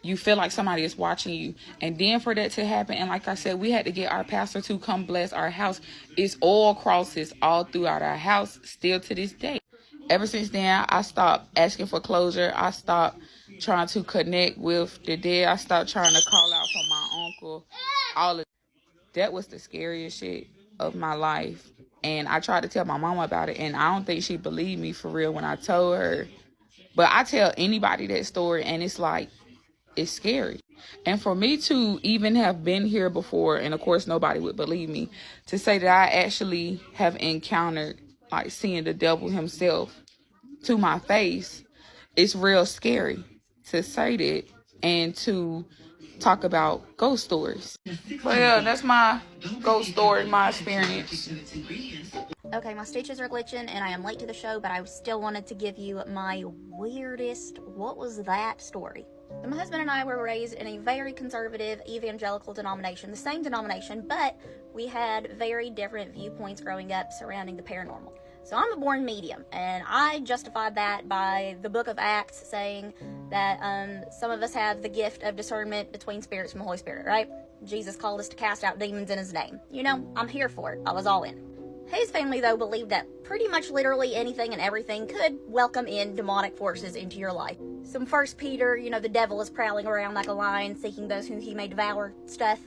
D: You feel like somebody is watching you. And then for that to happen, and like I said, we had to get our pastor to come bless our house. It's all crosses all throughout our house, still to this day. Ever since then, I stopped asking for closure. I stopped trying to connect with the dead. I stopped trying to call out for my uncle. All of that was the scariest shit of my life. And I tried to tell my mama about it, and I don't think she believed me for real when I told her. But I tell anybody that story, and it's like, it's scary. And for me to even have been here before, and of course nobody would believe me, to say that I actually have encountered, like, seeing the devil himself to my face, it's real scary to say that and to talk about ghost stories. Well, yeah, that's my ghost story, my experience.
F: Okay, my stitches are glitching and I am late to the show, but I still wanted to give you my weirdest what was that story. So my husband and I were raised in a very conservative evangelical denomination, the same denomination, but we had very different viewpoints growing up surrounding the paranormal. So I'm a born medium, and I justified that by the book of Acts saying that some of us have the gift of discernment between spirits from the Holy Spirit, right? Jesus called us to cast out demons in his name. You know, I'm here for it. I was all in. His family, though, believed that pretty much literally anything and everything could welcome in demonic forces into your life. Some 1 Peter, you know, the devil is prowling around like a lion, seeking those whom he may devour stuff.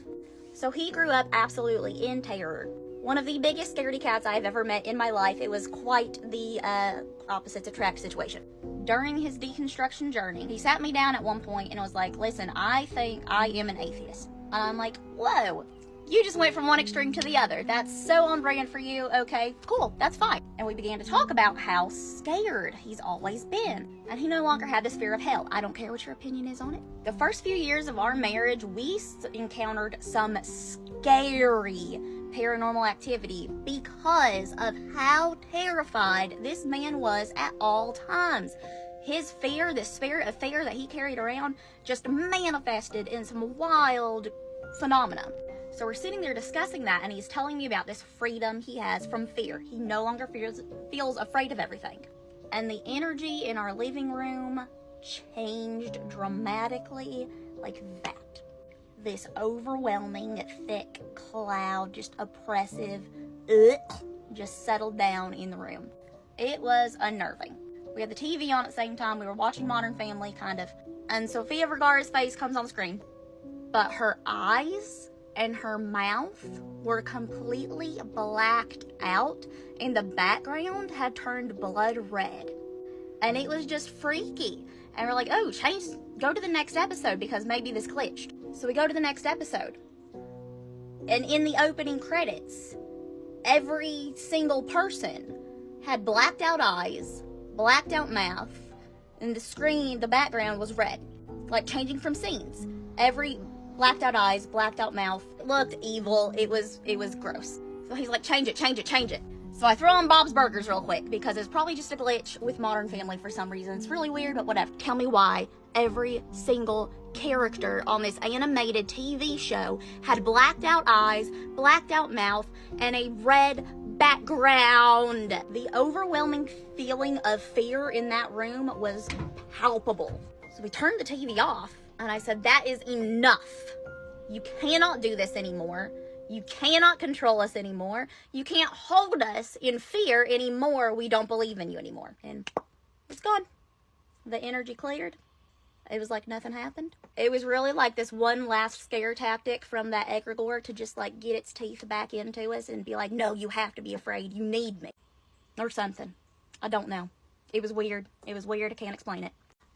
F: So he grew up absolutely in terror. One of the biggest scaredy cats I've ever met in my life. It was quite the opposites attract situation. During his deconstruction journey, he sat me down at one point and was like, listen, I think I am an atheist. And I'm like, whoa. You just went from one extreme to the other. That's so on brand for you. Okay, cool, that's fine. And we began to talk about how scared he's always been. And he no longer had this fear of hell. I don't care what your opinion is on it. The first few years of our marriage, we encountered some scary paranormal activity because of how terrified this man was at all times. His fear, the spirit of fear that he carried around, just manifested in some wild phenomena. So we're sitting there discussing that, and he's telling me about this freedom he has from fear. He no longer feels afraid of everything. And the energy in our living room changed dramatically like that. This overwhelming, thick cloud, just oppressive, just settled down in the room. It was unnerving. We had the TV on at the same time. We were watching Modern Family, kind of. And Sofia Vergara's face comes on the screen. But her eyes and her mouth were completely blacked out, and the background had turned blood red. And it was just freaky. And we're like, oh, go to the next episode because maybe this glitched. So we go to the next episode. And in the opening credits, every single person had blacked out eyes, blacked out mouth, and the screen, the background was red. Like changing from scenes. Every blacked out eyes, blacked out mouth. It looked evil. It was gross. So he's like, change it. So I throw on Bob's Burgers real quick because it's probably just a glitch with Modern Family for some reason. It's really weird, but whatever. Tell me why every single character on this animated TV show had blacked out eyes, blacked out mouth, and a red background. The overwhelming feeling of fear in that room was palpable. So we turned the TV off. And I said, that is enough. You cannot do this anymore. You cannot control us anymore. You can't hold us in fear anymore. We don't believe in you anymore. And it's gone. The energy cleared. It was like nothing happened. It was really like this one last scare tactic from that egregore to just like get its teeth back into us and be like, no, you have to be afraid. You need me. Or something. I don't know. It was weird. I can't explain it.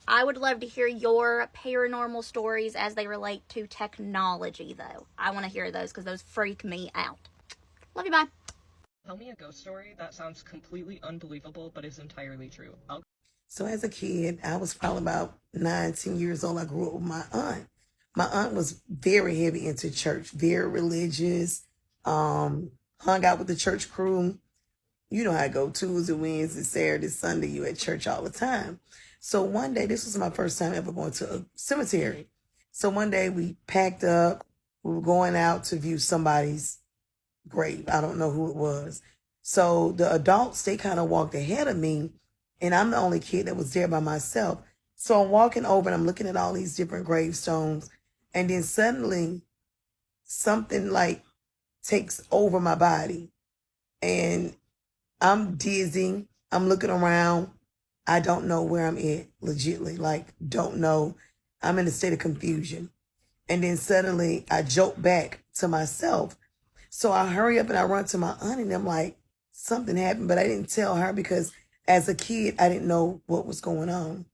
F: I would love to hear your paranormal stories as they relate to technology, though. I want to hear those because those freak me out. Love you, bye.
A: Tell me a ghost story that sounds completely unbelievable but is entirely true.
V: So as a kid, I was probably about 9, 10 years old. I grew up with my aunt.
G: My aunt was very heavy into church, very religious, hung out with the church crew. You know how I go Tuesday, Wednesday, Saturday, Sunday, you at church all the time. So one day, this was my first time ever going to a cemetery. So one day we packed up, we were going out to view somebody's grave. I don't know who it was. So the adults, they kind of walked ahead of me, and I'm the only kid that was there by myself. So I'm walking over and I'm looking at all these different gravestones, and then suddenly something like takes over my body, and I'm dizzy. I'm looking around. I don't know where I'm at, legitly, like, don't know. I'm in a state of confusion. And then suddenly I jolt back to myself. So I hurry up and I run to my aunt, and I'm like, something happened, but I didn't tell her because as a kid, I didn't know what was going on.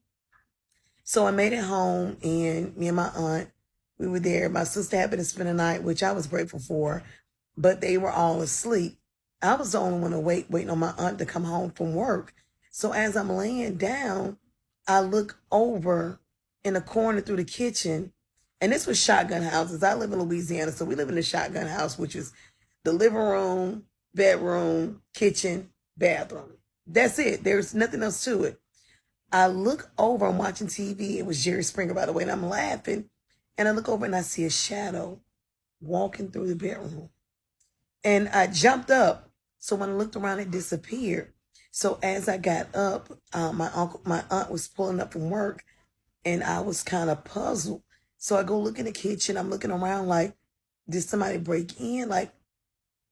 G: So I made it home, and me and my aunt, we were there. My sister happened to spend the night, which I was grateful for, but they were all asleep. I was the only one awake, waiting on my aunt to come home from work. So as I'm laying down, I look over in the corner through the kitchen, and this was shotgun houses. I live in Louisiana, so we live in a shotgun house, which is the living room, bedroom, kitchen, bathroom. That's it. There's nothing else to it. I look over, I'm watching TV. It was Jerry Springer, by the way, and I'm laughing. And I look over and I see a shadow walking through the bedroom. And I jumped up. So when I looked around, it disappeared. So as I got up, my aunt was pulling up from work, and I was kind of puzzled. So I go look in the kitchen. I'm looking around like, did somebody break in? Like,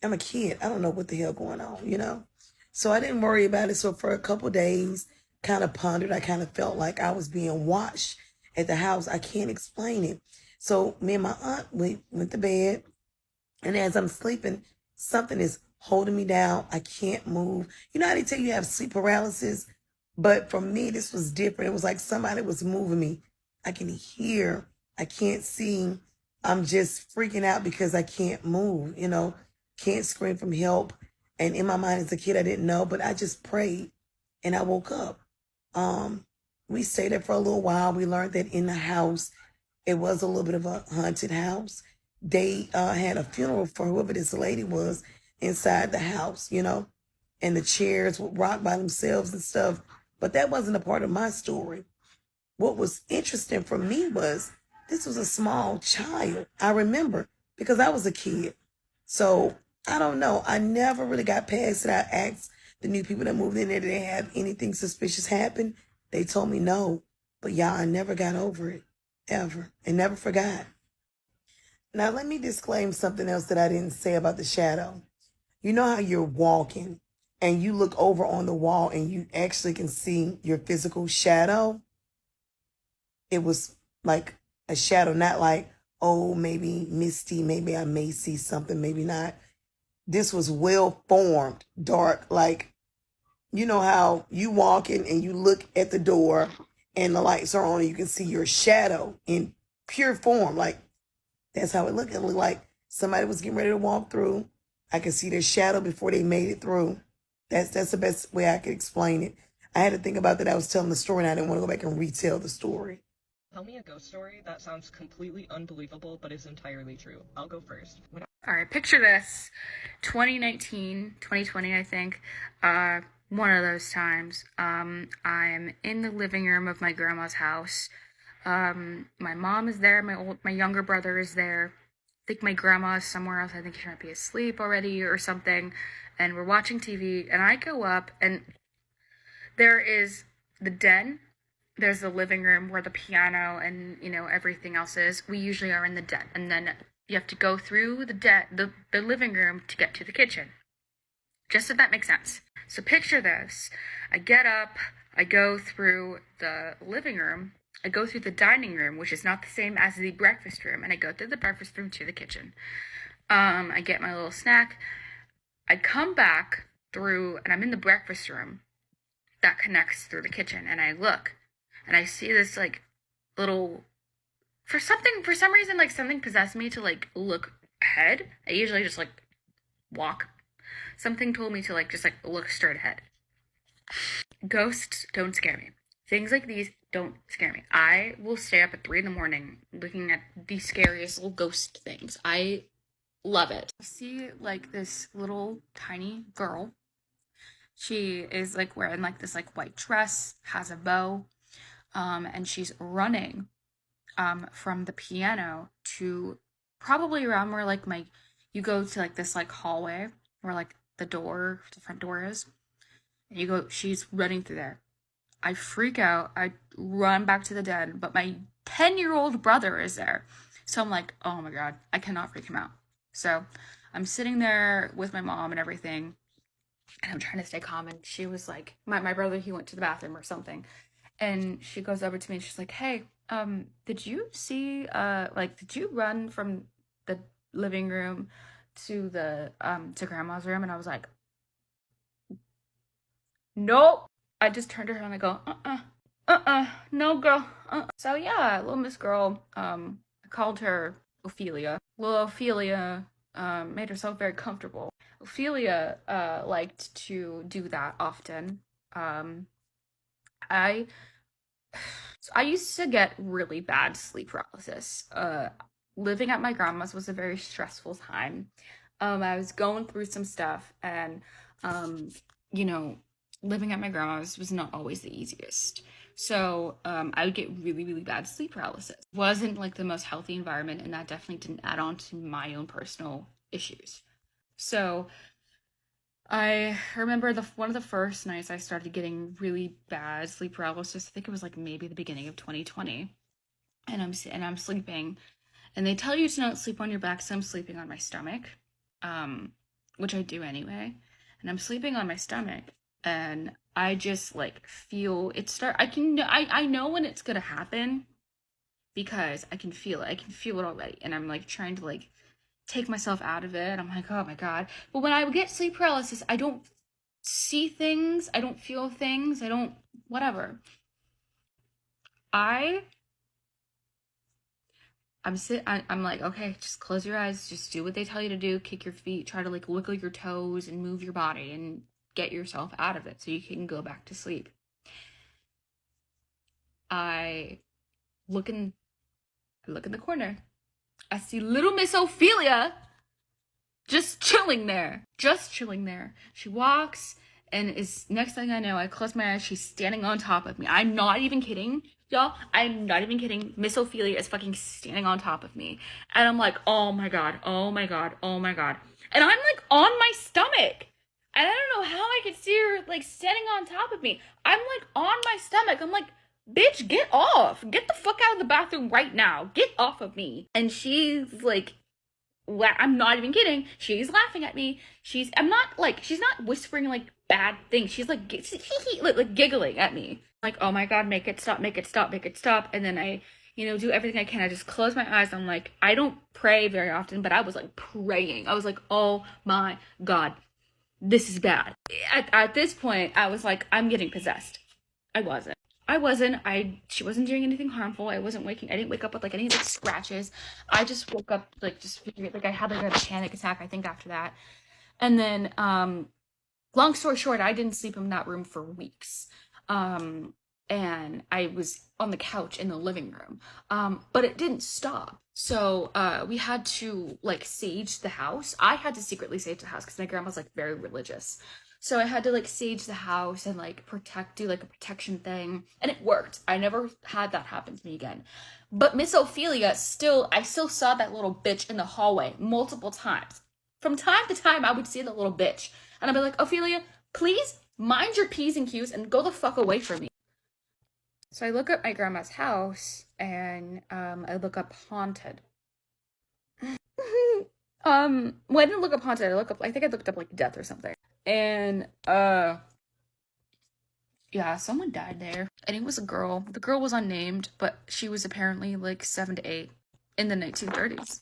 G: I'm a kid. I don't know what the hell going on, you know? So I didn't worry about it. So for a couple days, kind of pondered. I kind of felt like I was being watched at the house. I can't explain it. So me and my aunt, we went to bed. And as I'm sleeping, something is holding me down. I can't move. You know how they tell you have sleep paralysis? But for me, this was different. It was like somebody was moving me. I can hear. I can't see. I'm just freaking out because I can't move, you know, can't scream for help. And in my mind as a kid, I didn't know, but I just prayed and I woke up. We stayed there for a little while. We learned that in the house, it was a little bit of a haunted house. They had a funeral for whoever this lady was inside the house, you know, and the chairs would rock by themselves and stuff. But that wasn't a part of my story. What was interesting for me was this was a small child. I remember because I was a kid. So I don't know. I never really got past it. I asked the new people that moved in there, did they have anything suspicious happen? They told me no. But y'all, I never got over it, ever, and never forgot. Now, let me disclaim something else that I didn't say about the shadow. You know how you're walking and you look over on the wall and you actually can see your physical shadow? It was like a shadow, not like, oh, maybe misty, maybe I may see something, maybe not. This was well formed, dark, like, you know how you walk in and you look at the door and the lights are on and you can see your shadow in pure form. Like, that's how it looked. It looked like somebody was getting ready to walk through. I could see their shadow before they made it through. That's the best way I could explain it. I had to think about that. I was telling the story and I didn't want to go back and retell the story.
A: Tell me a ghost story that sounds completely unbelievable but is entirely true. I'll go first.
N: All right, picture this. 2019, 2020, I think. One of those times. I'm in the living room of my grandma's house. My mom is there. My younger brother is there. I think my grandma is somewhere else. I think she might be asleep already or something. And we're watching TV. And I go up, and there is the den. There's the living room where the piano and, you know, everything else is. We usually are in the den. And then you have to go through the living room to get to the kitchen. Just so that makes sense. So picture this. I get up. I go through the living room. I go through the dining room, which is not the same as the breakfast room. And I go through the breakfast room to the kitchen. I get my little snack. I come back through, and I'm in the breakfast room that connects through the kitchen. And I look. And I see this, like, little, for some reason, like, something possessed me to, like, look ahead. I usually just, like, walk. Something told me to, like, just, like, look straight ahead. Ghosts don't scare me.
C: Things like these don't scare me. I will stay up at 3 in the morning looking at the scariest little ghost things. I love it. I see like this little tiny girl. She is like wearing like this like white dress, has a bow, and she's running from the piano to probably around where like you go to like this like hallway where like the front door is. And she's running through there. I freak out. I run back to the den, but my 10-year-old brother is there. So I'm like, oh my God, I cannot freak him out. So I'm sitting there with my mom and everything, and I'm trying to stay calm. And she was like, my brother, he went to the bathroom or something. And she goes over to me and she's like, hey, did you see, did you run from the living room to to grandma's room? And I was like, nope. I just turned to her and I go, no girl. So yeah, little Miss Girl, I called her Opilia. Little Opilia, made herself very comfortable. Opilia, liked to do that often. I used to get really bad sleep paralysis. Living at my grandma's was a very stressful time. I was going through some stuff, and living at my grandma's was not always the easiest. So I would get really, really bad sleep paralysis. It wasn't like the most healthy environment, and that definitely didn't add on to my own personal issues. So I remember one of the first nights I started getting really bad sleep paralysis. I think it was like maybe the beginning of 2020, and I'm sleeping, and they tell you to not sleep on your back, so I'm sleeping on my stomach, which I do anyway, and I'm sleeping on my stomach, and I just like feel it start. I know when it's gonna happen because I can feel it. I can feel it already, and I'm like trying to like take myself out of it. I'm like, oh my God. But when I get sleep paralysis, I don't see things, I don't feel things, whatever. I'm like, okay, just close your eyes, just do what they tell you to do, kick your feet, try to like wiggle your toes and move your body and get yourself out of it so you can go back to sleep. I look in the corner. I see little Miss Opilia just chilling there. She walks, and next thing I know, I close my eyes, she's standing on top of me. I'm not even kidding, y'all. I'm not even kidding. Miss Opilia is fucking standing on top of me. And I'm like, oh my God, oh my God, oh my God. And I'm like on my stomach. And I don't know how I could see her like standing on top of me. I'm like on my stomach. I'm like, bitch, get off. Get the fuck out of the bathroom right now. Get off of me. And she's like, I'm not even kidding. She's laughing at me. She's not whispering like bad things. She's like, like giggling at me. Like, oh my God, make it stop, make it stop, make it stop. And then I, do everything I can. I just close my eyes. I'm like, I don't pray very often, but I was like praying. I was like, oh my God, this is bad. At this point, I was like, I'm getting possessed. I wasn't. She wasn't doing anything harmful. I didn't wake up with like any like scratches. I just woke up like I had like a panic attack, I think, after that. And then long story short, I didn't sleep in that room for weeks. And I was on the couch in the living room. But it didn't stop. So we had to like sage the house. I had to secretly sage the house because my grandma's like very religious. So I had to like sage the house and like do like a protection thing, and it worked. I never had that happen to me again. But Miss Opilia I still saw that little bitch in the hallway multiple times. From time to time, I would see the little bitch, and I'd be like, Opilia, please mind your P's and Q's and go the fuck away from me. So I look up my grandma's house, and I look up haunted. Well, I didn't look up haunted. I think I looked up like death or something. And yeah, someone died there, and it was a girl. The girl was unnamed, but she was apparently like 7 to 8 in the 1930s.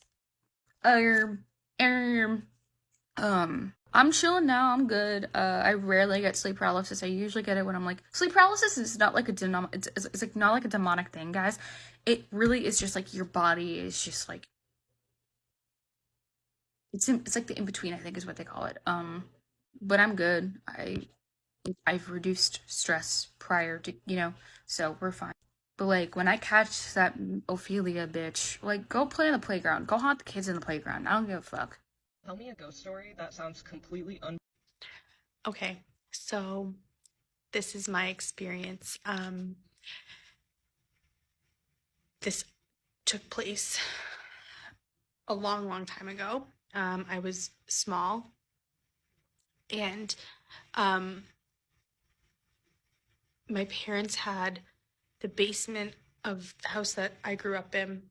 C: I'm chilling now. I'm good. I rarely get sleep paralysis. I usually get it when I'm like, sleep paralysis is not like it's like not like a demonic thing, guys. It really is just like your body is just like it's like the in between, I think is what they call it. But I'm good.
B: I've reduced stress prior to, so we're fine. But, like, when I catch that Opilia bitch, like, go play on the playground. Go haunt the kids in the playground. I don't give a fuck.
A: Tell me a ghost story that sounds completely
N: Okay, so this is my experience. This took place a long, long time ago. I was small, and my parents had the basement of the house that I grew up in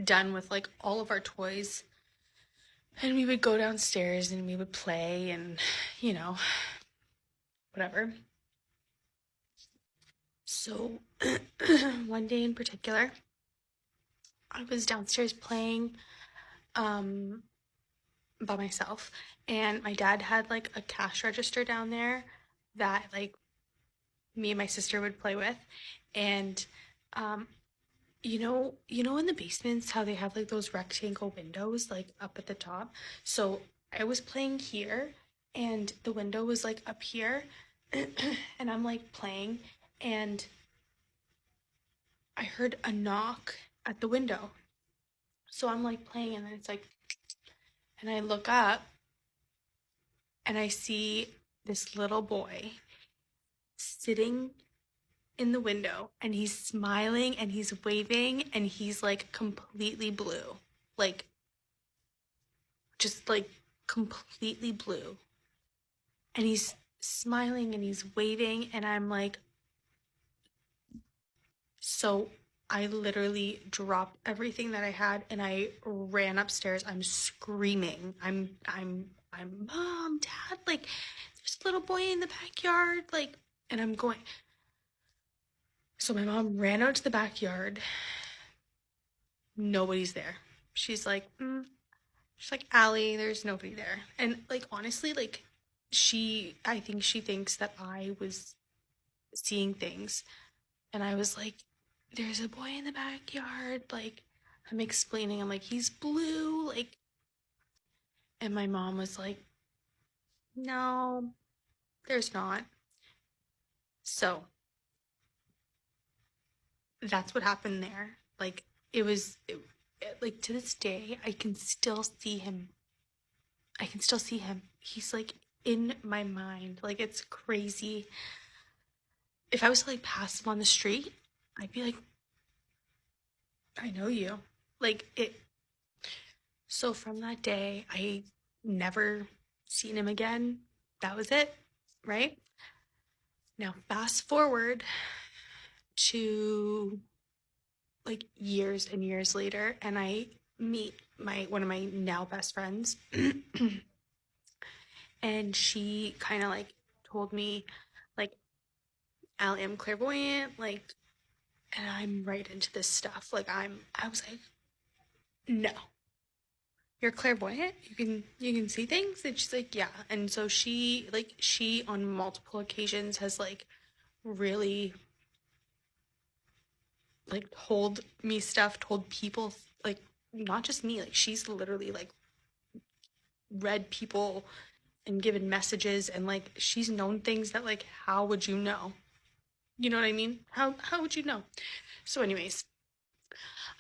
N: done with, like, all of our toys, and we would go downstairs and we would play and, whatever. So one day in particular, I was downstairs playing by myself, and my dad had, like, a cash register down there that, like, me and my sister would play with. And in the basements how they have, like, those rectangle windows, like, up at the top. So I was playing here, and the window was, like, up here, and I'm, like, playing, and I heard a knock at the window. So I'm, like, playing, and then it's like, and I look up, and I see this little boy sitting in the window, and he's smiling and he's waving, and he's, like, completely blue, like, just, like, completely blue, and he's smiling and he's waving, and I'm like, so I literally dropped everything that I had and I ran upstairs. I'm screaming. I'm Mom, Dad, like, there's a little boy in the backyard, like, and I'm going. So my mom ran out to the backyard. Nobody's there. She's like, Allie, there's nobody there. And, like, honestly, like, I think she thinks that I was seeing things. And I was like, there's a boy in the backyard. Like, I'm explaining. I'm like, he's blue. Like, and my mom was like, no, there's not. So that's what happened there. Like, like, to this day, I can still see him. He's, like, in my mind. Like, it's crazy. If I was to, like, pass him on the street, I'd be like, I know you. Like, it. So from that day, I never seen him again. That was it, right? Now, fast forward to, like, years and years later, and I meet one of my now best friends, and she kind of, like, told me, like, Allie, I'm clairvoyant, like, and I'm right into this stuff. Like, I was like, no, you're clairvoyant? You can see things? And she's like, yeah. And so she on multiple occasions has, like, really, like, told me stuff, told people, like, not just me, like, she's literally, like, read people and given messages, and, like, she's known things that, like, how would you know? You know what I mean? How would you know? So anyways,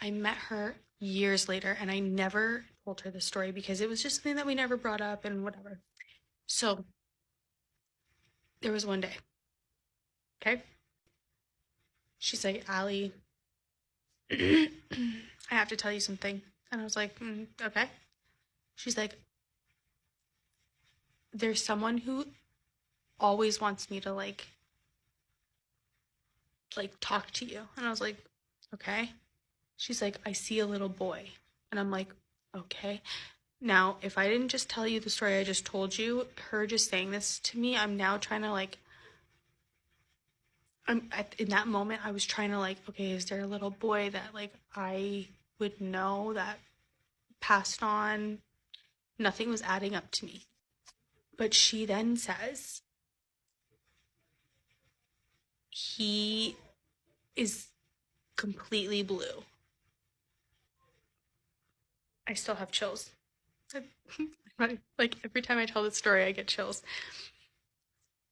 N: I met her years later, and I never told her the story because it was just something that we never brought up and whatever. So there was one day, okay? She's like, Allie, I have to tell you something. And I was like, okay. She's like, there's someone who always wants me to, like, talk to you. And I was like, okay. She's like, I see a little boy. And I'm like, okay. Now, if I didn't just tell you the story I just told you, her just saying this to me, I'm now trying to, like, in that moment, I was trying to, like, okay, is there a little boy that, like, I would know that passed on? Nothing was adding up to me. But she then says, he is completely blue. I still have chills. Like, every time I tell this story, I get chills.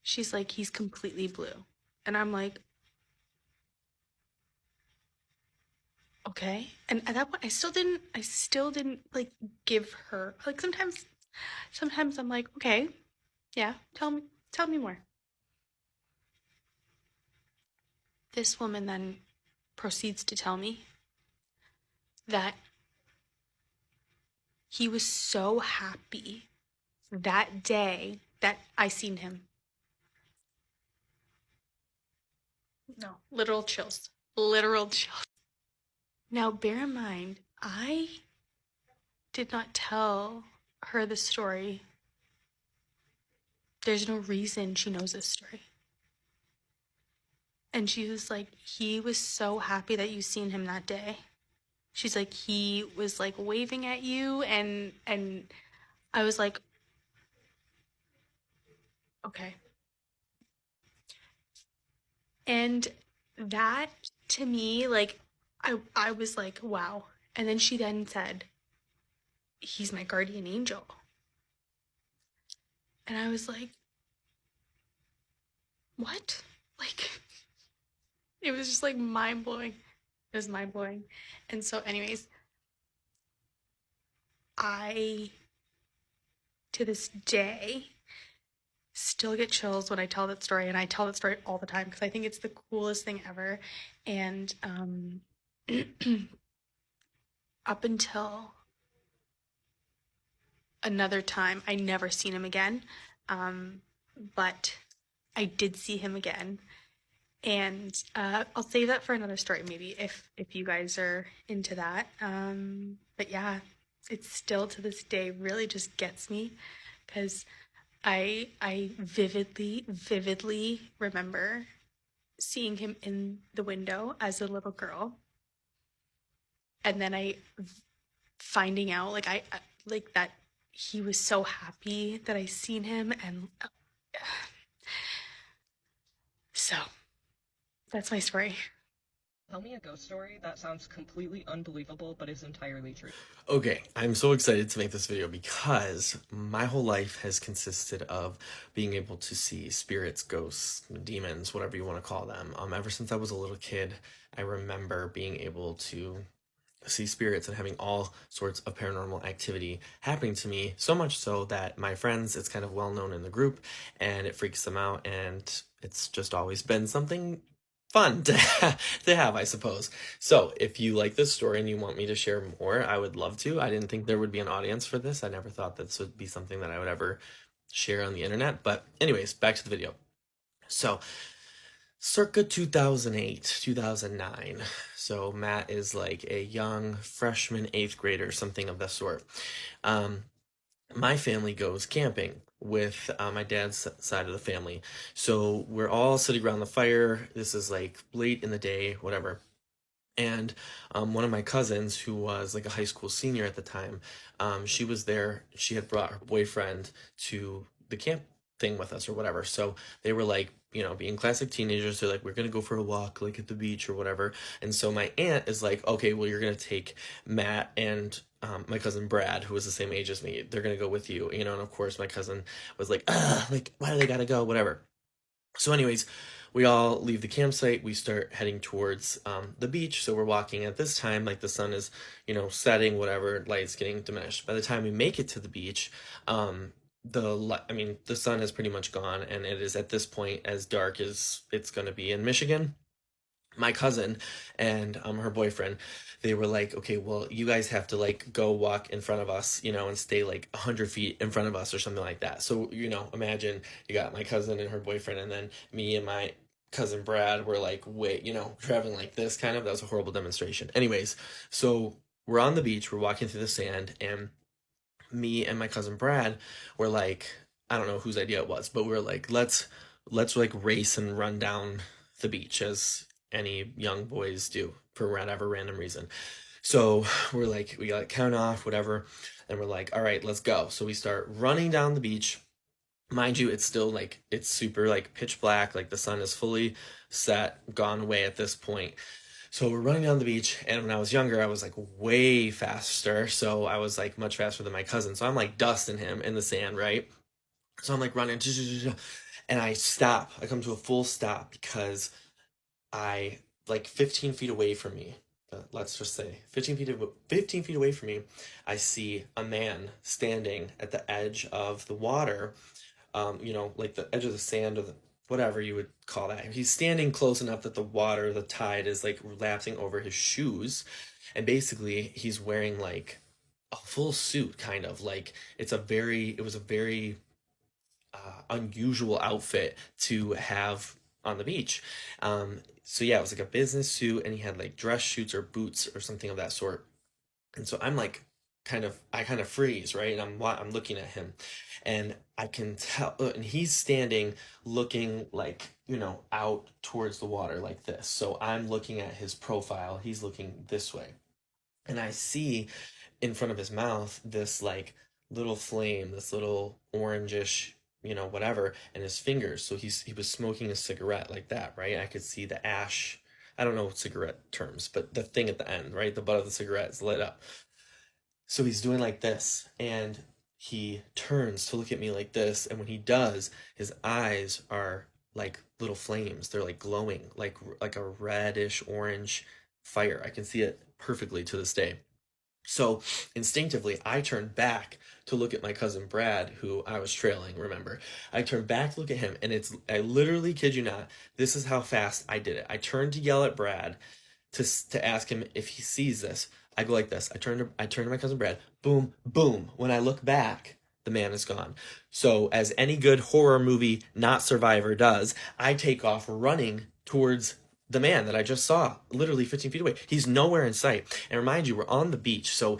N: she's like, he's completely blue. And I'm like, okay. And at that point, I still didn't like give her, like, sometimes I'm like, okay, yeah, tell me more. This woman then proceeds to tell me that he was so happy that day that I seen him. No, literal chills. Literal chills. Now, bear in mind, I did not tell her the story. There's no reason she knows this story. And she was like, he was so happy that you seen him that day. She's like, he was like waving at you, and I was like, okay. And that, to me, like, I was like, wow. And then she then said, he's my guardian angel. And I was like, what? Like, it was just like mind-blowing. It was mind-blowing. And so anyways, I, to this day, still get chills when I tell that story, and I tell that story all the time because I think it's the coolest thing ever. And up until another time, I never seen him again, but I did see him again. And I'll save that for another story, maybe, if you guys are into that. But yeah, it still to this day really just gets me, because I vividly remember seeing him in the window as a little girl, and then finding out like that he was so happy that I seen him, and so that's my story.
A: Tell me a ghost story that sounds completely unbelievable but is entirely true.
H: Okay, I'm so excited to make this video because my whole life has consisted of being able to see spirits, ghosts, demons, whatever you want to call them. Ever since I was a little kid, I remember being able to see spirits and having all sorts of paranormal activity happening to me, so much so that my friends, it's kind of well known in the group, and it freaks them out, and it's just always been something fun to have, I suppose. So if you like this story and you want me to share more, I would love to. I didn't think there would be an audience for this. I never thought this would be something that I would ever share on the internet. But anyways, back to the video. So circa 2008, 2009. So Matt is like a young freshman, 8th grader, something of that sort. My family goes camping with my dad's side of the family. So we're all sitting around the fire. This is like late in the day, whatever. And one of my cousins, who was like a high school senior at the time, she was there. She had brought her boyfriend to the camp thing with us or whatever. So they were like, you know, being classic teenagers, they're like, we're gonna go for a walk like at the beach or whatever. And so my aunt is like, okay, well, you're gonna take Matt and my cousin Brad, who was the same age as me, they're gonna go with you, you know. And of course my cousin was like, like, why do they gotta go, whatever. So anyways, we all leave the campsite. We start heading towards the beach. So we're walking at this time, like the sun is, you know, setting, whatever, light's getting diminished. By the time we make it to the beach, the sun is pretty much gone, and it is at this point as dark as it's going to be in Michigan. My cousin and her boyfriend, they were like, okay, well, you guys have to like go walk in front of us, you know, and stay like 100 feet in front of us or something like that. So, you know, imagine you got my cousin and her boyfriend, and then me and my cousin Brad were like, wait, you know, traveling like this kind of. That was a horrible demonstration. Anyways, so we're on the beach, we're walking through the sand, and me and my cousin Brad were like, I don't know whose idea it was, but we were like, let's like race and run down the beach, as any young boys do for whatever random reason. So we're like, we got count off, whatever, and we're like, all right, let's go. So we start running down the beach. Mind you, it's still like, it's super like pitch black, like the sun is fully set, gone away at this point. So we're running down the beach, and when I was younger, I was like way faster. So I was like much faster than my cousin. So I'm like dusting him in the sand, right? So I'm like running, And I stop. I come to a full stop because I, like 15 feet away from me, let's just say 15 feet away from me, I see a man standing at the edge of the water, you know, like the edge of the sand or the whatever you would call that. He's standing close enough that the water, the tide is like lapsing over his shoes. And basically he's wearing like a full suit, kind of like it was a very unusual outfit to have on the beach. So yeah, it was like a business suit, and he had like dress shoots or boots or something of that sort. And so I'm like, I kind of freeze, right? And I'm looking at him, and I can tell, and he's standing looking like, you know, out towards the water like this. So I'm looking at his profile. He's looking this way, and I see in front of his mouth this like little flame, this little orangish, you know, whatever, and his fingers. So he was smoking a cigarette like that, right? I could see the ash. I don't know cigarette terms, but the thing at the end, right? The butt of the cigarette is lit up. So he's doing like this, and he turns to look at me like this, and when he does, his eyes are like little flames. They're like glowing, like a reddish orange fire. I can see it perfectly to this day. So instinctively, I turned back to look at my cousin Brad, who I was trailing, remember. I turned back to look at him, and I literally kid you not, this is how fast I did it. I turned to yell at Brad to ask him if he sees this. I go like this. I turn to my cousin Brad. Boom, boom. When I look back, the man is gone. So as any good horror movie not survivor does, I take off running towards the man that I just saw, literally 15 feet away. He's nowhere in sight. And remind you, we're on the beach. So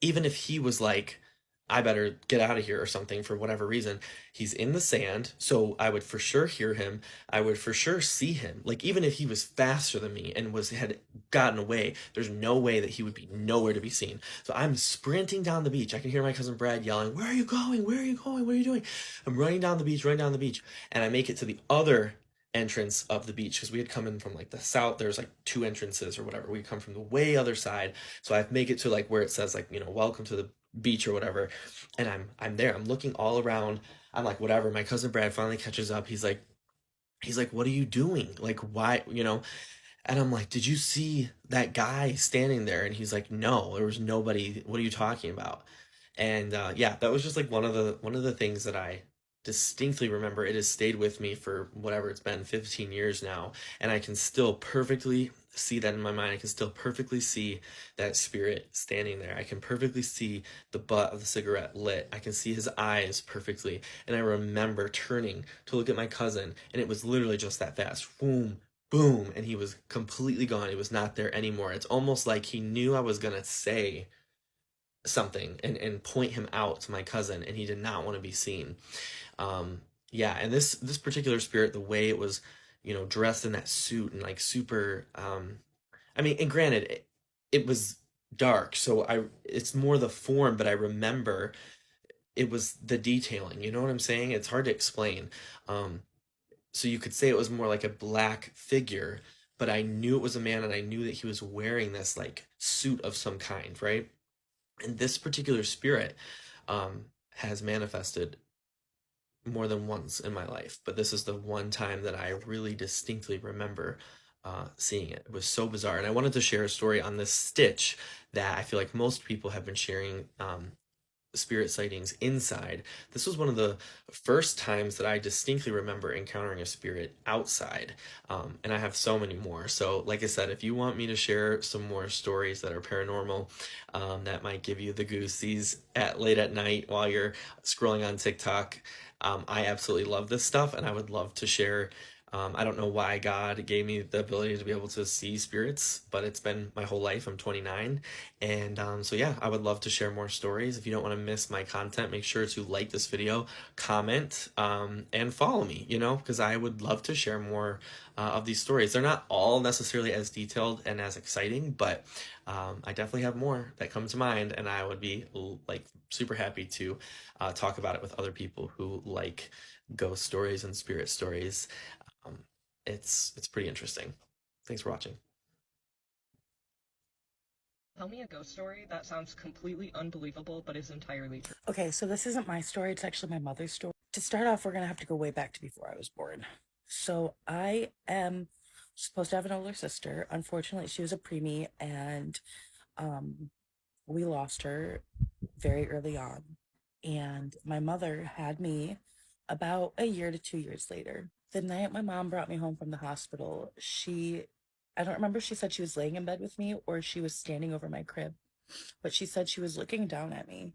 H: even if he was like, I better get out of here or something for whatever reason, he's in the sand. So I would for sure hear him. I would for sure see him. Like even if he was faster than me and had gotten away, there's no way that he would be nowhere to be seen. So I'm sprinting down the beach. I can hear my cousin Brad yelling, "Where are you going? Where are you going? What are you doing?" I'm running down the beach. And I make it to the other entrance of the beach, because we had come in from like the south. There's like 2 entrances or whatever. We come from the way other side. So I make it to like where it says like, you know, welcome to the beach or whatever. And I'm there. I'm looking all around. I'm like, whatever. My cousin Brad finally catches up. He's like, "What are you doing? Like, why, you know?" And I'm like, "Did you see that guy standing there?" And he's like, "No, there was nobody. What are you talking about?" And yeah, that was just like one of the things that I distinctly remember. It has stayed with me for whatever it's been, 15 years now, and I can still perfectly see that in my mind. I can still perfectly see that spirit standing there. I can perfectly see the butt of the cigarette lit. I can see his eyes perfectly, and I remember turning to look at my cousin, and it was literally just that fast. Boom, boom, and he was completely gone. He was not there anymore. It's almost like he knew I was gonna say something and point him out to my cousin, and he did not want to be seen. Yeah, and this particular spirit, the way it was, you know, dressed in that suit and like super, I mean, and granted, it was dark, so it's more the form, but I remember it was the detailing, you know what I'm saying? It's hard to explain. So you could say it was more like a black figure, but I knew it was a man, and I knew that he was wearing this like suit of some kind, right? And this particular spirit has manifested more than once in my life, but this is the one time that I really distinctly remember seeing it. It was so bizarre, and I wanted to share a story on this stitch that I feel like most people have been sharing spirit sightings inside. This was one of the first times that I distinctly remember encountering a spirit outside, and I have so many more. So like I said, if you want me to share some more stories that are paranormal, that might give you the goosies late at night while you're scrolling on TikTok, I absolutely love this stuff, and I would love to share. I don't know why God gave me the ability to be able to see spirits, but it's been my whole life. I'm 29. And so yeah, I would love to share more stories. If you don't want to miss my content, make sure to like this video, comment, and follow me, you know, because I would love to share more of these stories. They're not all necessarily as detailed and as exciting, but I definitely have more that come to mind, and I would be like super happy to talk about it with other people who like ghost stories and spirit stories. It's pretty interesting. Thanks for watching.
A: Tell me a ghost story that sounds completely unbelievable but is entirely true.
I: Okay, so this isn't my story, it's actually my mother's story. to start off, we're going to have to go way back to before I was born. So I am supposed to have an older sister. Unfortunately, she was a preemie, and we lost her very early on. And my mother had me about a year to 2 years later. The night my mom brought me home from the hospital, I don't remember if she said she was laying in bed with me or she was standing over my crib, but she said she was looking down at me,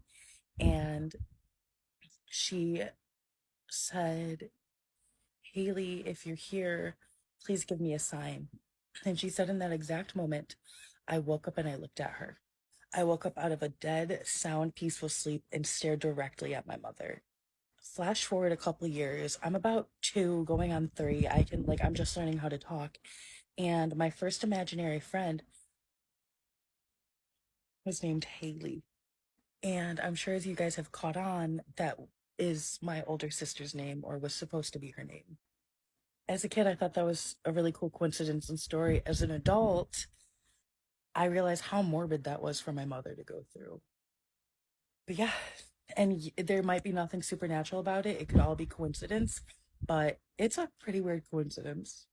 I: and she said, "Haley, if you're here, please give me a sign." And she said in that exact moment, I woke up and I looked at her. I woke up out of a dead, sound, peaceful sleep and stared directly at my mother. Flash forward a couple years, I'm about 2 going on 3. I'm just learning how to talk. And my first imaginary friend was named Haley. And I'm sure as you guys have caught on, that is my older sister's name, or was supposed to be her name. As a kid, I thought that was a really cool coincidence and story. As an adult, I realized how morbid that was for my mother to go through. But yeah, and there might be nothing supernatural about it. It could all be coincidence, but it's a pretty weird coincidence.